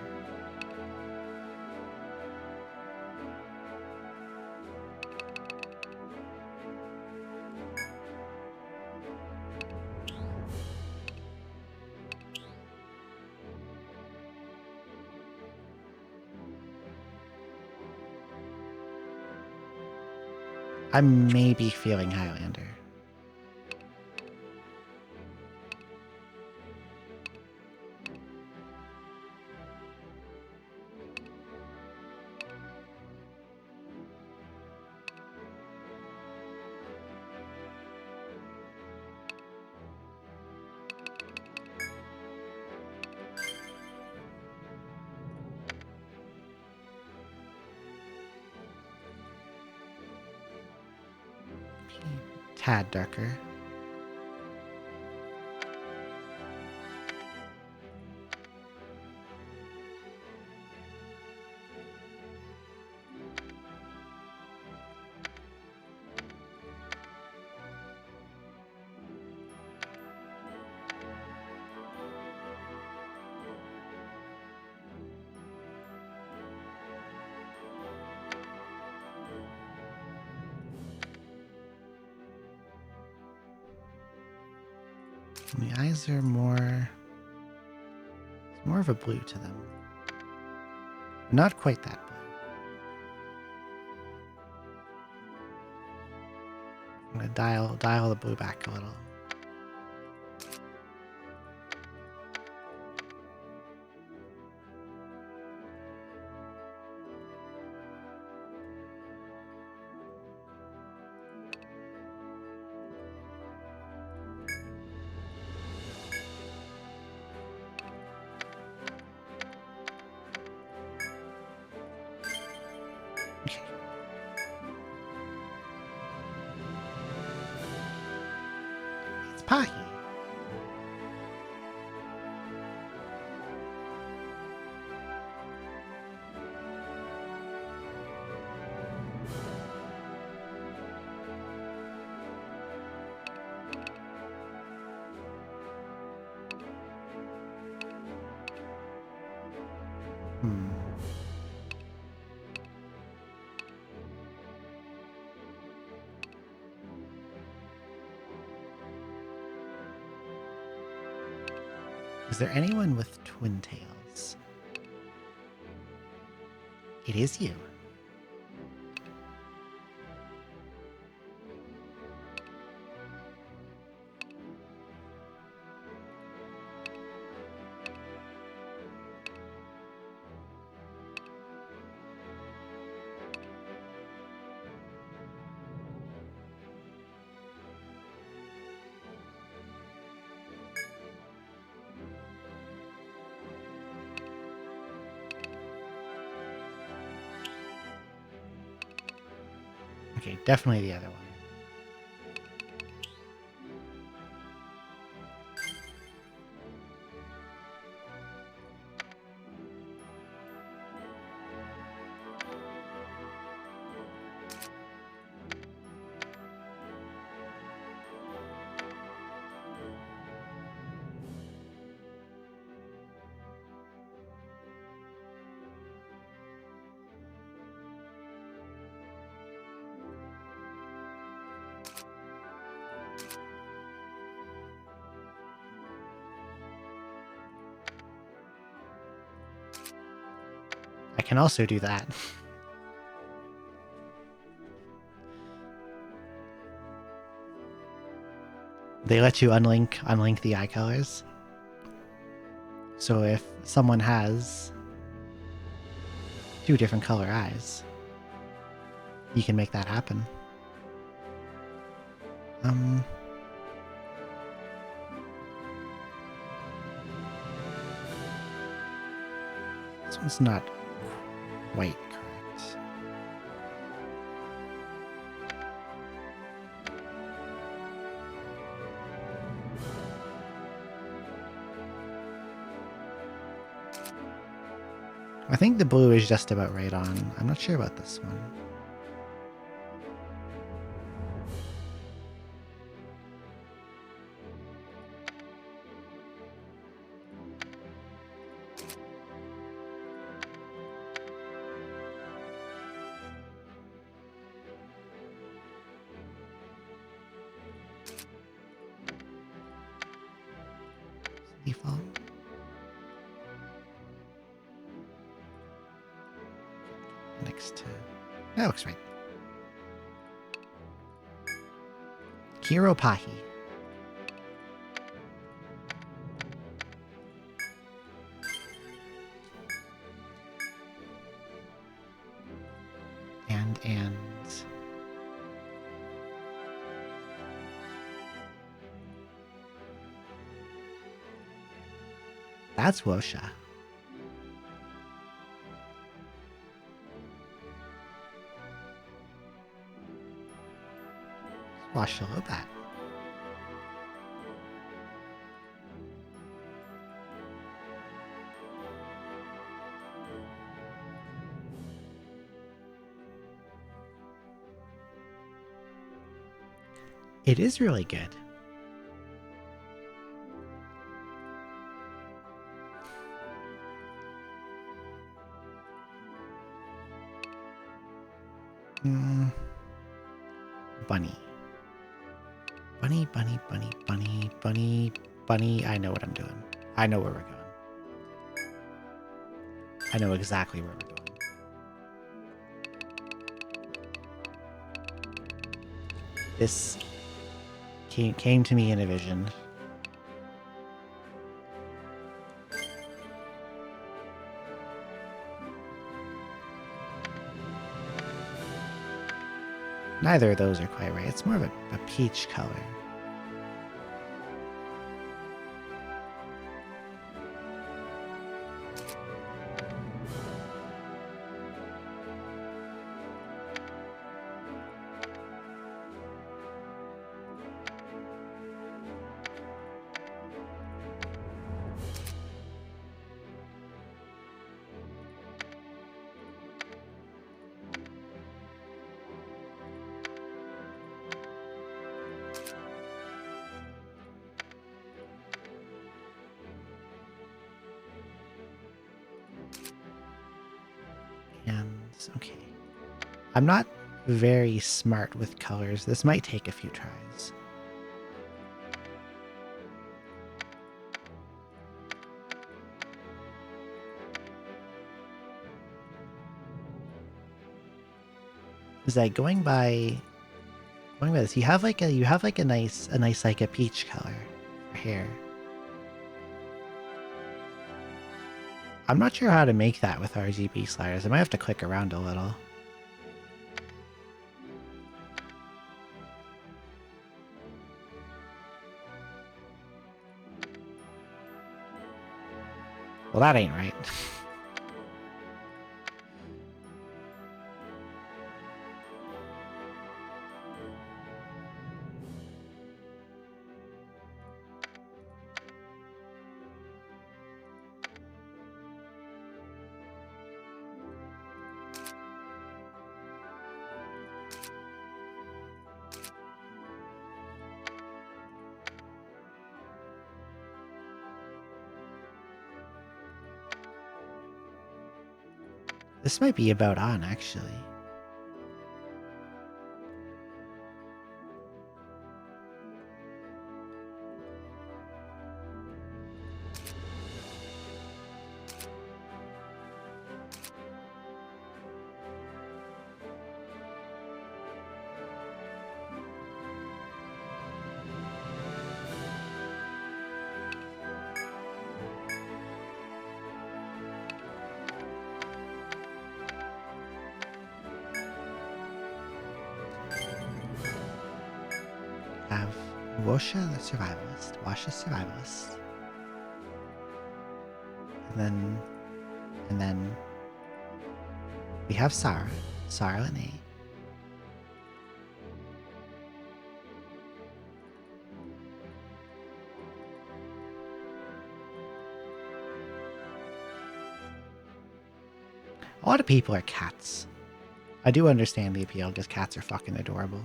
I may be feeling Highlander. Tad darker. And the eyes are more of a blue to them. Not quite that blue. I'm gonna dial the blue back a little. Pahi. Hmm. Is there anyone with twin tails? It is you. Okay, definitely the other one. I can also do that. They let you unlink the eye colors. So if someone has 2 different color eyes, you can make that happen. This one's not quite correct. I think the blue is just about right on. I'm not sure about this one. Default. Next to... That looks right. Kiropahi. And... That's Wosha. Washalobat. It is really good. Bunny. Bunny, bunny, bunny, bunny, bunny, bunny. I know what I'm doing. I know where we're going. I know exactly where we're going. This came to me in a vision. Neither of those are quite right. It's more of a peach color. Okay. I'm not very smart with colors. This might take a few tries. Is that going by this? You have like a nice like a peach color for hair. I'm not sure how to make that with RGB sliders. I might have to click around a little. Well, that ain't right. This might be about on, actually. Have Washa the Survivalist, Washa Survivalist, and then we have Sarah and A. A lot of people are cats. I do understand the appeal because cats are fucking adorable.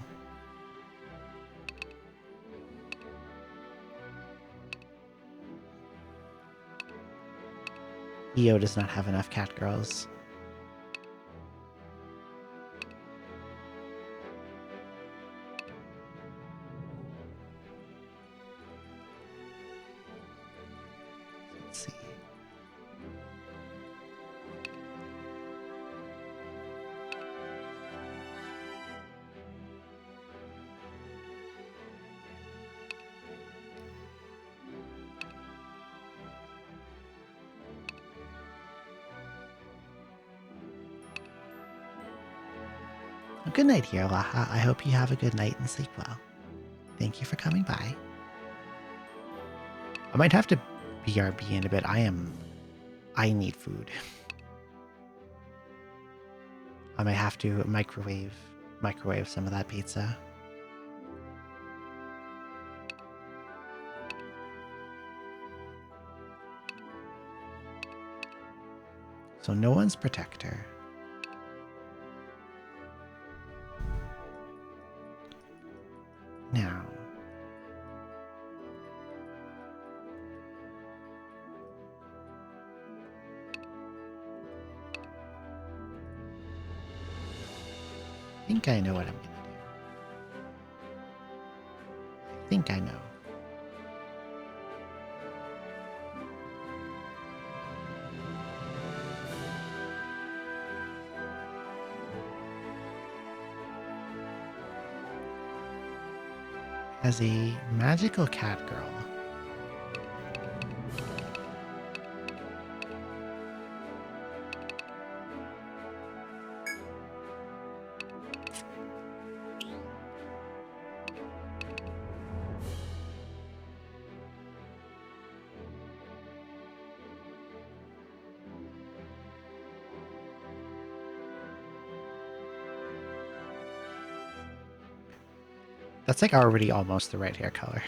EO does not have enough cat girls. Let's see. Well, good night here, Laha. I hope you have a good night and sleep well. Thank you for coming by. I might have to BRB in a bit. I need food. I might have to microwave some of that pizza. So no one's protector. Now. I think I know what I'm gonna do. I think I know. As a magical cat girl, that's like already almost the right hair color.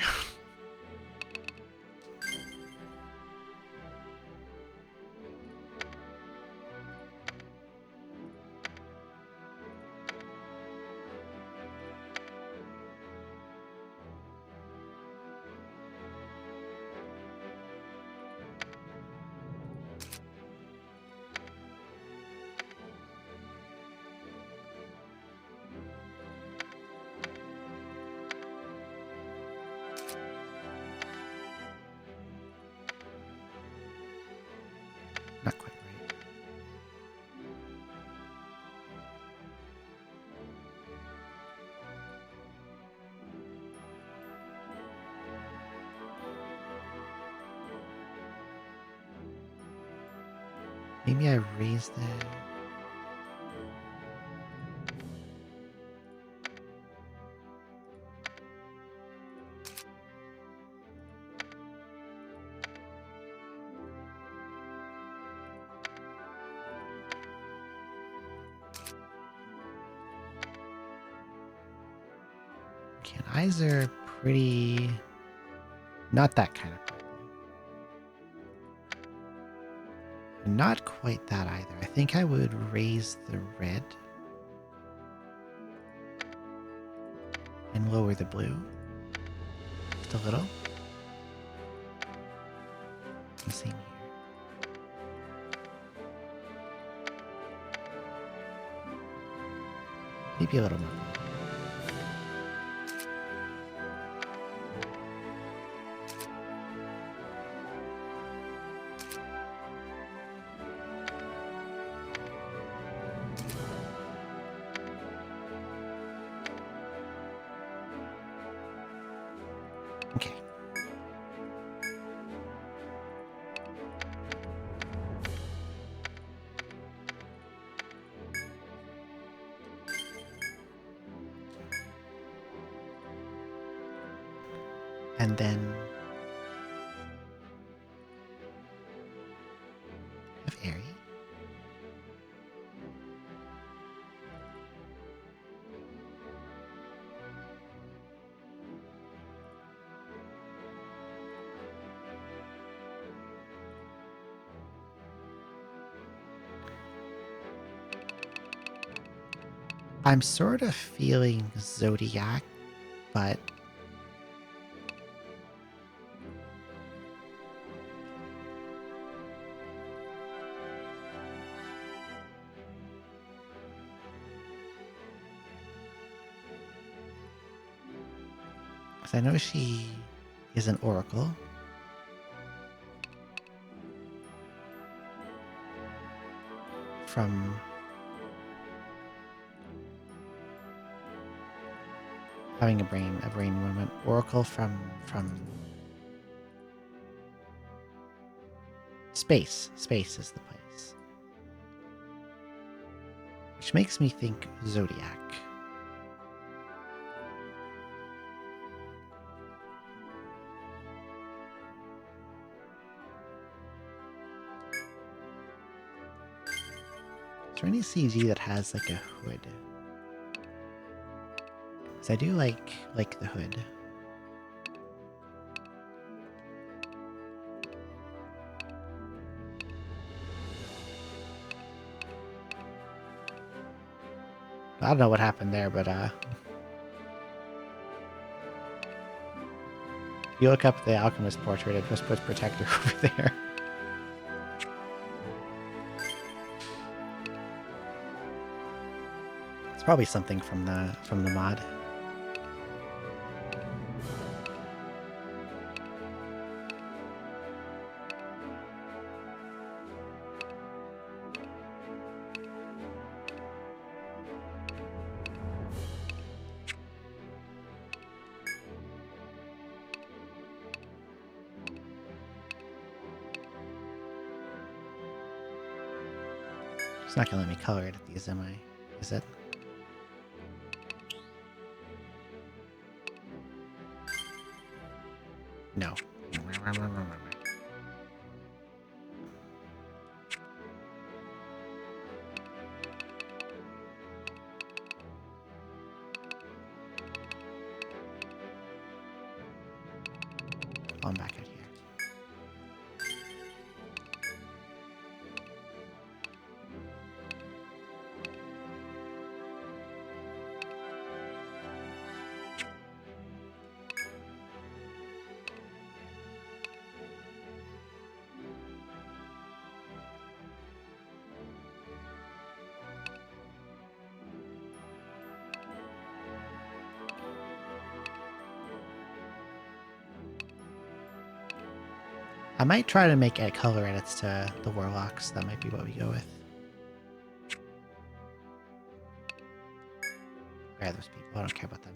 Maybe I raised it. Okay, eyes are pretty... Not that kind of purple. Not quite that either. I think I would raise the red and lower the blue just a little. The same here. Maybe a little more. Okay. And then have Airy. I'm sort of feeling Zodiac, but because I know she is an oracle. From having a brain moment. Oracle from space. Space is the place. Which makes me think Zodiac. Is there any CG that has like a hood? Because I do like the hood. I don't know what happened there, but if you look up the alchemist portrait, it just puts protector over there. It's probably something from the mod. It's not gonna let me color it at these, am I? Is it? No. I'm back out here. I might try to make color edits to the warlocks. That might be what we go with. Where are those people? I don't care about them.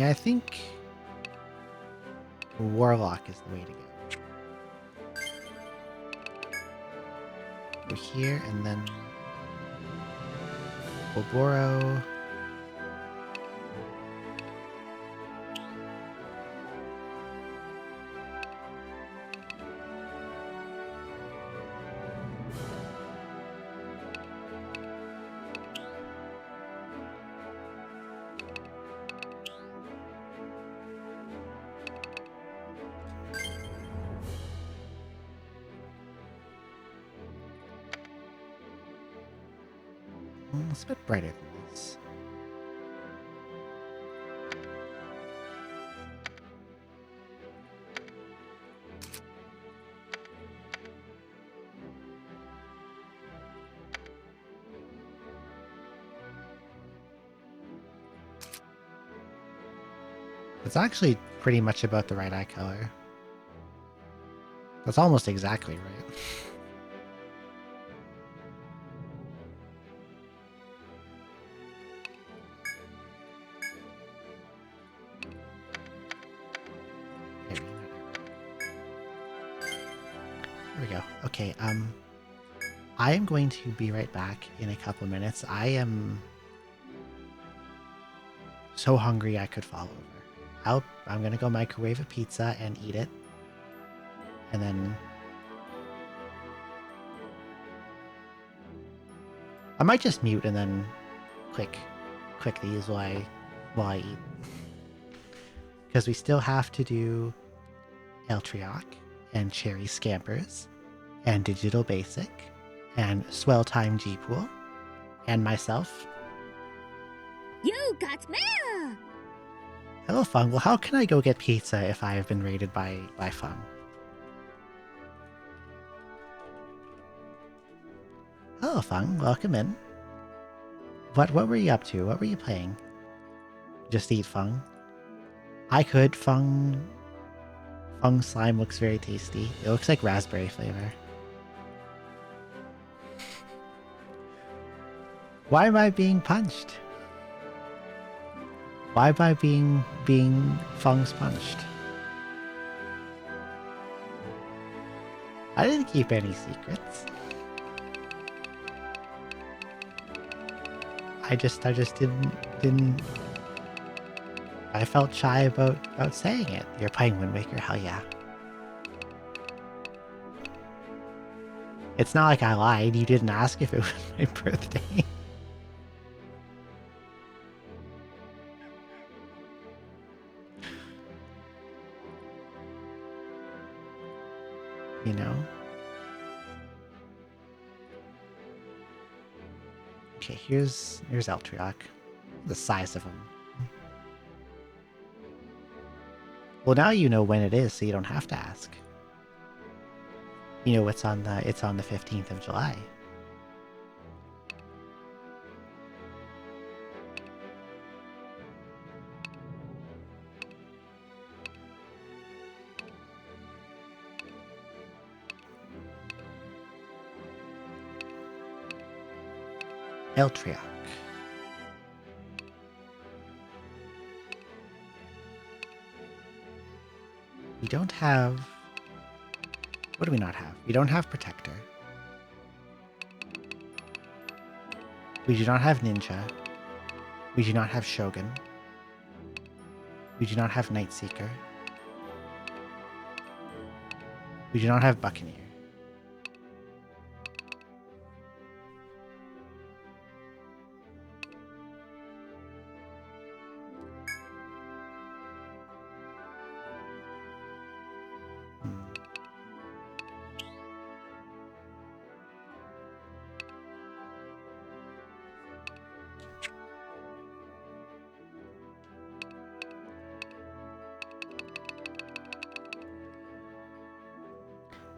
Yeah, I think Warlock is the way to go. Go here and then Oboro. It's a bit brighter than this. It's actually pretty much about the right eye color. That's almost exactly right. There we go. Okay, I am going to be right back in a couple of minutes. I am so hungry I could fall over. I'm gonna go microwave a pizza and eat it. And then I might just mute and then click these while I eat. Because we still have to do Eltrioc and Cherry Scampers and Digital Basic and Swell Time G-Pool and myself. You got mail! Hello, Fung. Well, how can I go get pizza if I have been raided by Fung? Hello, Fung. Welcome in. What were you up to? What were you playing? Just eat Fung. I could. Fung slime looks very tasty. It looks like raspberry flavor. Why am I being punched? Why am I being Fung's punched? I didn't keep any secrets. I just didn't. I felt shy about saying it. You're playing Wind Waker? Hell yeah. It's not like I lied. You didn't ask if it was my birthday. You know? Okay, here's Eltrioc. The size of him. Well, now you know when it is, so you don't have to ask. You know it's on the 15th of July. Eltrioc. We don't have... What do we not have? We don't have Protector. We do not have Ninja. We do not have Shogun. We do not have Night Seeker. We do not have Buccaneer.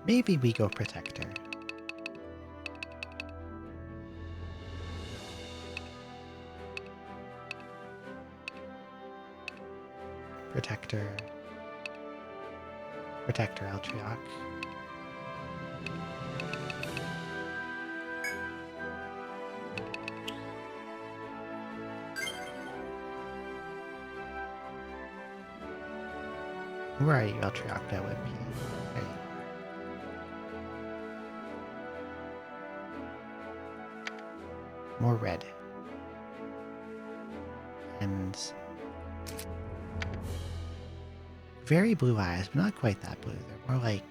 Maybe we go Protector. Protector Eltrioc. Where are you, Eltriocta Wimpy? There you are. More red. And very blue eyes, but not quite that blue. They're more like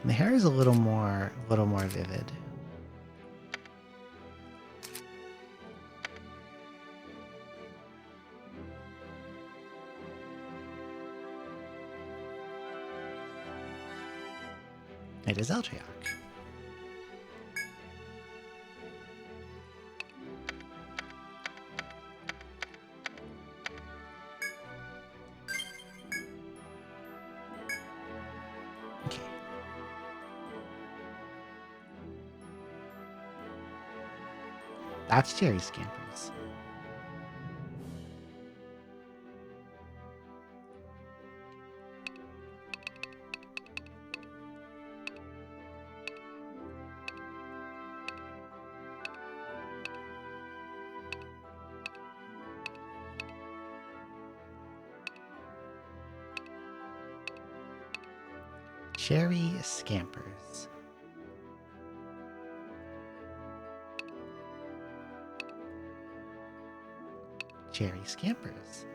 the hair is a little more vivid. It is Eltriok. Okay. That's Cherry Scampers. Cherry Scampers. Cherry Scampers.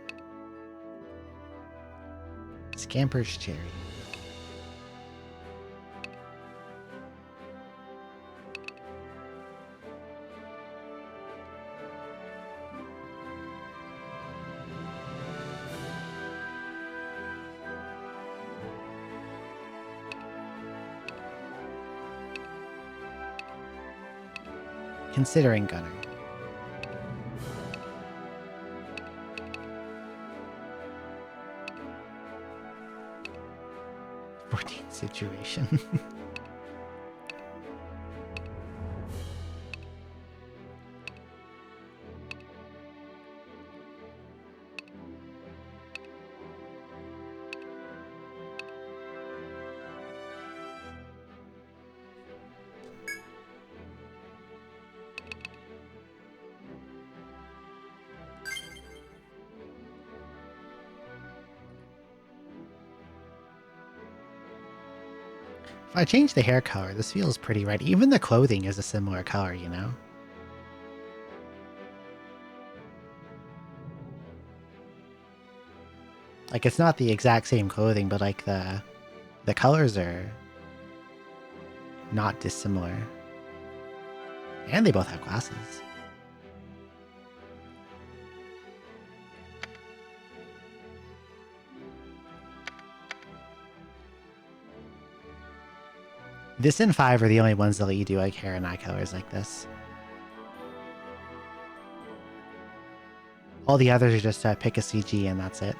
Scampers Cherry. Considering Gunner. Situation. If I change the hair color, this feels pretty right. Even the clothing is a similar color, you know? Like, it's not the exact same clothing, but like the colors are not dissimilar. And they both have glasses. This and 5 are the only ones that let you do like hair and eye colors like this. All the others are just pick a CG and that's it.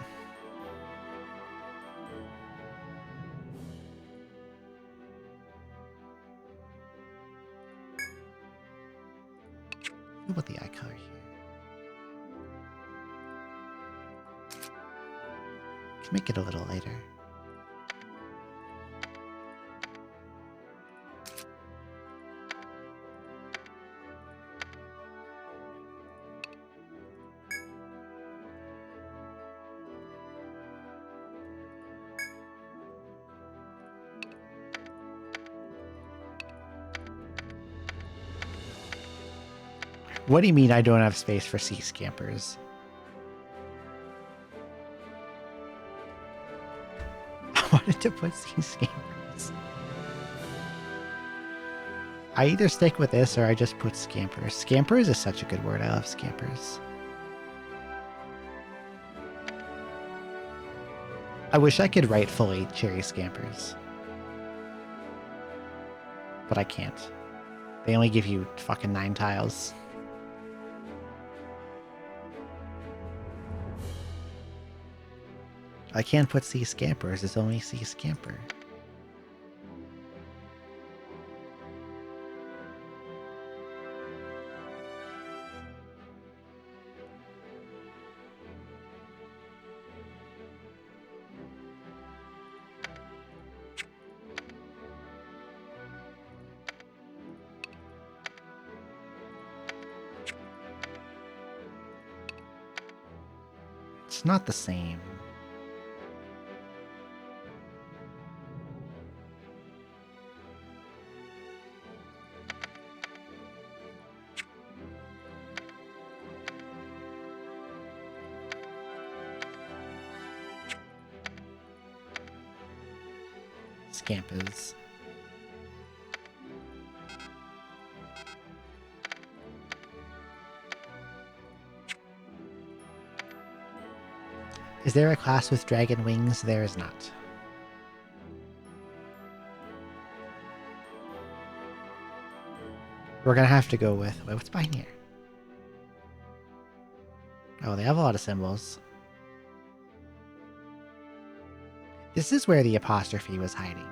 What about the eye color here? Let's make it a little lighter. What do you mean I don't have space for sea scampers? I wanted to put sea scampers. I either stick with this or I just put scampers. Scampers is such a good word. I love scampers. I wish I could write fully cherry scampers. But I can't. They only give you fucking 9 tiles. I can't put sea scampers, it's only sea scamper. It's not the same. Scamp is. Is there a class with dragon wings? There is not. We're gonna have to go with... Wait, what's behind here? Oh, they have a lot of symbols. This is where the apostrophe was hiding.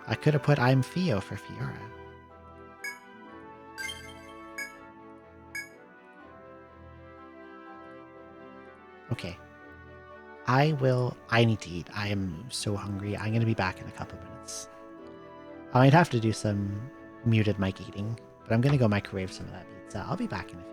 I could have put I'm Fio for Fiora. Okay. I need to eat. I am so hungry. I'm going to be back in a couple minutes. I might have to do some muted mic eating, but I'm going to go microwave some of that pizza. I'll be back in a few.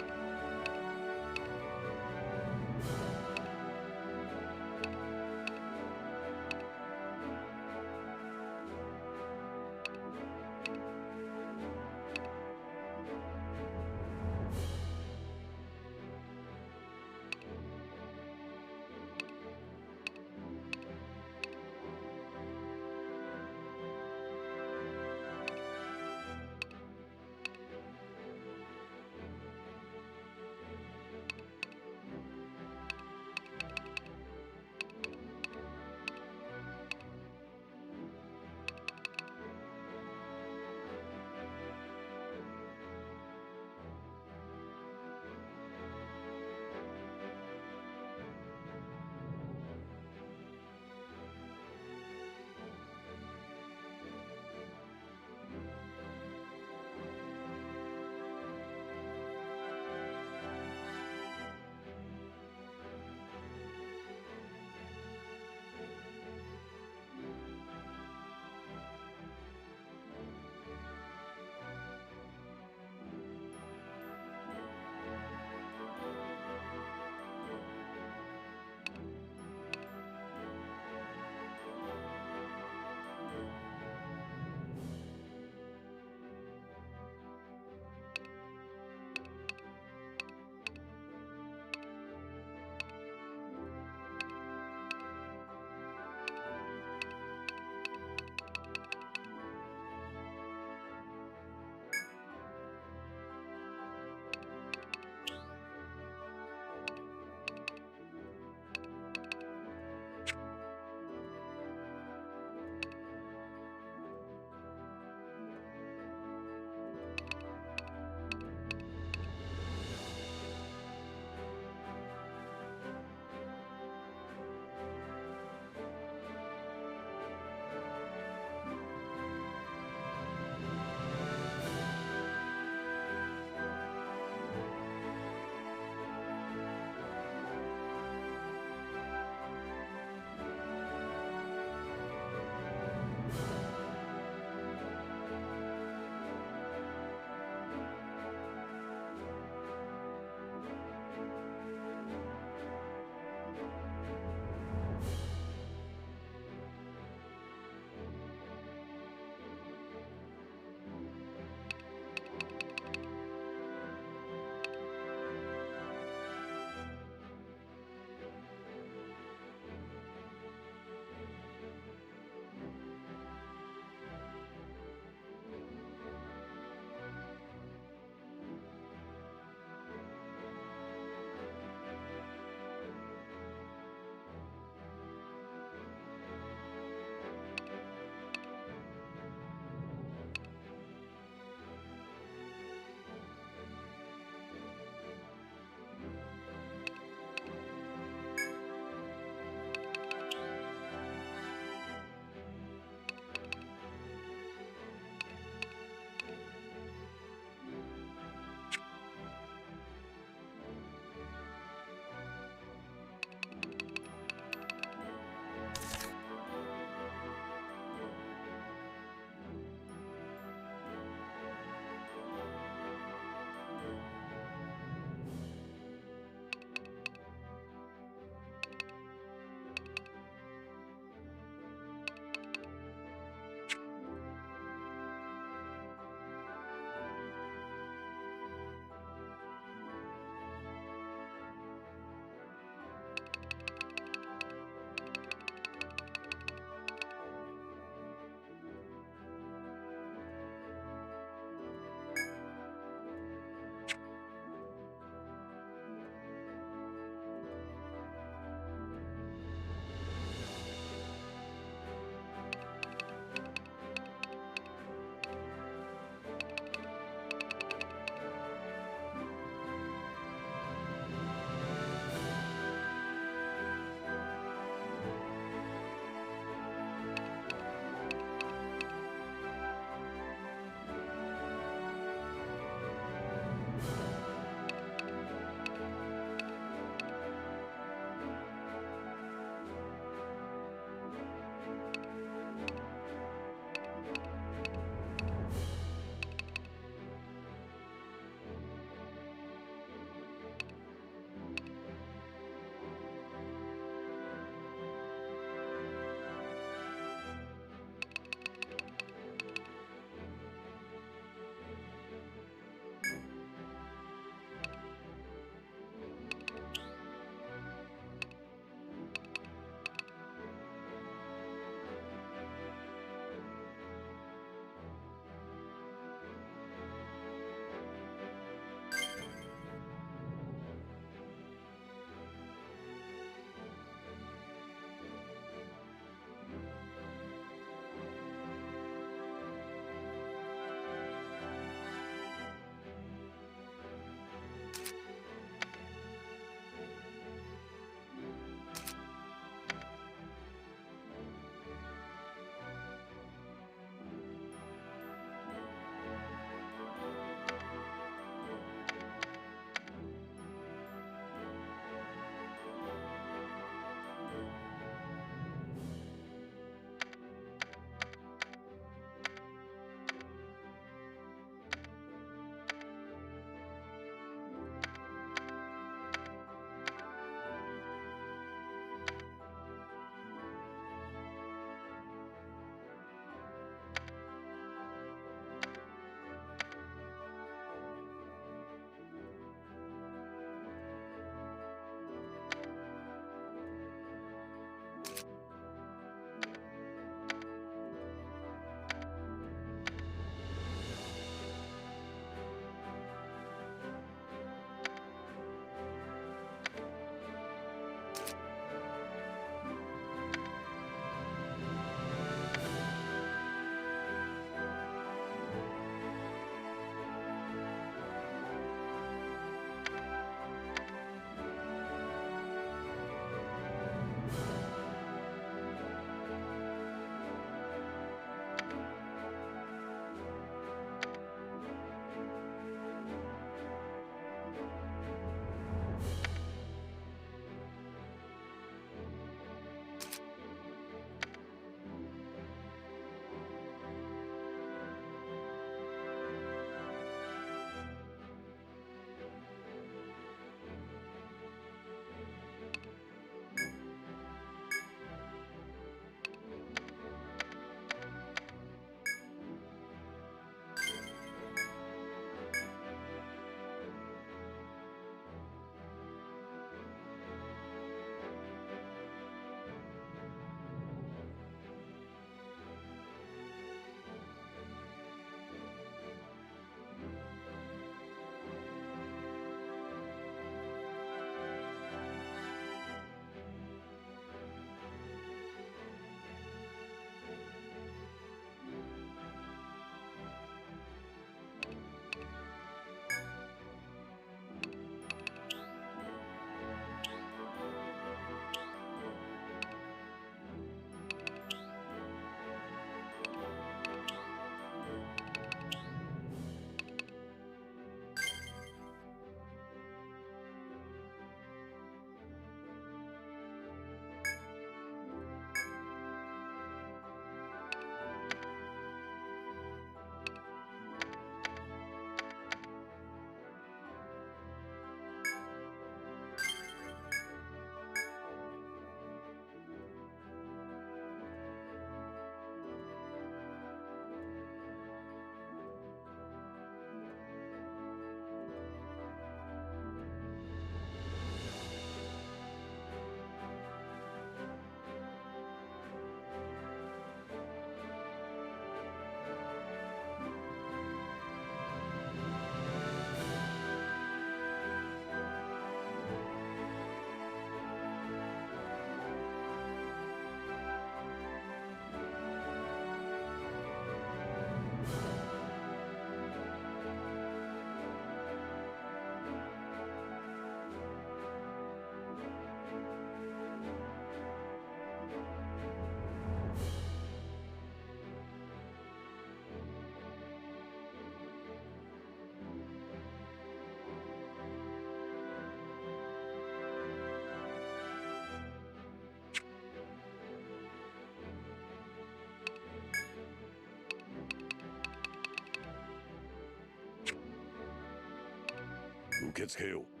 受け付けよう。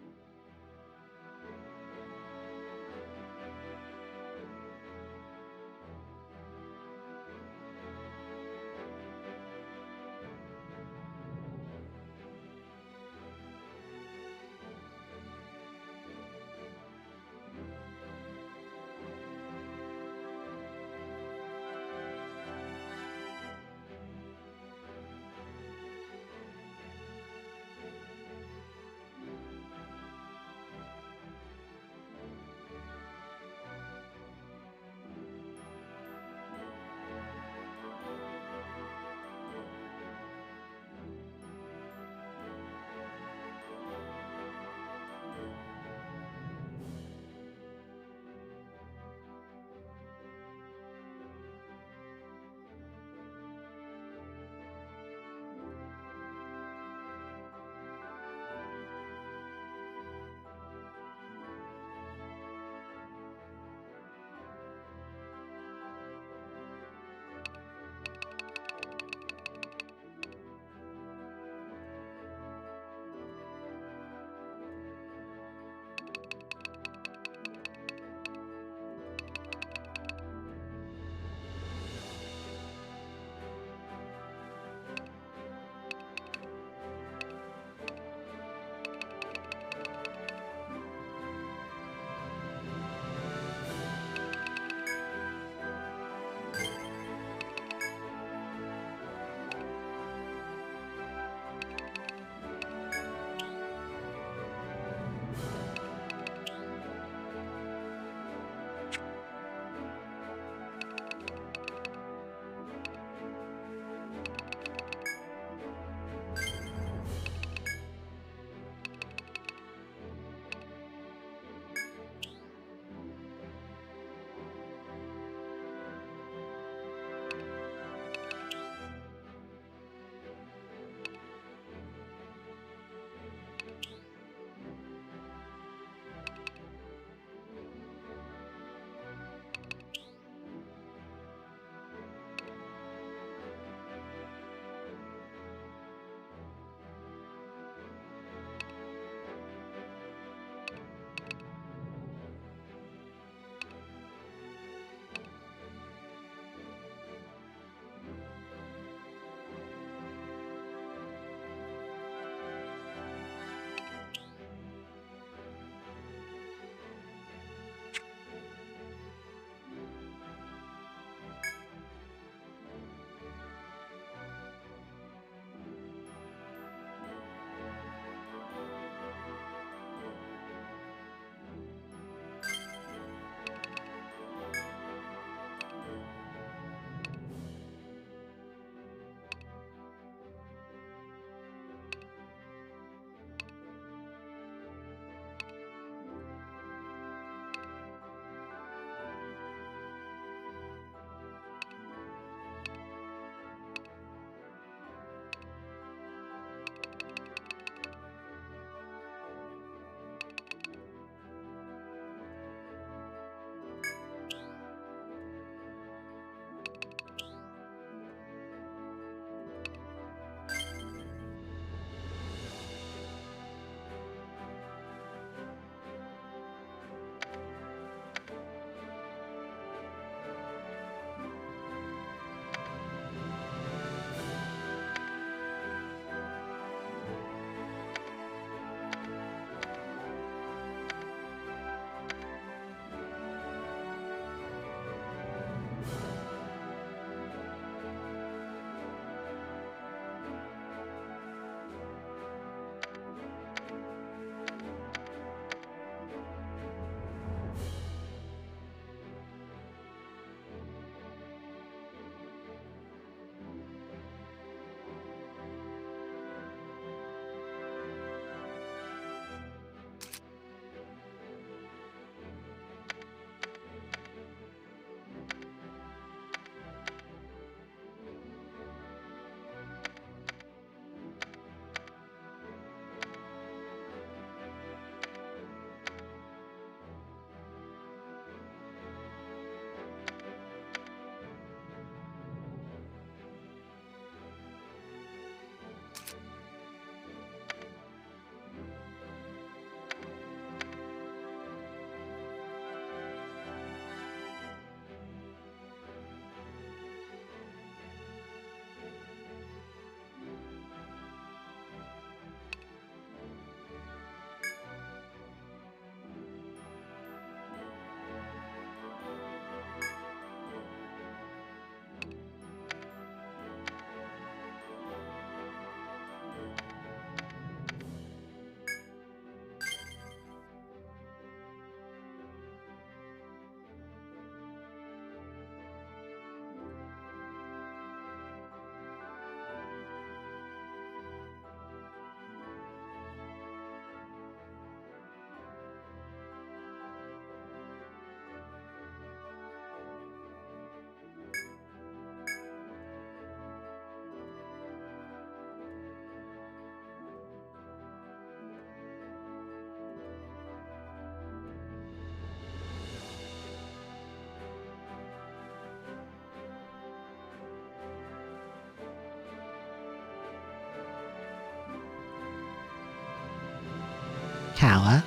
Kala.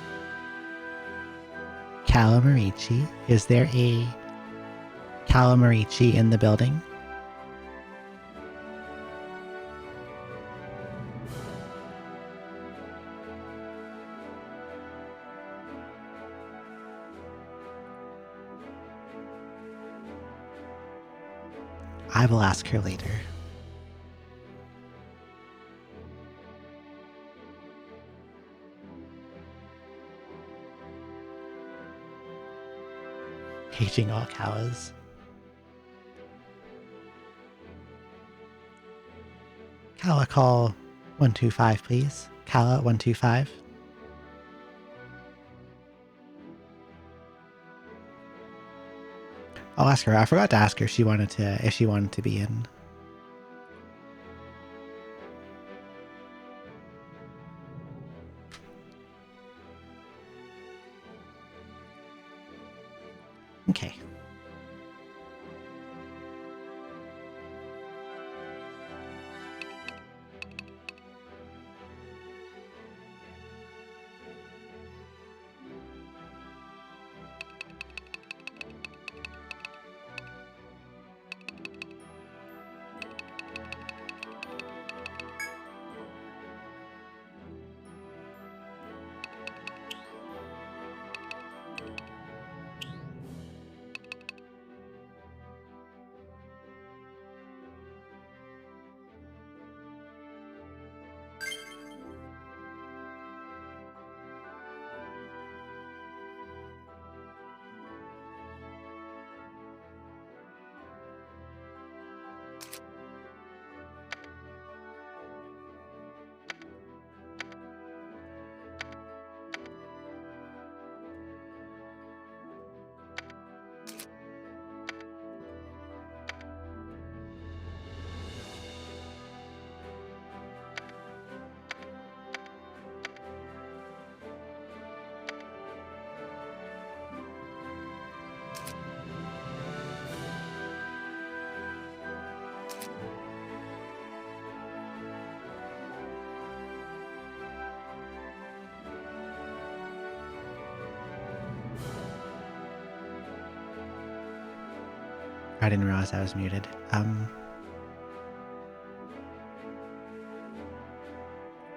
Calamarici. Is there a Calamarici in the building? I will ask her later. Paging all Kalas. Kala, call 125, please. Kala, 125. I'll ask her. I forgot to ask her if she wanted to be in. Okay. I didn't realize I was muted. I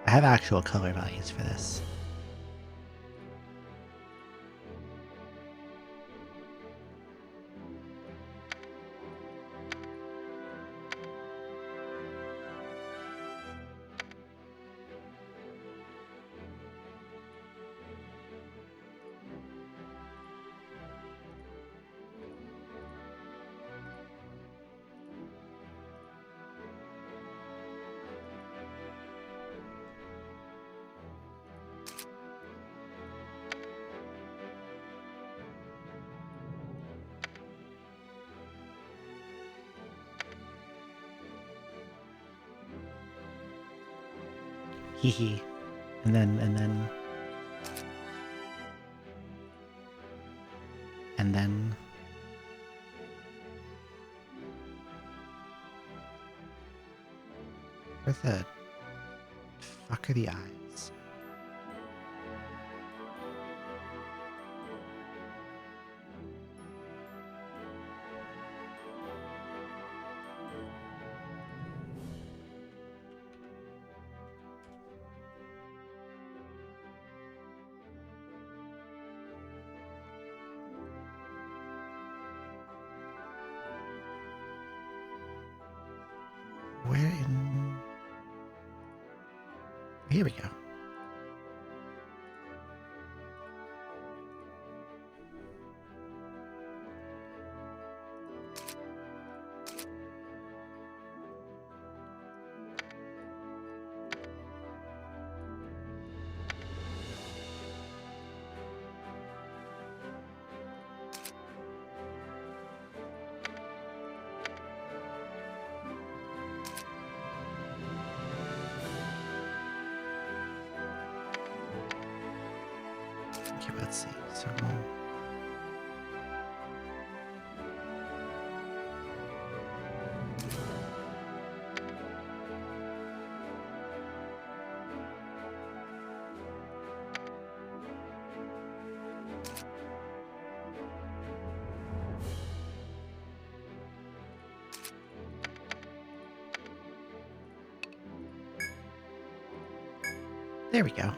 have actual color values for this. Hee hee. And then. Where the fuck are the eyes? Where in... Here we go. Okay, let's see. So There we go.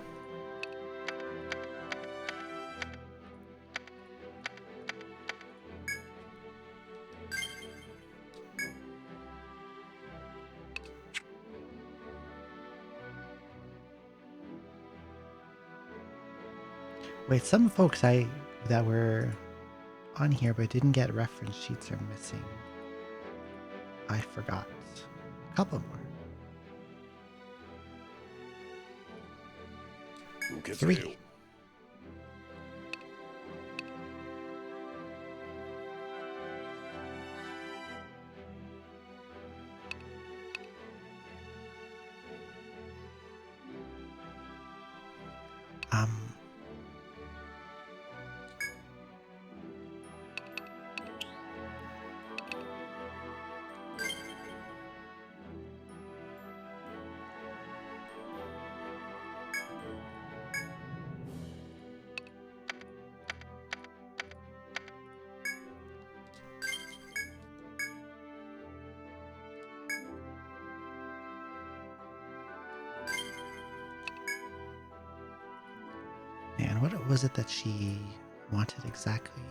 Wait, some folks that were on here but didn't get reference sheets are missing. I forgot. A couple more. 受け付けよ 3. Man, what was it that she wanted exactly?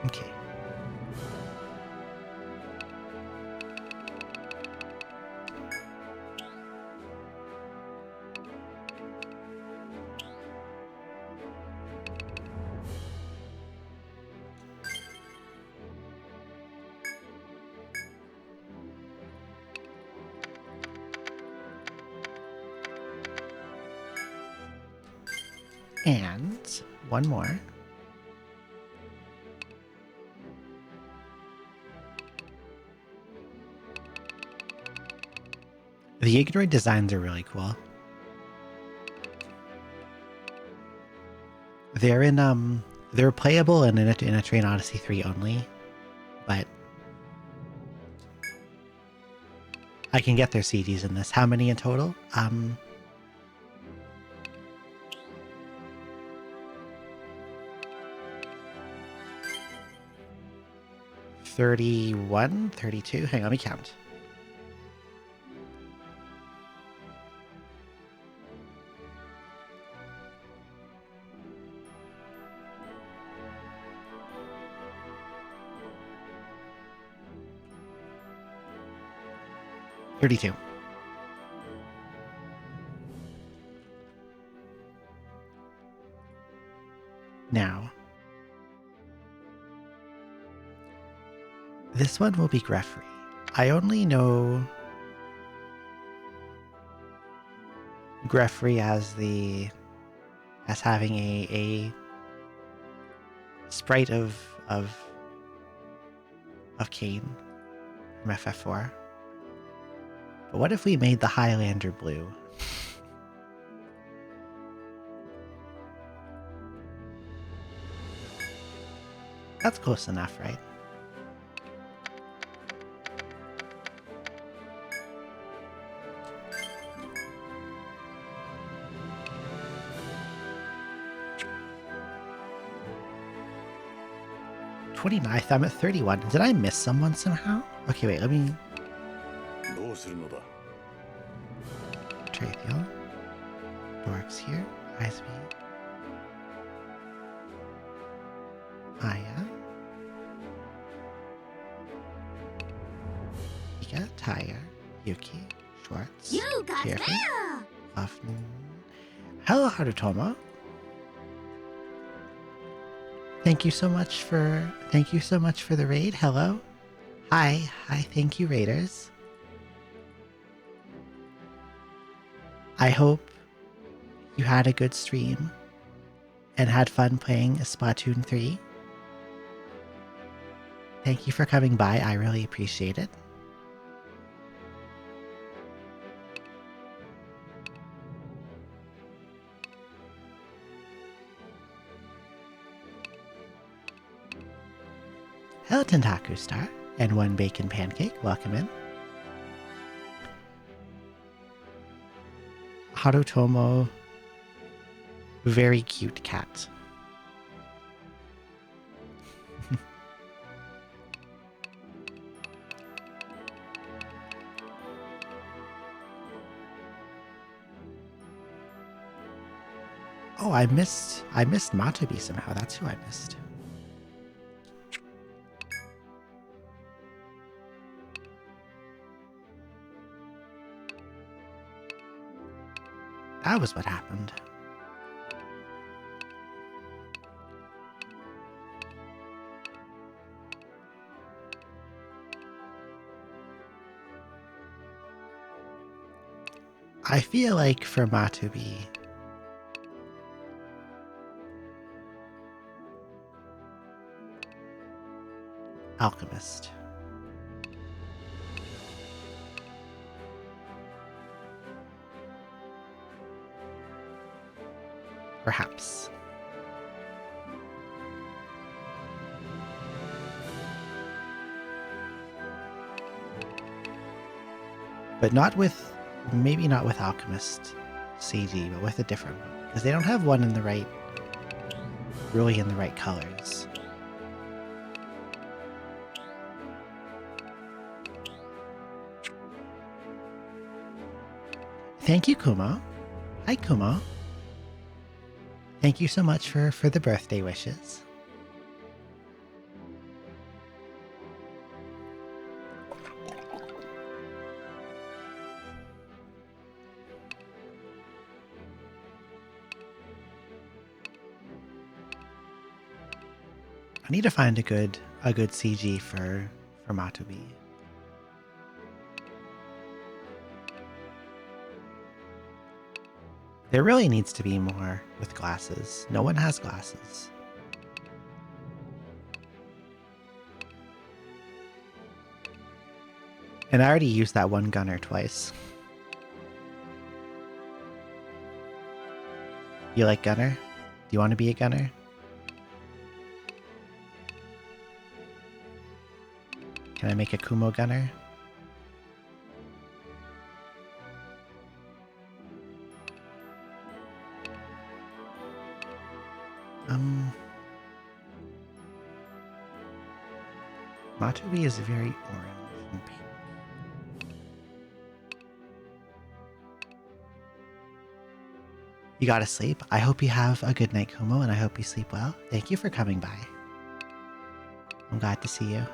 Okay. And one more. The Ignoid designs are really cool. They're in they're playable in Etrian Odyssey 3 only, but I can get their CDs in this. How many in total? 31, 32. Hang on, let me count. $32. Now, this one will be Greffrey. I only know Greffrey as having a sprite of Cain from FF4. But what if we made the Highlander blue? That's close enough, right? $29th, I'm at 31. Did I miss someone somehow? Okay, wait, let me... どうするのだ Trathiel. Dorks here. Isby. Aya. Ika, Tyre, Yuki, Schwartz, You got Jerry, mail! Hoffman. Hello, Harutomo. Thank you so much for the raid. Hello. Hi, thank you, raiders. I hope you had a good stream and had fun playing Splatoon 3. Thank you for coming by. I really appreciate it. Hello, Tentaku Star, and one bacon pancake. Welcome in. Harutomo, very cute cat. Oh, I missed Matobi somehow. That's who I missed. That was what happened. I feel like for Matobi, Alchemist. Perhaps. But not with, maybe not with Alchemist CG, but with a different one. Because they don't have one in the right, really in the right colors. Thank you, Kumo. Hi, Kumo. Thank you so much for the birthday wishes. I need to find a good CG for Matobi. There really needs to be more with glasses. No one has glasses. And I already used that one gunner twice. You like gunner? Do you want to be a gunner? Can I make a Kumo gunner? Matobi is very orange and pink. You gotta sleep. I hope you have a good night, Kumo, and I hope you sleep well. Thank you for coming by. I'm glad to see you.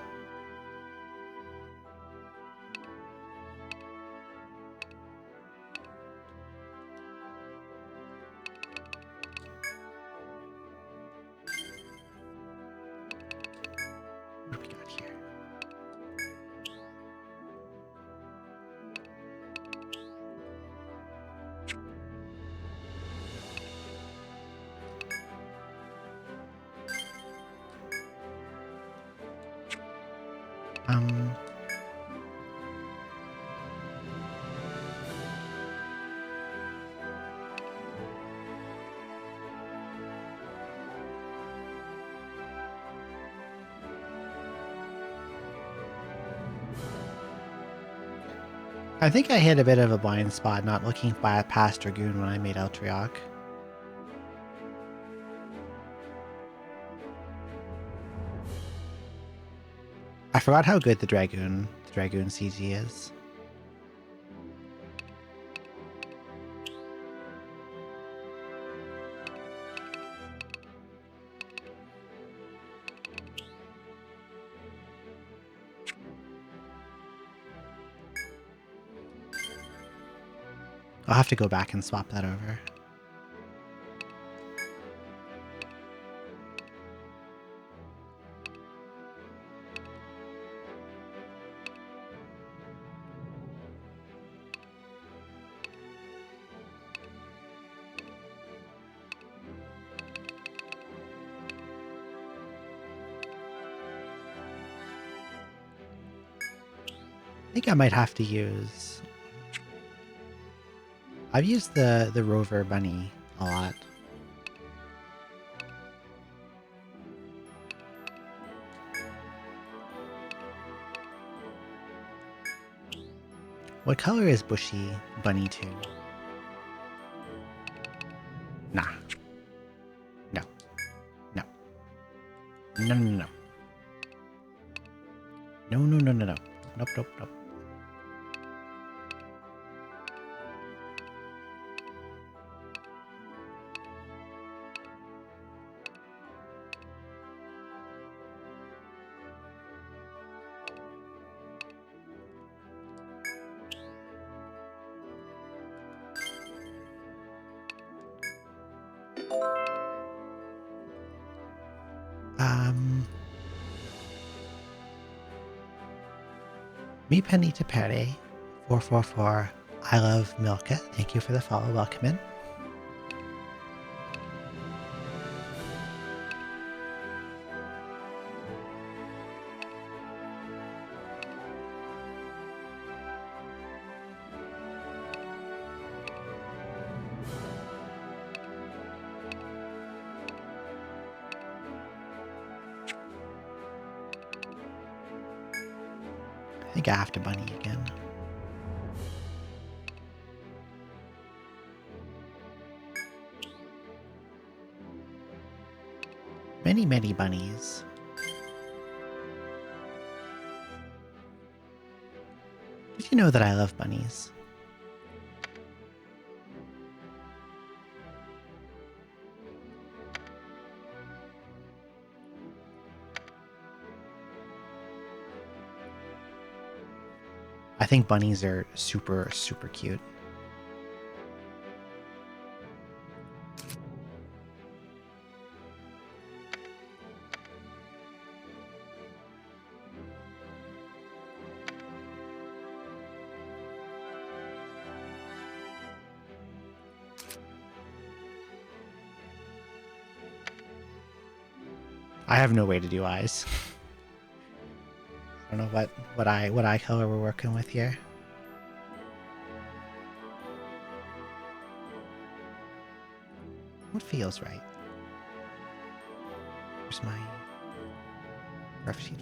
What do we got here? I think I hit a bit of a blind spot not looking past Dragoon when I made Eltriok. I forgot how good the Dragoon CG is. I'll have to go back and swap that over. think I might have to use... I've used the rover bunny a lot. What color is Bushy Bunny 2? Nah. No. No. No, no, no, no. No, no, no, no, no. Nope, nope, nope. Me Penny to Perry, 444. I love Milka. Thank you for the follow. Welcome in. I think I have to bunny again. Many, many bunnies. Did you know that I love bunnies? I think bunnies are super, super cute. I have no way to do eyes. I don't know what eye color we're working with here. What feels right? Where's my rough sheet?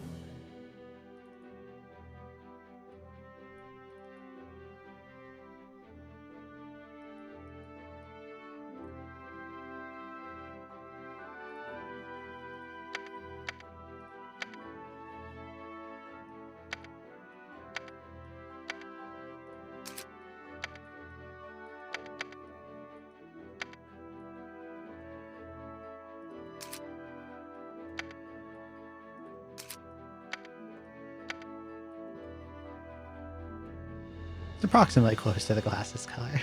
It's approximately close to the glasses color.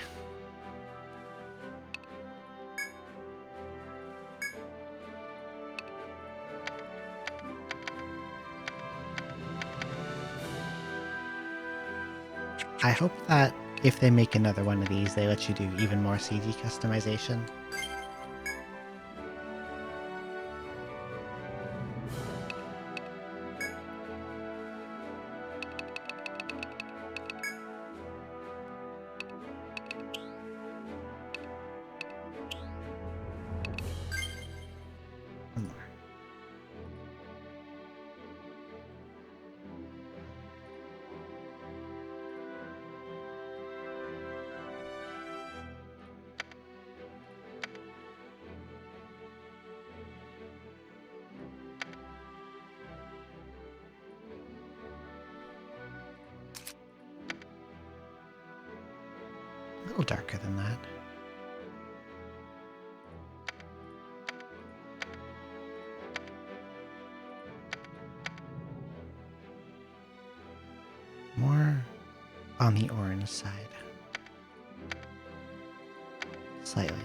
I hope that if they make another one of these, they let you do even more CG customization. One more. A little darker than that. More on the orange side. Slightly.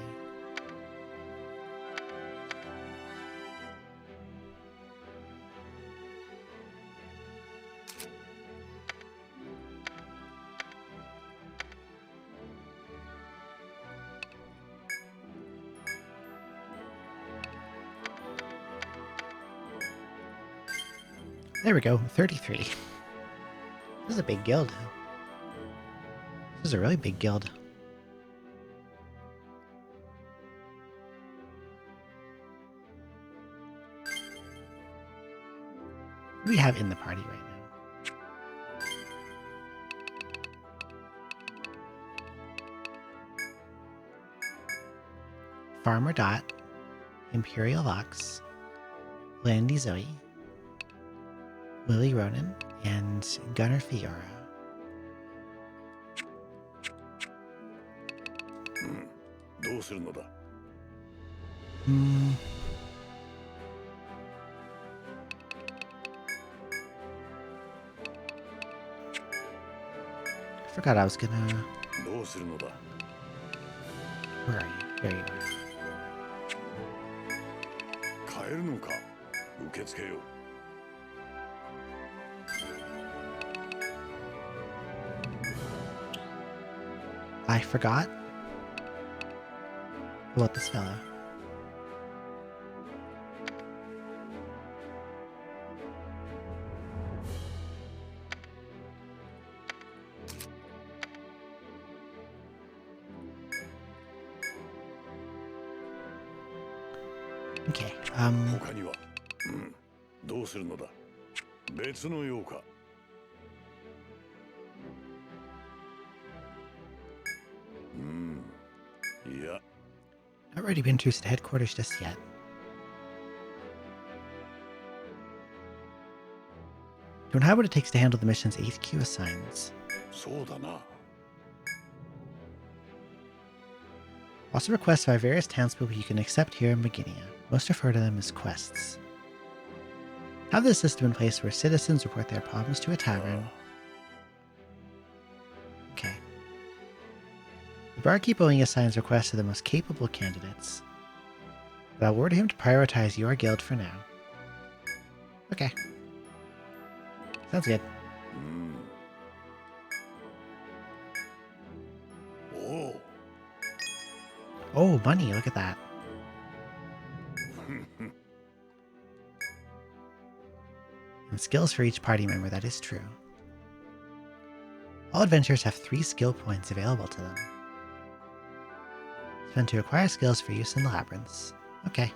There we go, 33. This is a big guild. This is a really big guild. What do we have in the party right now? Farmer Dot, Imperial Lux, Landy Zoe, Lily Ronan, and Gunnar Fiora. どうするのだ I forgot I was gonna... どうするのだ Where are you? There you are. 帰るのか受け付けよう I forgot about this fellow. Okay, 他にはどうするのだ別のようか いや not ready to be introduced to headquarters just yet. Don't have what it takes to handle the missions HQ assigns. そうだな Also requests by various townspeople you can accept here in Beginia. Most refer to them as quests. Have this system in place where citizens report their problems to a tavern. Okay. The barkeep only assigns requests to the most capable candidates, but I'll order him to prioritize your guild for now. Okay. Sounds good. おお Oh, money, look at that. And skills for each party member, that is true. All adventurers have 3 skill points available to them. Spend to acquire skills for use in the labyrinths. Okay.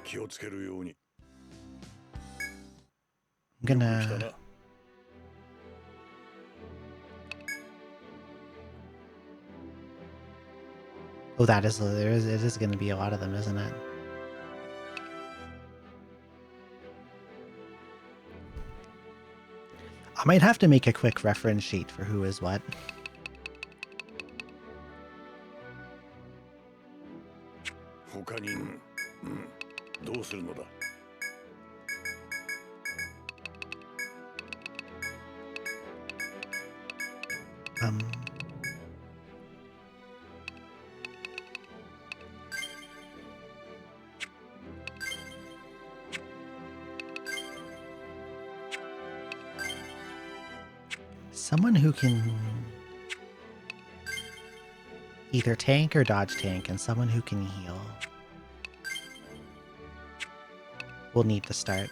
気をつけるように I'm 来た gonna... な Oh, it is gonna be a lot of them, isn't it? I might have to make a quick reference sheet for who is what. 他にどうするのだ Someone who can either tank or dodge tank, and someone who can heal will need to start.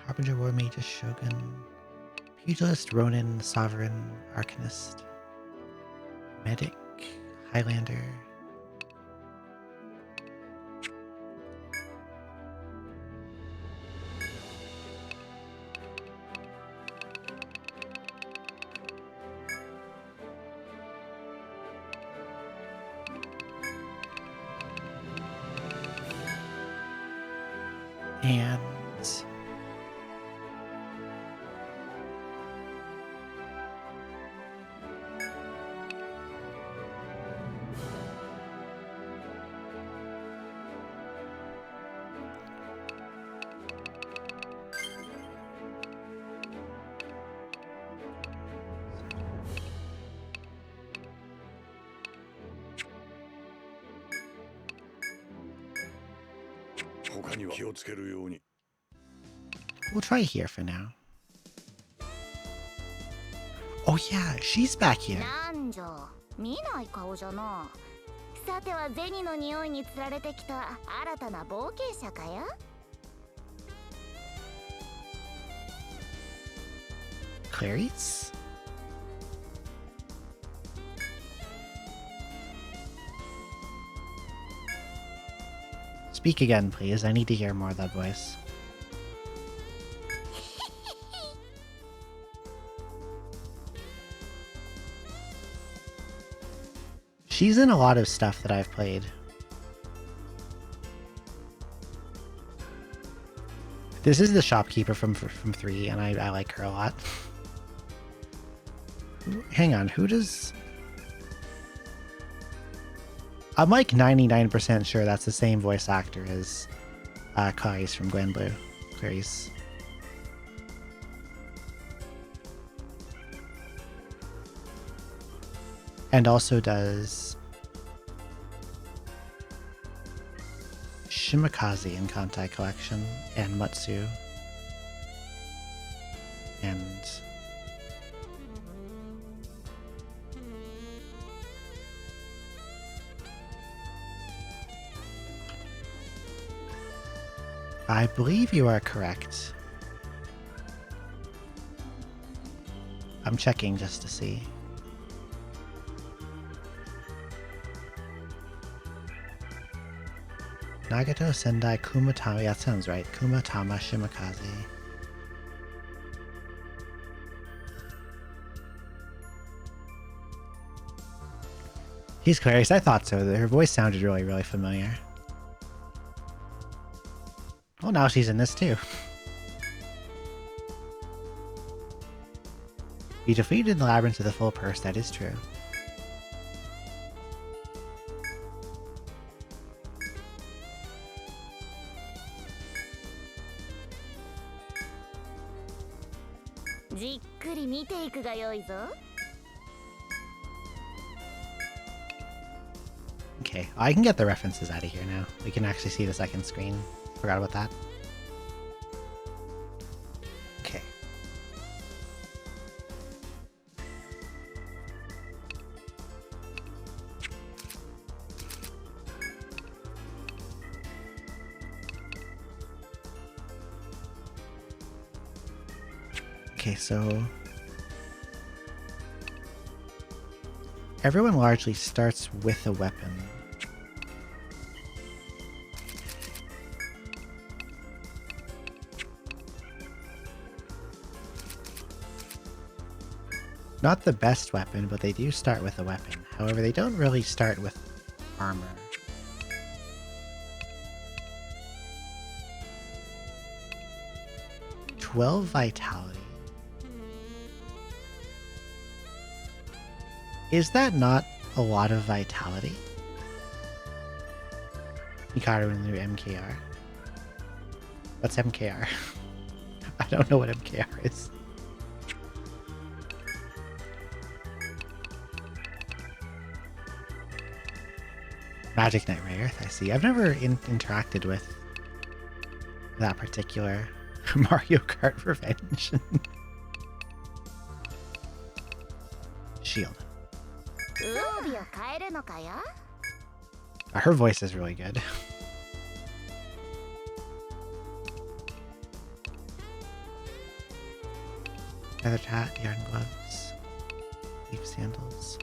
Harbinger, War Magus, Shogun, Pugilist, Ronin, Sovereign, Arcanist, Medic, Highlander. And 他には気をつけるように。 We'll try here for now. Oh yeah, she's back here. なんじゃ見ない顔じゃな。さては銭の匂いにつられてきた新たな冒険者かや。 Clarice? Speak again, please. I need to hear more of that voice. She's in a lot of stuff that I've played. This is the shopkeeper from 3, and I like her a lot. Hang on, who does... I'm like 99% sure that's the same voice actor as Clarice from Glenblue. Clarice. And also does Shimakaze in Kantai Collection, and Matsu. And I believe you are correct. I'm checking just to see. Nagato Sendai Kumatama, yeah, that sounds right. Kumatama Shimakaze. He's Clarice, I thought so. Her voice sounded really, really familiar. Well, now she's in this too. We defeated the labyrinth of the full purse, that is true. Okay, I can get the references out of here now. We can actually see the second screen. Forgot about that. Okay. Okay, so everyone largely starts with a weapon. Not the best weapon, but they do start with a weapon. However, they don't really start with armor. "12 vitality. Is that not a lot of vitality? Hikaru and Lu MKR. What's MKR? I don't know what MKR is. Magic Knight Rayearth, I see. I've never interacted with that particular Mario Kart Revenge. Shield. Her voice is really good. Feather hat, yarn gloves, leaf sandals.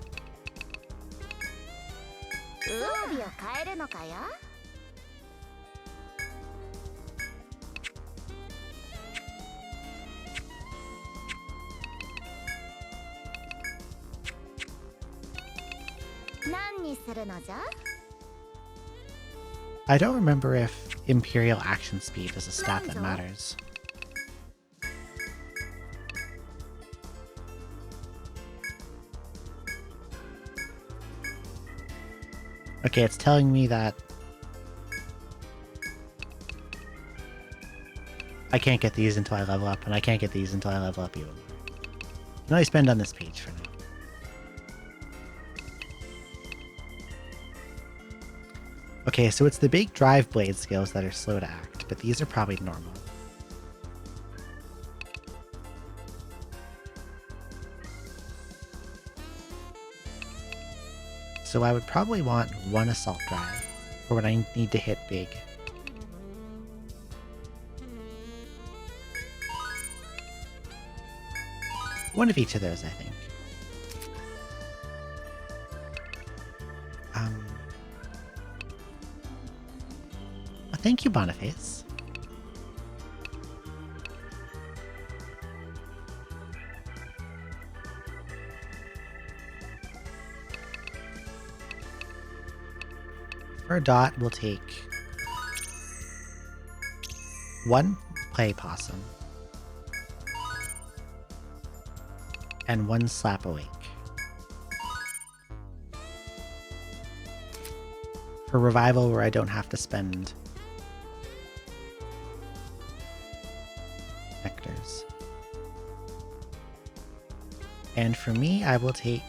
I don't remember if Imperial Action Speed is a stat that matters. Okay, it's telling me that I can't get these until I level up, and I can't get these until I level up even more. Can only spend on this page for now. Okay, so it's the big drive blade skills that are slow to act, but these are probably normal. So I would probably want one assault drive for when I need to hit big. One of each of those, I think. Well, thank you, Boniface. For a dot, we'll take one play possum and one slap awake. For revival, where I don't have to spend nectars. And for me, I will take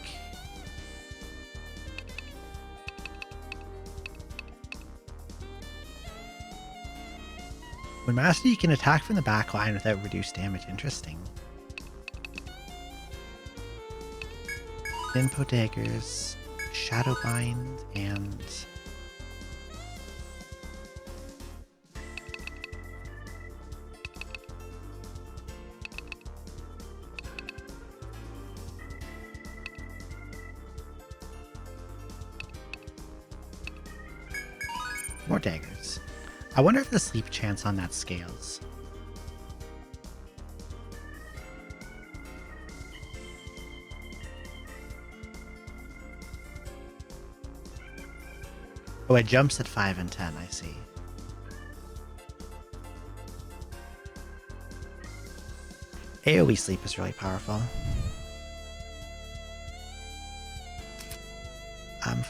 when Master, you can attack from the back line without reduced damage. Interesting. Info daggers, Shadowbind, and more daggers. I wonder if the sleep chance on that scales. Oh, it jumps at 5 and 10, I see. AoE sleep is really powerful.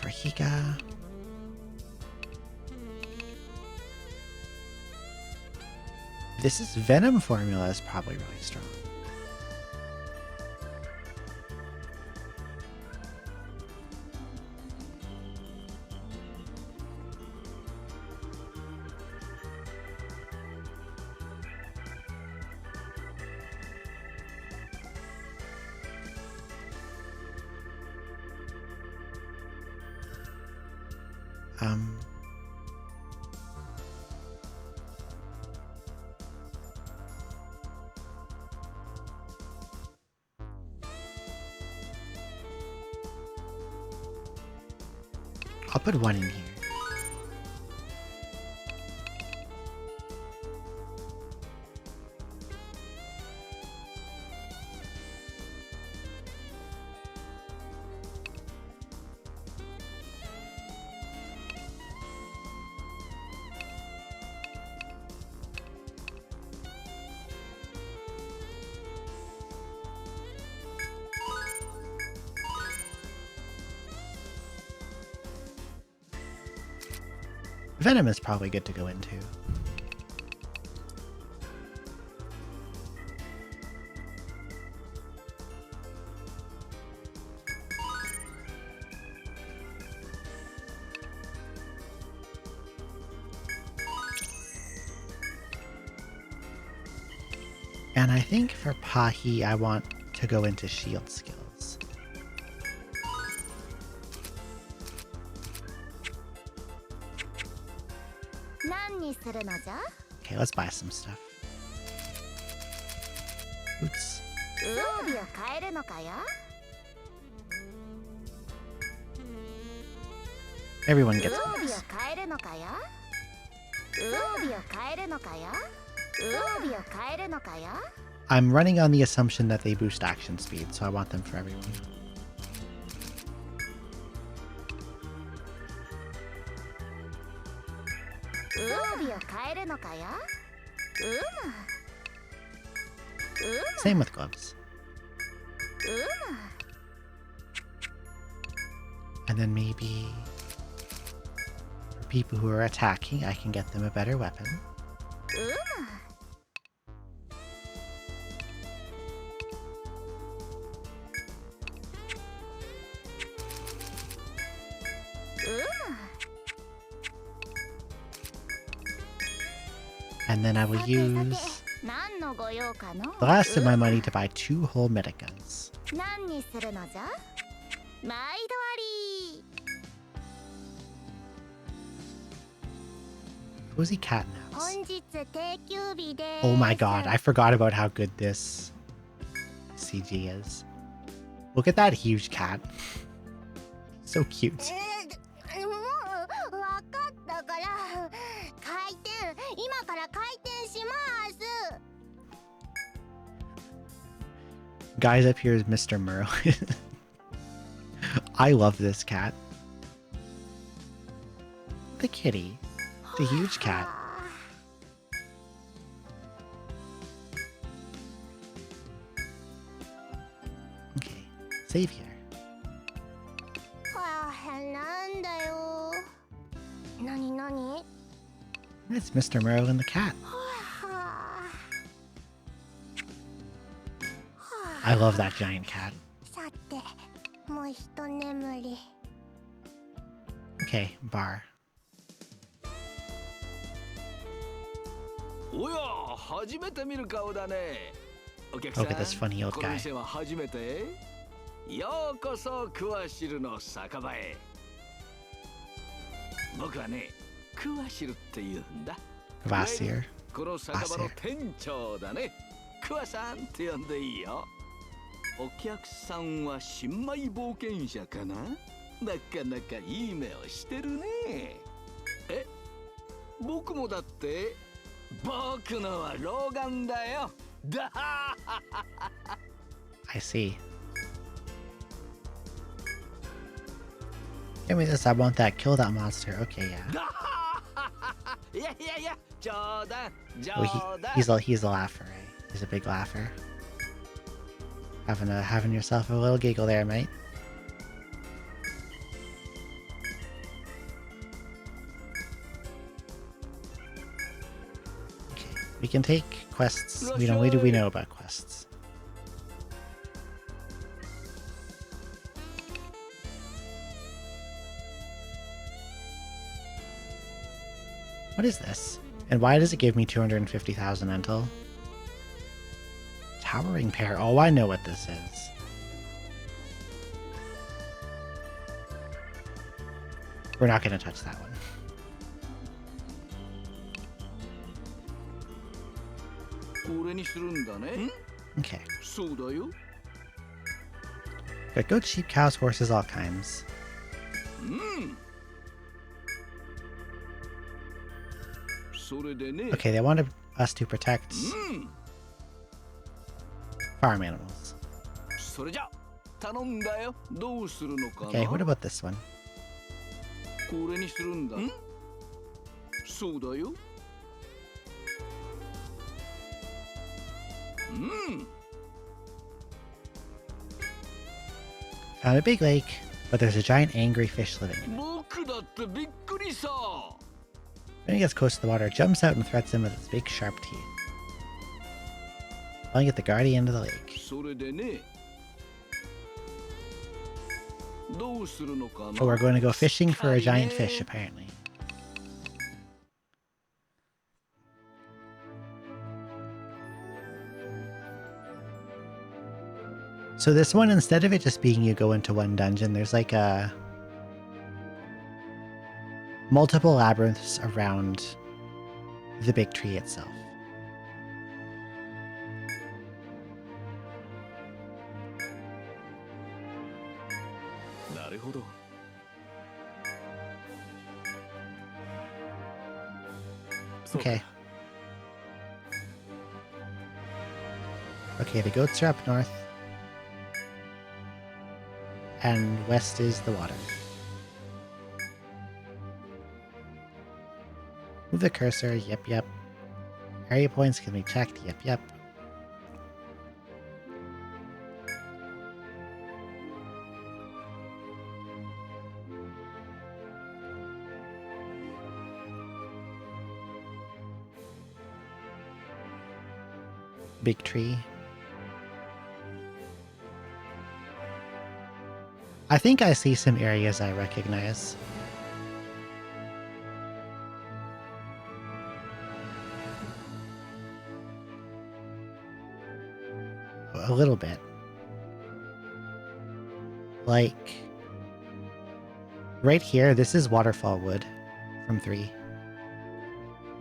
For Hika. This is Venom formula is probably really strong. I'll put one in here. Venom is probably good to go into. And I think for Pahi, I want to go into shield skills. Okay, let's buy some stuff. Boots. Everyone gets boots. I'm running on the assumption that they boost action speed, so I want them for everyone. Same with gloves. And then maybe for people who are attacking, I can get them a better weapon. And then I will さてさて use 何のご用かの the last of my money to buy 2 whole medic guns. 何にするのじゃ毎度あり Cozy cat naps. 本日定休日です Oh my god, I forgot about how good this CG is. Look at that huge cat. So cute. もう分かったから開店今から開店します Guys up here is Mr. Murrow. I love this cat. The kitty. The huge cat. Okay, save here. はあなんだよ何何 It's Mr. Murrow and the cat. は I love that giant cat. さてもう一眠り Okay, bar. おや初めて見る顔だねお客さ Look at this funny old この guy. 店は初めてようこそクワシルの酒場へ僕はねクワシルって言うんだ Vassir. この酒場の店長だねクワさんって呼んでいいよお客さんは新米冒険者かななかなかいい目をしてるねえ僕もだって僕のは老眼だよだ I see. Give me this, I want that. Kill that monster. Okay, yeah. いやいやいや冗談冗 Oh, 談 he's a laugher, right? He's a big laugher. Having yourself a little giggle there, mate. Okay, we can take quests. What do we know about quests? What is this? And why does it give me 250,000 until? Towering pair. Oh, I know what this is. We're not going to touch that one. これにするんだね Okay. そうだよ Got goats, sheep, cows, horses, all kinds. うんそれでね Okay, they wanted us to protect うん farm animals. それじゃ頼んだよどうするのかな Okay, what about this one? これにするんだそうだようん Found a big lake, but there's a giant angry fish living in it. 僕だってびっくりさ When it gets close to the water, it jumps out and threats him with its big sharp teeth. Calling it the guardian of the lake. それでねどうするのかな Oh, we're going to go fishing for a giant fish, apparently. So this one, instead of it just being you go into one dungeon, there's like a multiple labyrinths around the big tree itself. Okay. Okay, the goats are up north. And west is the water. Move the cursor, yep, yep. Area points can be checked, yep, yep. Big tree. I think I see some areas I recognize. a little bit. Like, right here, this is waterfall wood from 3.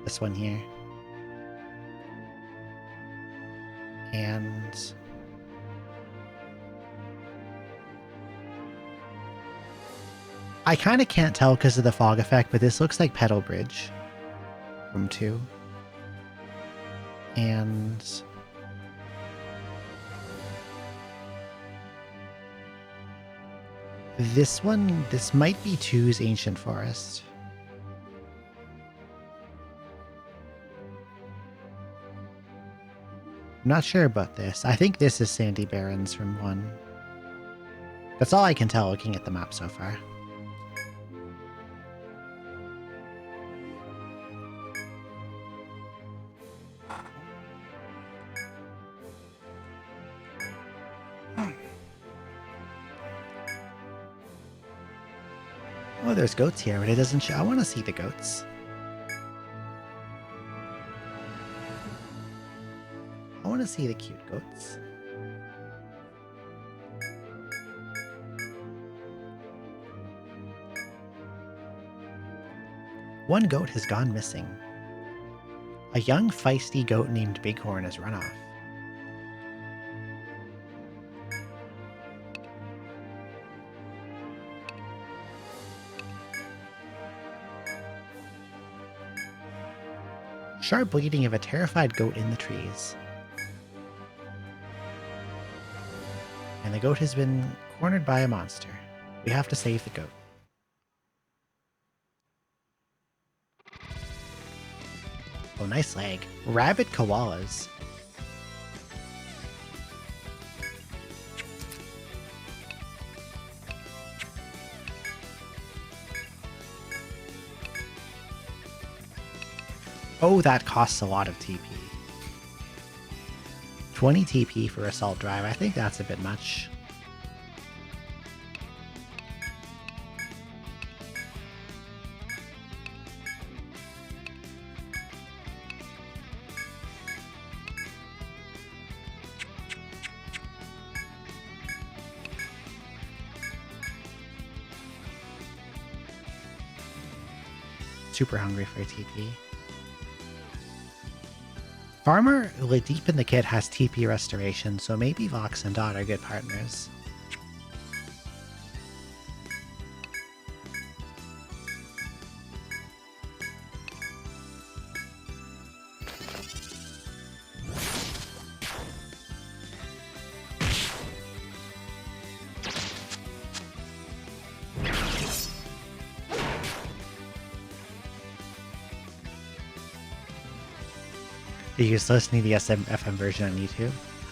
This one here. And I kind of can't tell because of the fog effect, but this looks like Petal Bridge from 2. And this one, this might be 2's Ancient Forest. I'm not sure about this. I think this is Sandy Barrens from 1. That's all I can tell looking at the map so far. Oh, there's goats here, but it doesn't show. I want to see the goats. I want to see the cute goats. One goat has gone missing. A young feisty goat named Bighorn has run off. Sharp bleating of a terrified goat in the trees. And the goat has been cornered by a monster. We have to save the goat. Oh, nice leg. Rabid koalas. Oh, that costs a lot of TP. 20 TP for Assault Drive. I think that's a bit much. Super hungry for TP. Farmer deep in the kit has TP restoration, so maybe Vox and Dot are good partners. You just listening to the FM version on YouTube.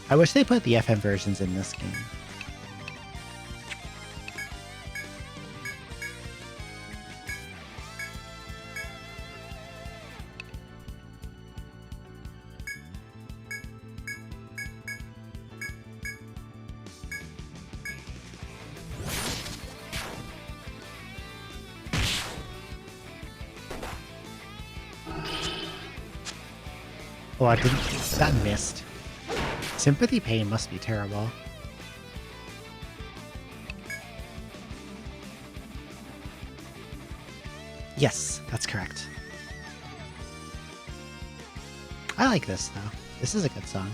I wish they put the FM versions in this game. Oh, I didn't. That missed. Sympathy pain must be terrible. Yes, that's correct. I like this, though. This is a good song.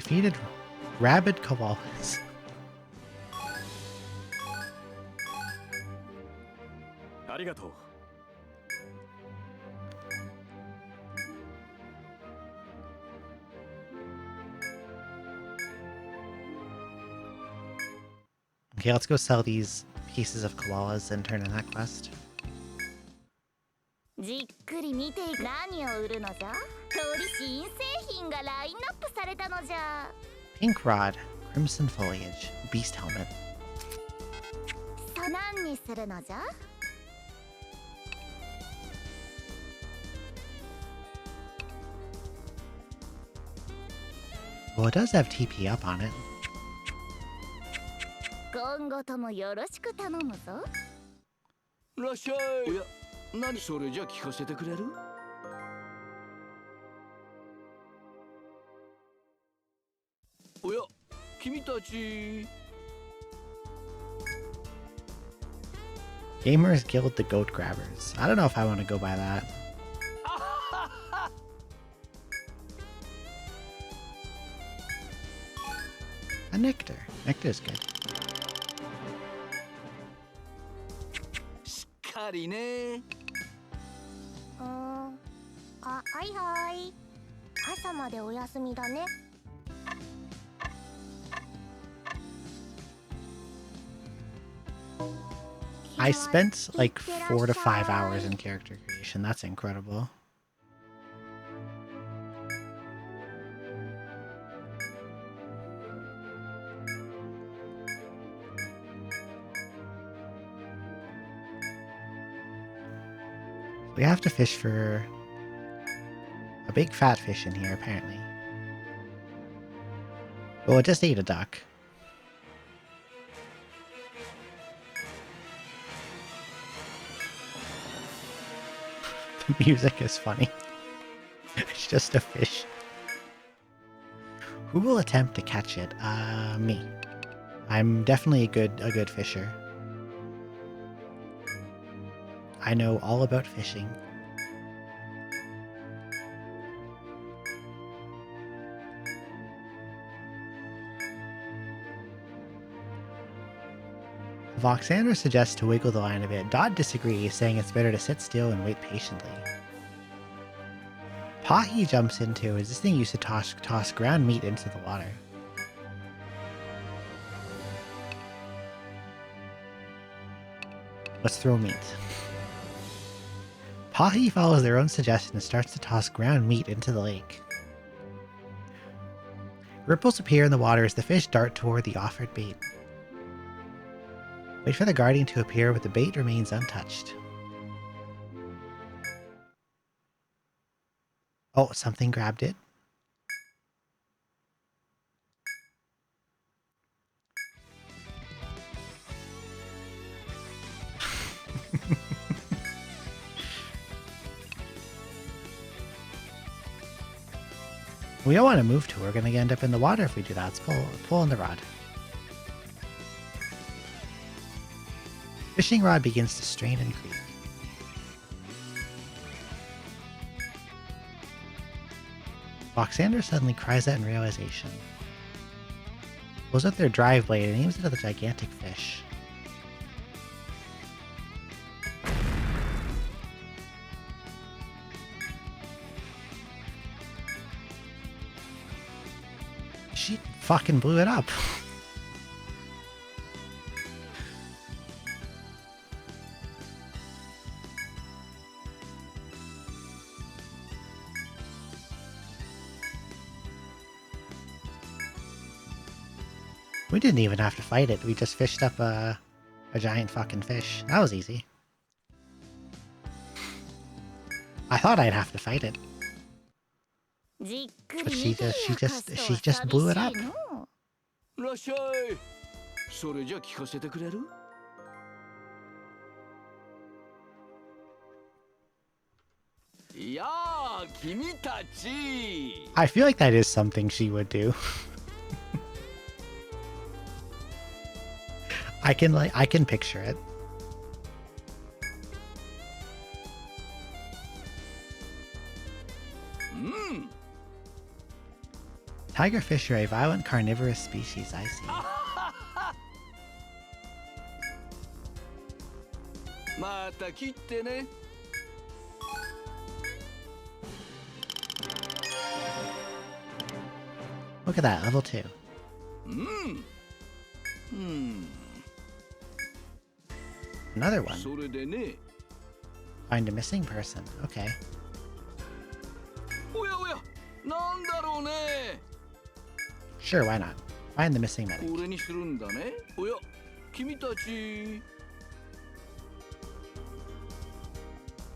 Defeated rabid koalas. Arigato. Okay, let's go sell these pieces of koalas and turn in that quest. じっくり見ていく。何を売るのじゃ？通り新製品がラインナップされたのじゃ。 Pink Rod, Crimson Foliage, Beast Helmet. さ、何にするのじゃ？ Well, it does have TP up on it. 今後ともよろしく頼むぞ。いらっしゃい。おや、何それじゃ聞かせてくれる？おや、君たち。Gamers Guild the Goat Grabbers. I don't know if I want to go by that. A nectar. Nectar's good. しっかりね。はいはい。朝までお休みだね。I spent like 4 to 5 hours in character creation. That's incredible. We have to fish for a big fat fish in here, apparently. Well, it just ate a duck. The music is funny. It's just a fish. Who will attempt to catch it? Me. I'm definitely a good fisher. I know all about fishing. Voxander suggests to wiggle the line a bit. Dot disagrees, saying it's better to sit still and wait patiently. Pahi jumps into, is this thing used to toss ground meat into the water? Let's throw meat. Pahi follows their own suggestion and starts to toss ground meat into the lake. Ripples appear in the water as the fish dart toward the offered bait. Wait for the guardian to appear, but the bait remains untouched. Oh, something grabbed it. We don't want to move to. We're going to end up in the water if we do that. Let's pull on the rod. Fishing rod begins to strain and creak. Voxander suddenly cries out in realization. Pulls out their drive blade and aims it at the gigantic fish. She fucking blew it up. We didn't even have to fight it. We just fished up a giant fucking fish. That was easy. I thought I'd have to fight it. But she just blew it up. らっしゃい。それじゃ聞かせてくれる？いやあ、君たち。I feel like that is something she would do. I can picture it. Tigerfish are a violent carnivorous species, I see. また切ってね。Look at that, level 2. Another one. それでね。Find a missing person. Okay. おやおや、なんだろうね。 Sure, why not? Find the missing medic. これにするんだね。おや、君たち。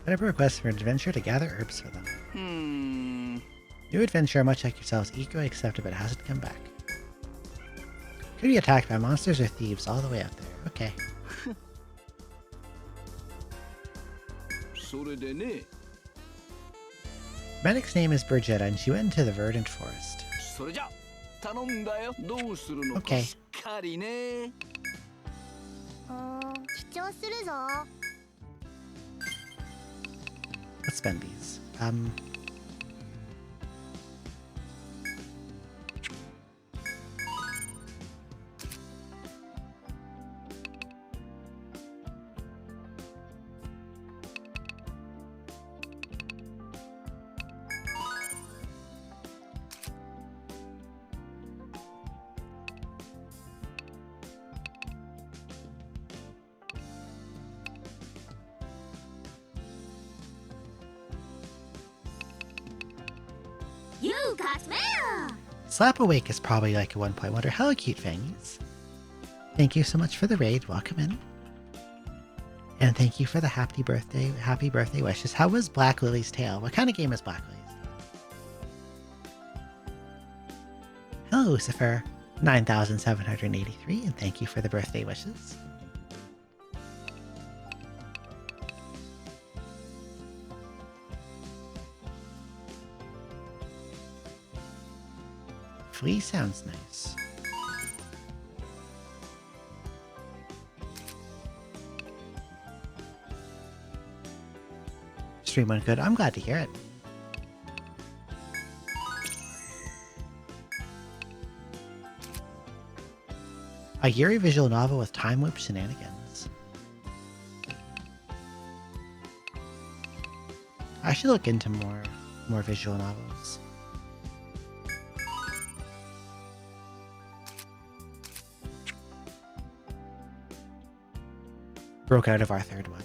Put up a request for an adventure to gather herbs for them. New adventure, much like yourselves, eagerly accepted but hasn't come back. Could be attacked by monsters or thieves all the way out there. Okay. それでね。 Medic's name is Brigitta and she went into the verdant forest. それじゃ頼んだよ。どうするのか Okay. しっかりね。記帳するぞ。 Let's spend these. You got mail! Slap Awake is probably like a 1 wonder. Hello, cute fangies. Thank you so much for the raid. Welcome in. And thank you for the happy birthday wishes. How was Black Lily's Tale? What kind of game is Black Lily's Tale? Hello, Lucifer. 9,783, and thank you for the birthday wishes. Flea sounds nice. Stream went good. I'm glad to hear it. A Yuri visual novel with time loop shenanigans. I should look into more visual novels. Broke out of our third one.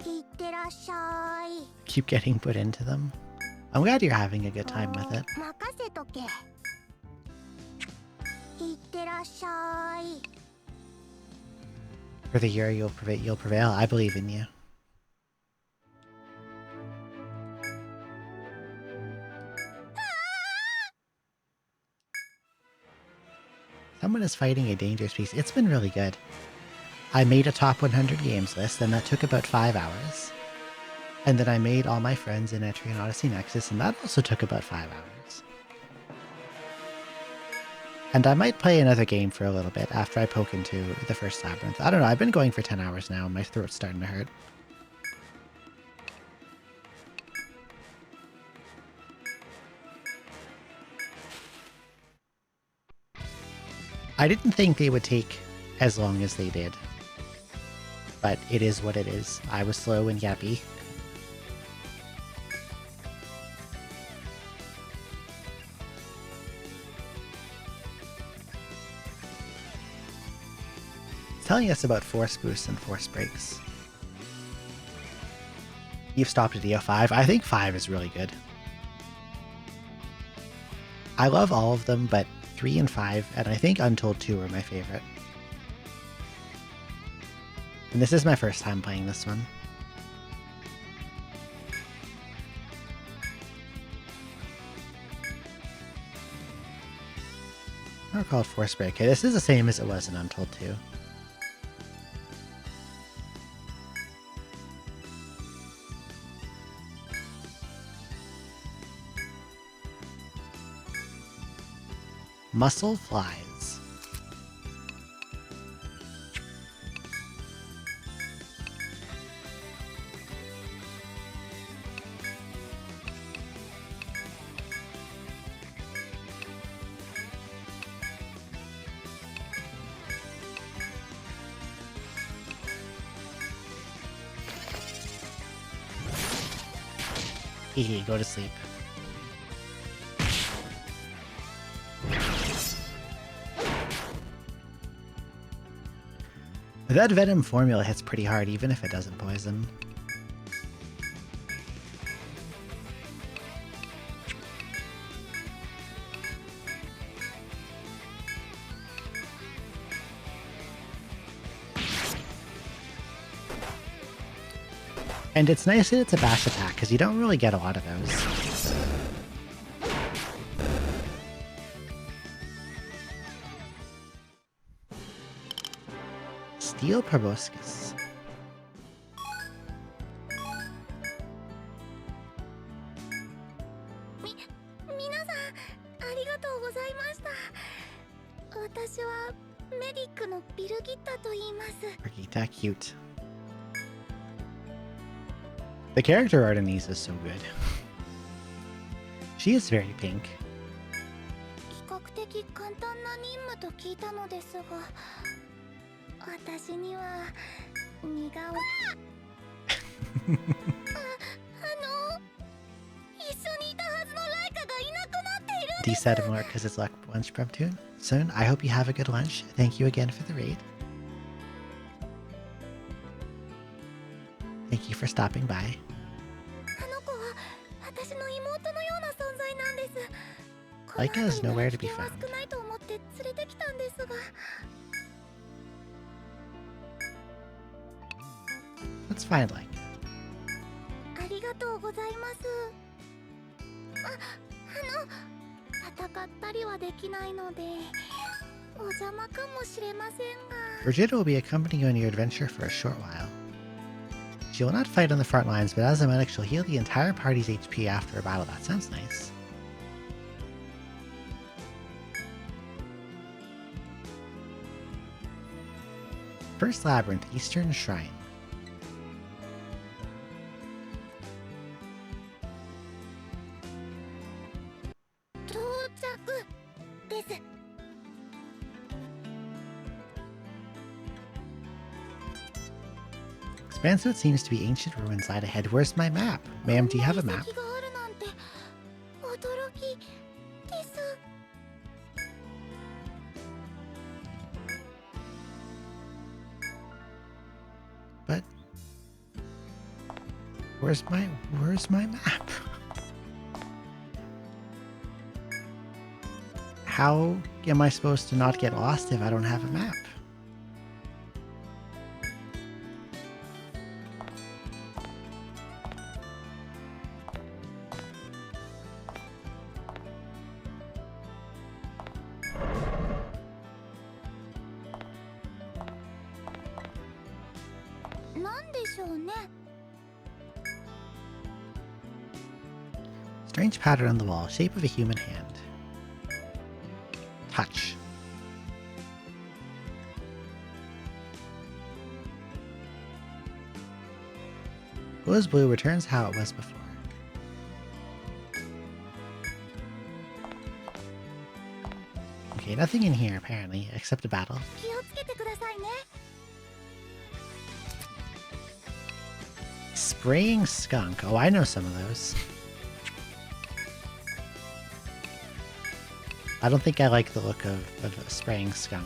いってらっしゃい。 Keep getting put into them. I'm glad you're having a good time with it. 任せとけ。いってらっしゃい。 For the year you'll prevail. I believe in you. Someone is fighting a dangerous beast. It's been really good. I made a top 100 games list, and that took about 5 hours. And then I made all my friends in Etrian Odyssey Nexus, and that also took about 5 hours. And I might play another game for a little bit after I poke into the first labyrinth. I don't know, I've been going for 10 hours now, and my throat's starting to hurt. I didn't think they would take as long as they did. But it is what it is. I was slow and yappy. It's telling us about force boosts and force breaks. You've stopped at EO5. I think 5 is really good. I love all of them, but 3 and 5, and I think Untold 2 are my favorite. And this is my first time playing this one. I recall Force Break. Okay, this is the same as it was in Untold 2. Muscle flies. Hehe, go to sleep. That venom formula hits pretty hard even if it doesn't poison. And it's nice that it's a bash attack, because you don't really get a lot of those. Steel proboscis. 皆さんありがとうございました。私はメディックのビルギッタと言います。 Brigitte, cute. The character art in these is so good. She is very pink. 比較的簡単な任務と聞いたのですが、私には似顔絵一緒にいたはずのライカがいなくなっているんです。 D said more because it's lunch prep too. Soon, I hope you have a good lunch. Thank you again for the raid. Thank you for stopping by. あの子は私の妹のような存在なんです。 Laika is nowhere to be この found. 辺りなら危険は少ないと思って連れてきたんですが。 Let's find Laika. ありがとうございます。戦ったりはできないのでお邪魔かもしれませんが。 Brigitte will be accompanying you on your adventure for a short while. She will not fight on the front lines, but as a medic, she'll heal the entire party's HP after a battle. That sounds nice. First Labyrinth, Eastern Shrine. 到着です。 Expanse seems to be ancient ruins light ahead. Where's my map? Ma'am, do you have a map? 遺跡があるなんて驚きです。 But where's my map? How am I supposed to not get lost if I don't have a map? Strange pattern on the wall, shape of a human hand. Touch. Goes blue, returns how it was before. Okay, nothing in here apparently, except a battle. 気をつけてくださいね。 Spraying skunk. Oh, I know some of those. I don't think I like the look of a spraying skunk.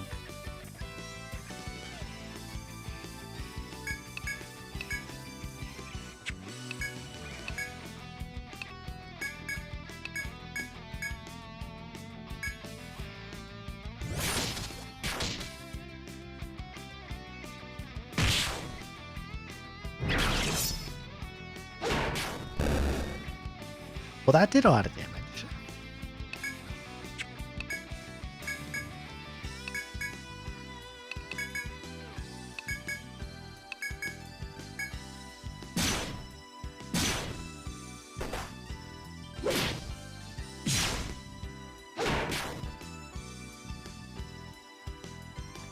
Well, that did a lot of damage.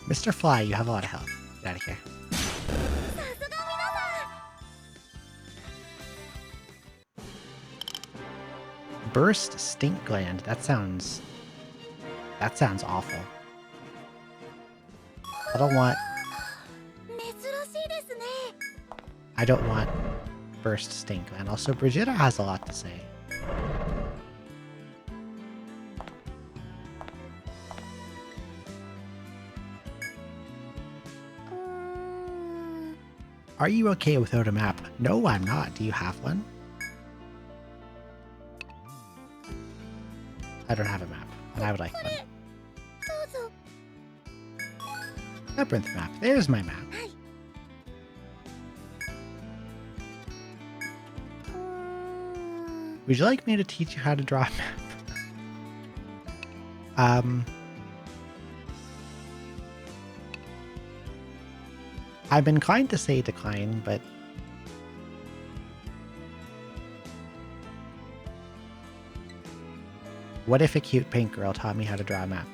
Mr. Fly, you have a lot of health. Get out of here. さすが皆さん。 Burst stink gland. That sounds awful. I don't want 珍しいですね。 I don't want burst stink gland. Also, Brigitte has a lot to say. Are you okay without a map? No, I'm not. Do you have one? I don't have a map, and I would like one. どうぞ。 Labyrinth map. There's my map. はい。Would you like me to teach you how to draw a map? I'm inclined to say decline, but what if a cute pink girl taught me how to draw a map?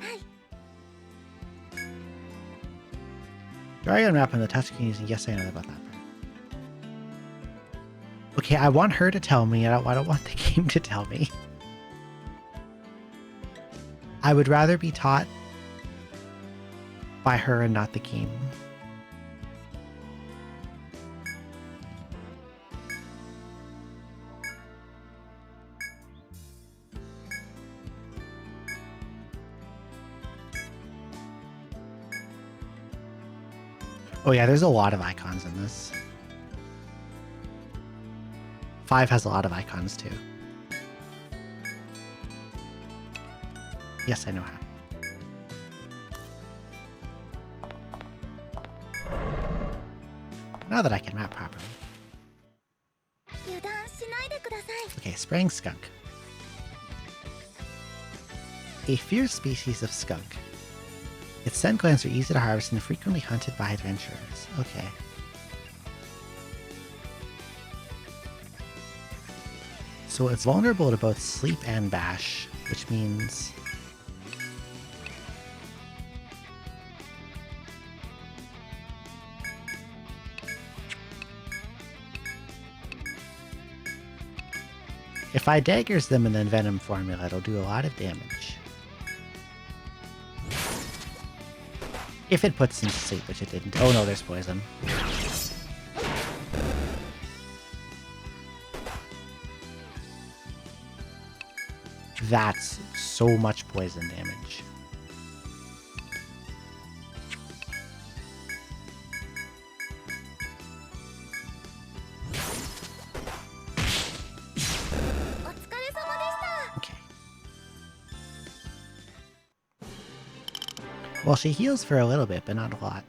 Drawing a map on the touchscreen using yes, I know about that part. Okay, I want her to tell me. I don't want the game to tell me. I would rather be taught by her and not the game. Oh yeah, there's a lot of icons in this. 5 has a lot of icons too. Yes, I know how. Now that I can map properly. Okay, spraying skunk. A fierce species of skunk. Its scent glands are easy to harvest and frequently hunted by adventurers. Okay. So it's vulnerable to both sleep and bash, which means... if I daggers them and then venom formula, it'll do a lot of damage. If it puts them to sleep, which it didn't. Oh no, there's poison. That's so much poison damage. Okay. Well, she heals for a little bit, but not a lot.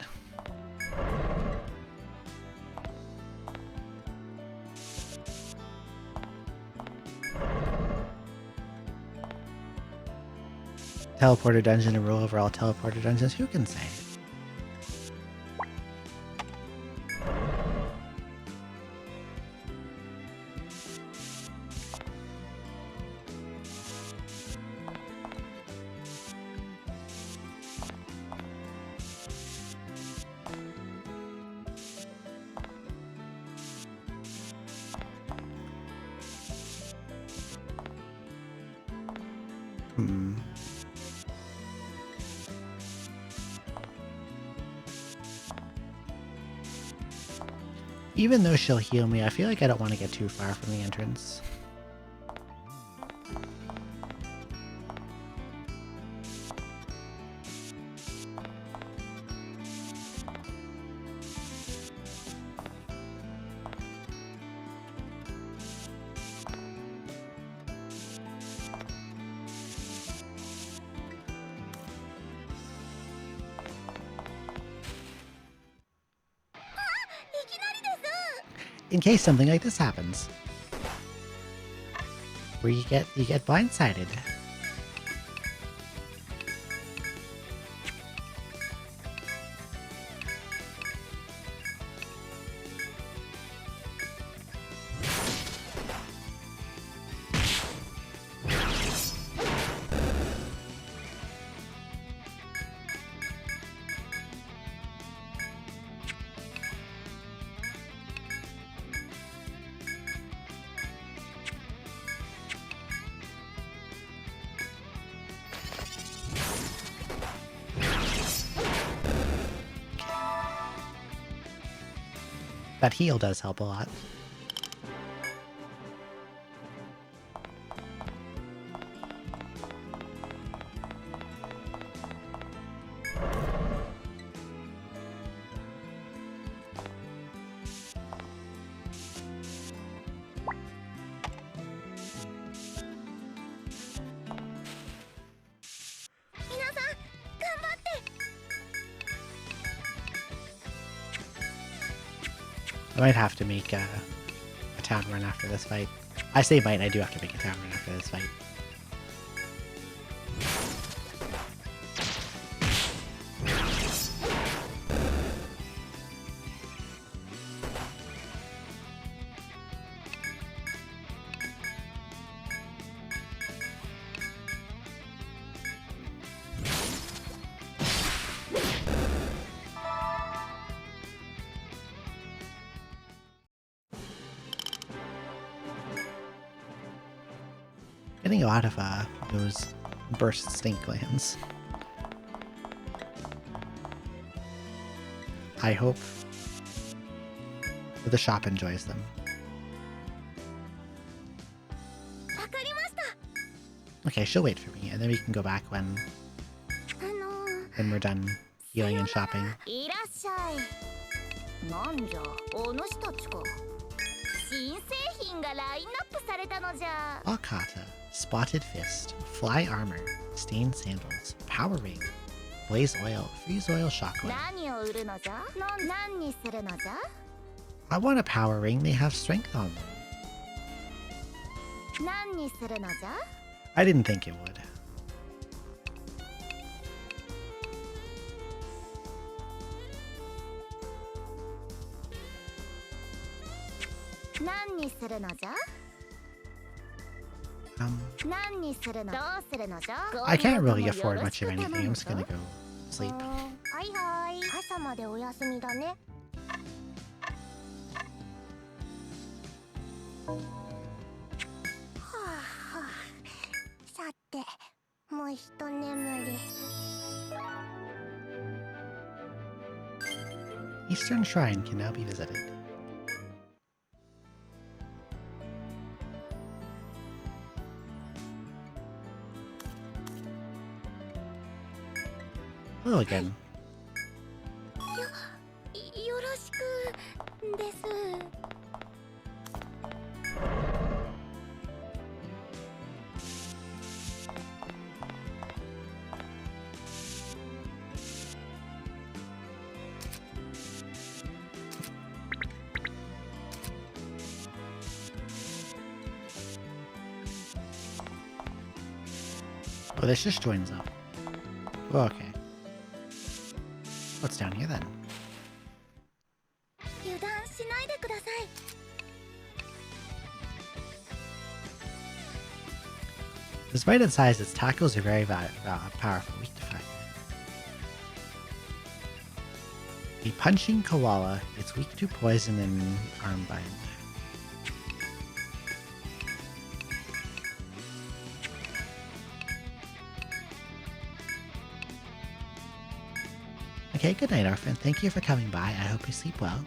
Teleporter dungeon and rule over all teleporter dungeons, who can say? Even though she'll heal me, I feel like I don't want to get too far from the entrance. In case something like this happens, where you get blindsided. That heal does help a lot. I might have to make a town run after this fight. I say might, I do have to make a tavern after this fight. Getting a lot of those burst stink glands. I hope the shop enjoys them. わかりました。 Okay, she'll wait for me, and then we can go back when we're done healing and shopping. いらっしゃい。なんじゃ、お主たちか。新製品がラインナップされたのじゃ。 Akata, Spotted Fist, Fly Armor, Stained Sandals, Power Ring, Blaze Oil, Freeze Oil, Shock Oil. 何を売るのじゃ？何にするのじゃ？ I want a Power Ring, they have strength on them. 何にするのじゃ？ I didn't think it would. 何にするのじゃ？ 何にするの？どうするのじゃ？ I can't really afford much of anything. I'm just gonna go sleep. はいはい。朝までお休みだね。はあはあ。さて、もう一眠り。 Eastern Shrine can now be visited. Hello again. よろしくです。 Oh, this just joins up. Oh, okay. What's down here then? 油断しないでください。 Despite its size, its tackles are very powerful. Weak to fire. A punching koala. It's weak to poison and armbind. Okay, good night, Orphan. Thank you for coming by. I hope you sleep well.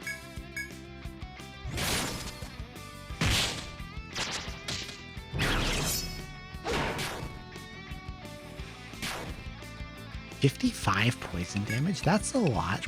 $55 poison damage? That's a lot.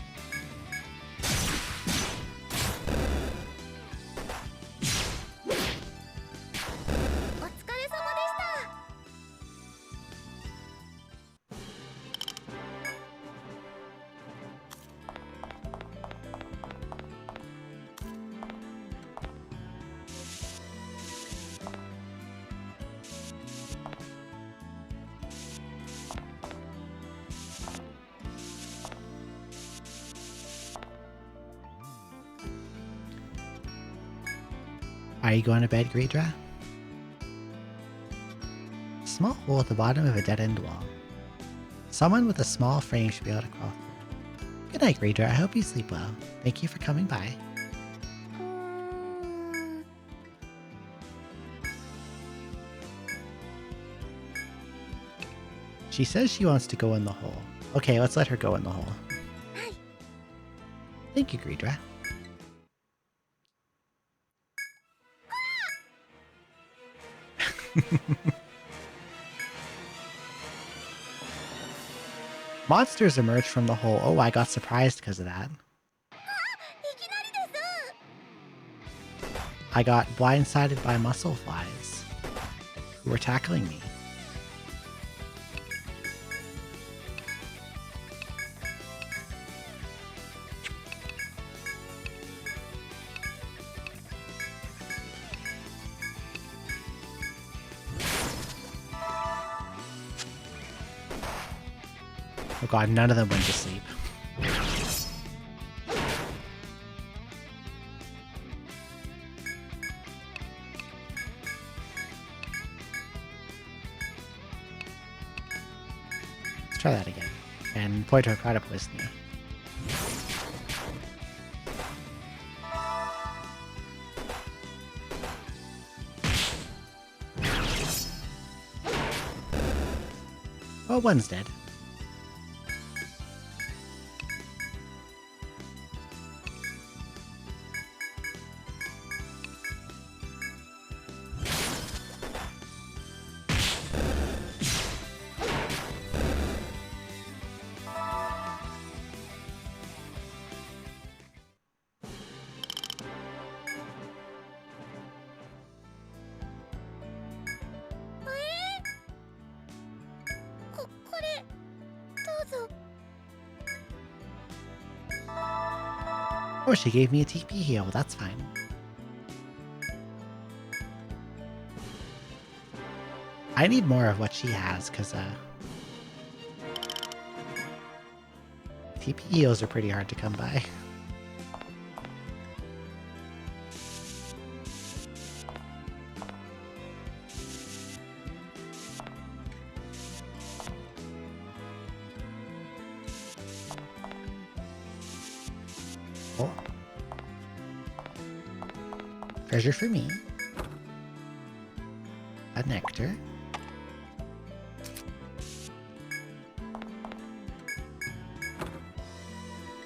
Are you going to bed, Greedra? Small hole at the bottom of a dead-end wall. Someone with a small frame should be able to crawl through. Good night, Greedra. I hope you sleep well. Thank you for coming by. She says she wants to go in the hole. Okay, let's let her go in the hole. Thank you, Greedra. Monsters emerged from the hole. Oh, I got surprised because of that. I got blindsided by muscle flies who were tackling me. Oh god, none of them went to sleep. Let's try that again. And Poito, try to poison you. Well, one's dead. Oh, she gave me a TP heal. That's fine. I need more of what she has, because TP heals are pretty hard to come by. Oh. Treasure for me. A nectar.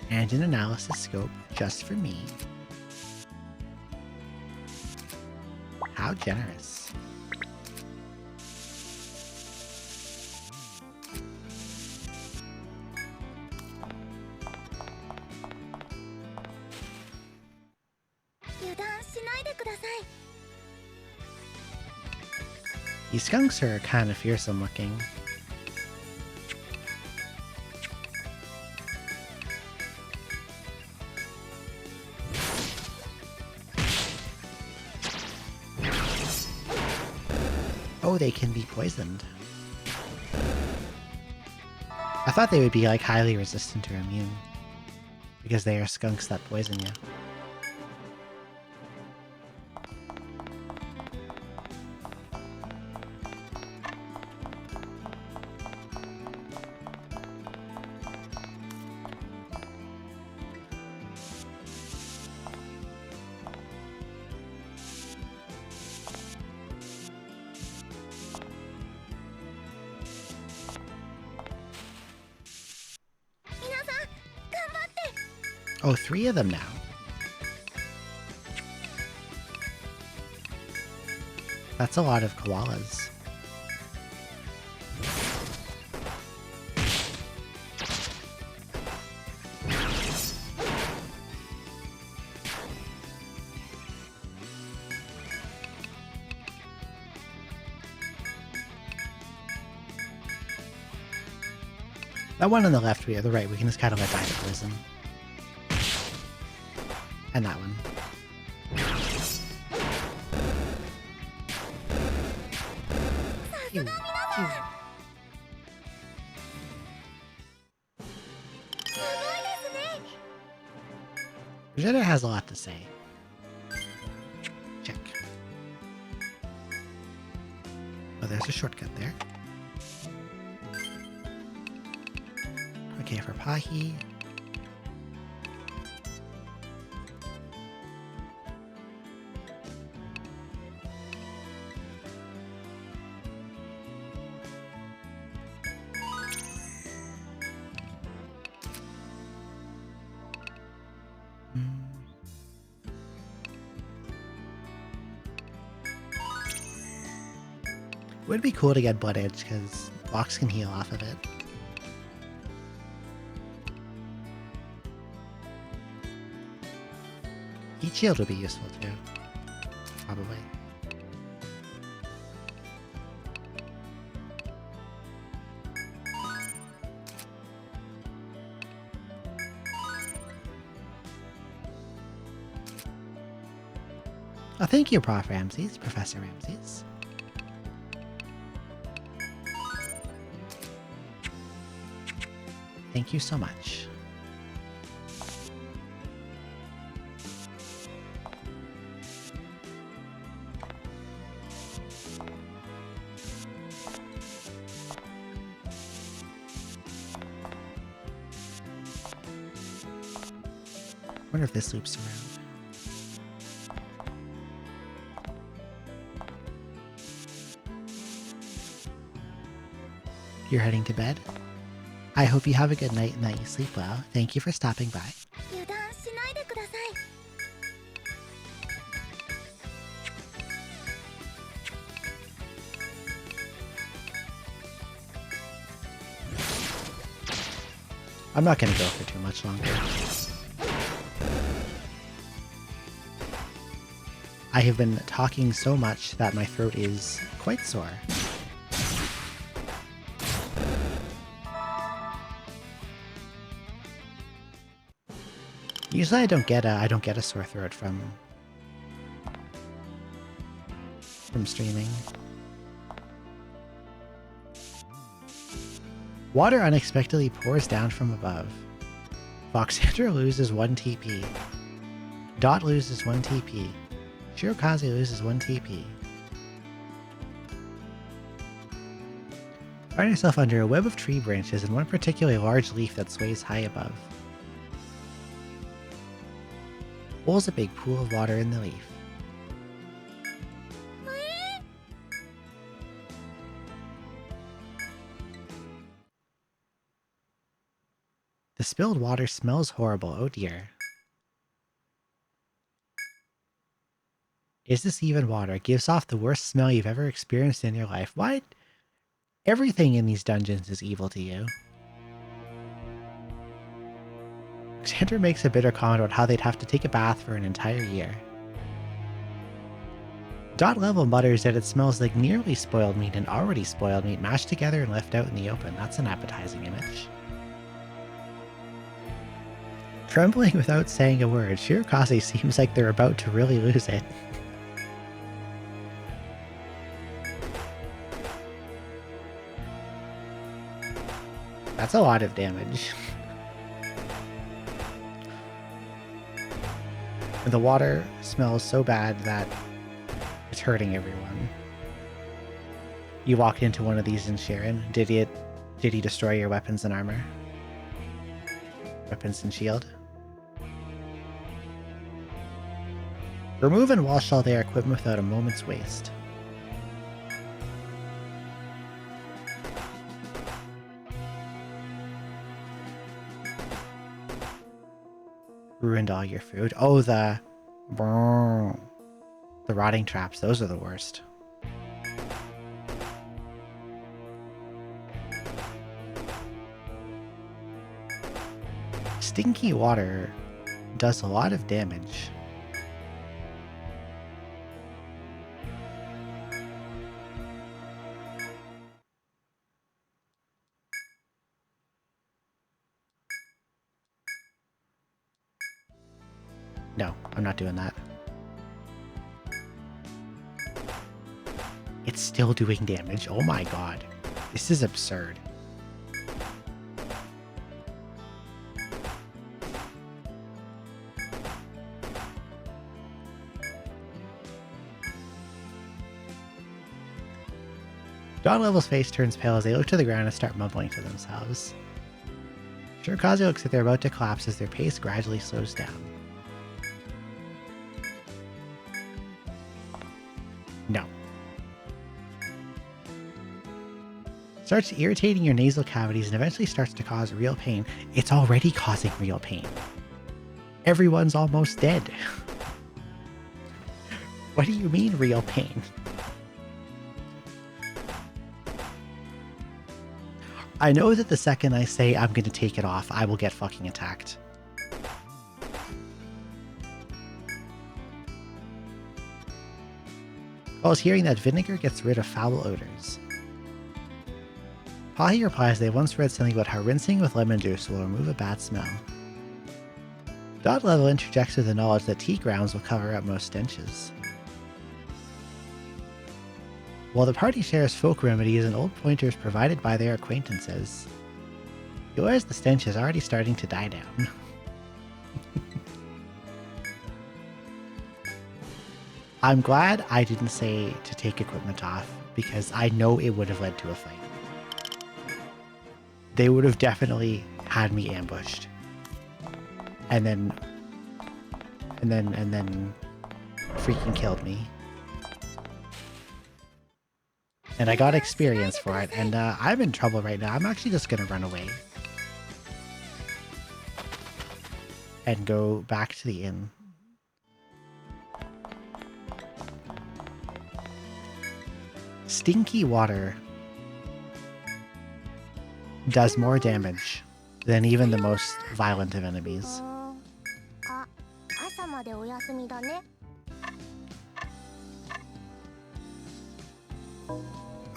And an analysis scope just for me. How generous. These skunks are kind of fearsome looking. Oh, they can be poisoned. I thought they would be like highly resistant or immune, because they are skunks that poison you. Oh, 3 of them now. That's a lot of koalas. That one on the left, or the right, we can just kind of let die to poison. And that one. Pew, pew. Vegeta has a lot to say. Check. Oh, there's a shortcut there. Okay, for Pahi. It would be cool to get Blood Edge, because Box can heal off of it. Heat Shield would be useful too. Probably. Oh, thank you, Prof. Ramses, Professor Ramses. Thank you so much. I wonder if this loops around. You're heading to bed? I hope you have a good night and that you sleep well. Thank you for stopping by. 油断しないでください。I'm not going to go for too much longer. I have been talking so much that my throat is quite sore. Usually I don't get a sore throat from streaming. Water unexpectedly pours down from above. Foxandra loses 1 TP. Dot loses 1 TP. Shirokaze loses 1 TP. Find yourself under a web of tree branches and one particularly large leaf that sways high above. Pulls a big pool of water in the leaf. The spilled water smells horrible, oh dear. Is this even water? It gives off the worst smell you've ever experienced in your life. What? Everything in these dungeons is evil to you. Xander makes a bitter comment about how they'd have to take a bath for an entire year. Dot Level mutters that it smells like nearly spoiled meat and already spoiled meat mashed together and left out in the open. That's an appetizing image. Trembling without saying a word, Shirokaze seems like they're about to really lose it. That's a lot of damage. And the water smells so bad that it's hurting everyone. You walked into one of these in Sharon. Did he destroy your weapons and armor? Weapons and shield? Remove and wash all their equipment without a moment's waste. Ruined all your food. Oh, the rotting traps. Those are the worst. Stinky water does a lot of damage. No, I'm not doing that. It's still doing damage. Oh my god. This is absurd. Dot Level's face turns pale as they look to the ground and start mumbling to themselves. Shirokaze looks like they're about to collapse as their pace gradually slows down. No. Starts irritating your nasal cavities and eventually starts to cause real pain. It's already causing real pain. Everyone's almost dead. What do you mean real pain? I know that the second I say I'm going to take it off, I will get fucking attacked. Calls hearing that vinegar gets rid of foul odors. Pahi replies they once read something about how rinsing with lemon juice will remove a bad smell. Dot Level interjects with the knowledge that tea grounds will cover up most stenches. While the party shares folk remedies and old pointers provided by their acquaintances, Yours, the stench is already starting to die down. I'm glad I didn't say to take equipment off, because I know it would have led to a fight. They would have definitely had me ambushed. And then freaking killed me. And I got experience for it, and I'm in trouble right now. I'm actually just gonna run away. And go back to the inn. Stinky water does more damage than even the most violent of enemies. あ、朝までお休みだね。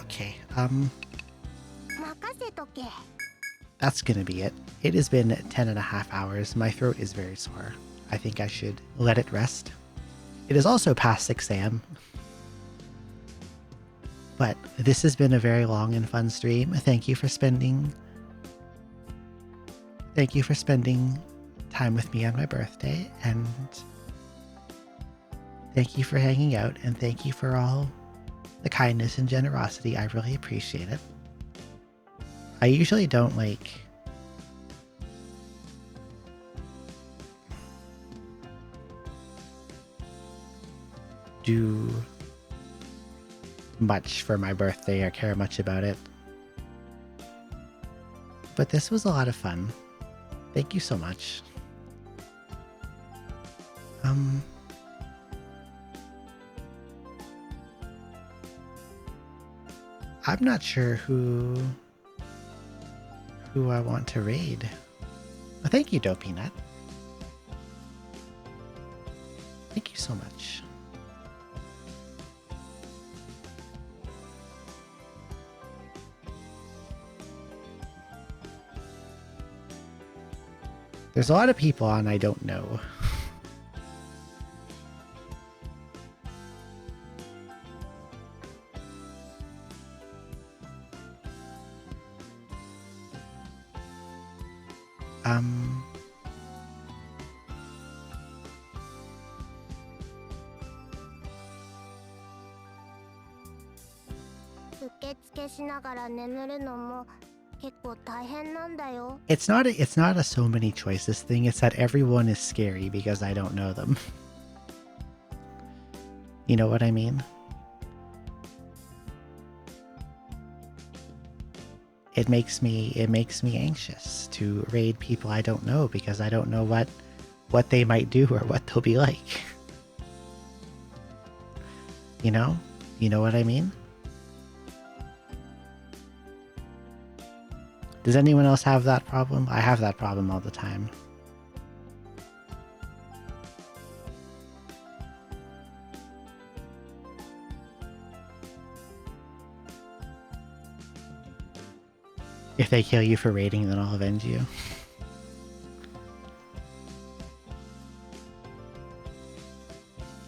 Okay, 任せとけ。 that's gonna be it. It has been 10.5 hours. My throat is very sore. I think I should let it rest. It is also past 6 a.m. But this has been a very long and fun stream. Thank you for spending time with me on my birthday, and thank you for hanging out, and thank you for all the kindness and generosity. I really appreciate it. I usually don't do much for my birthday or care much about it. But this was a lot of fun. Thank you so much. I'm not sure who I want to raid. Well, thank you, Dopey-Nut. Thank you so much. There's a lot of people on I don't know. It's not a so many choices thing, it's that everyone is scary because I don't know them. You know what I mean? It makes me anxious to raid people I don't know because I don't know what they might do or what they'll be like. You know? You know what I mean? Does anyone else have that problem? I have that problem all the time. If they kill you for raiding, then I'll avenge you.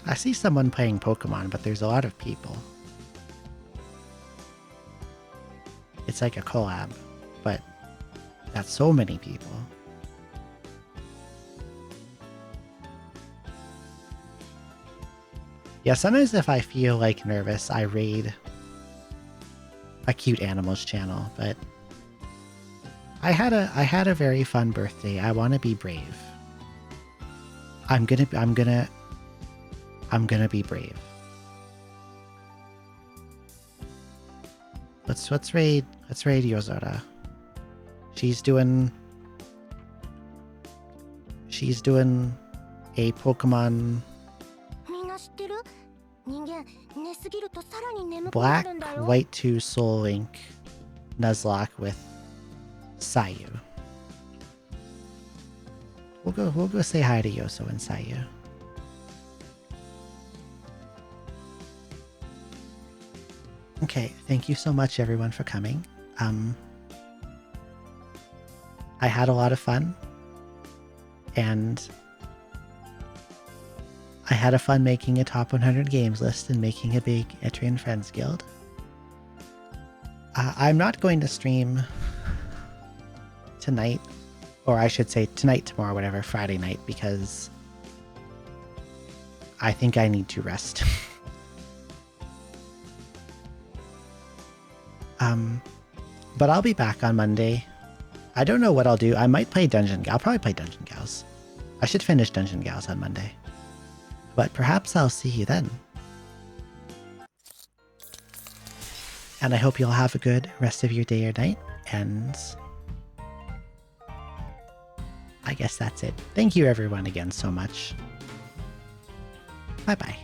I see someone playing Pokemon, but there's a lot of people. It's like a collab, but that's so many people. Yeah, sometimes if I feel like nervous, I raid a cute animals channel, but I had a very fun birthday. I want to be brave. I'm gonna be brave. Let's raid Yozora. She's doing a Pokemon Black, White 2 Soul Link Nuzlocke with Sayu. We'll go say hi to Yoso and Sayu. Okay, thank you so much everyone for coming. I had a lot of fun, and I had a fun making a top 100 games list and making a big Etrian Friends Guild. I'm not going to stream tonight, or I should say tonight, tomorrow, whatever, Friday night, because I think I need to rest. But I'll be back on Monday. I don't know what I'll do. I might play I'll probably play Dungeon Gals. I should finish Dungeon Gals on Monday. But perhaps I'll see you then. And I hope you'll have a good rest of your day or night. And I guess that's it. Thank you everyone again so much. Bye bye.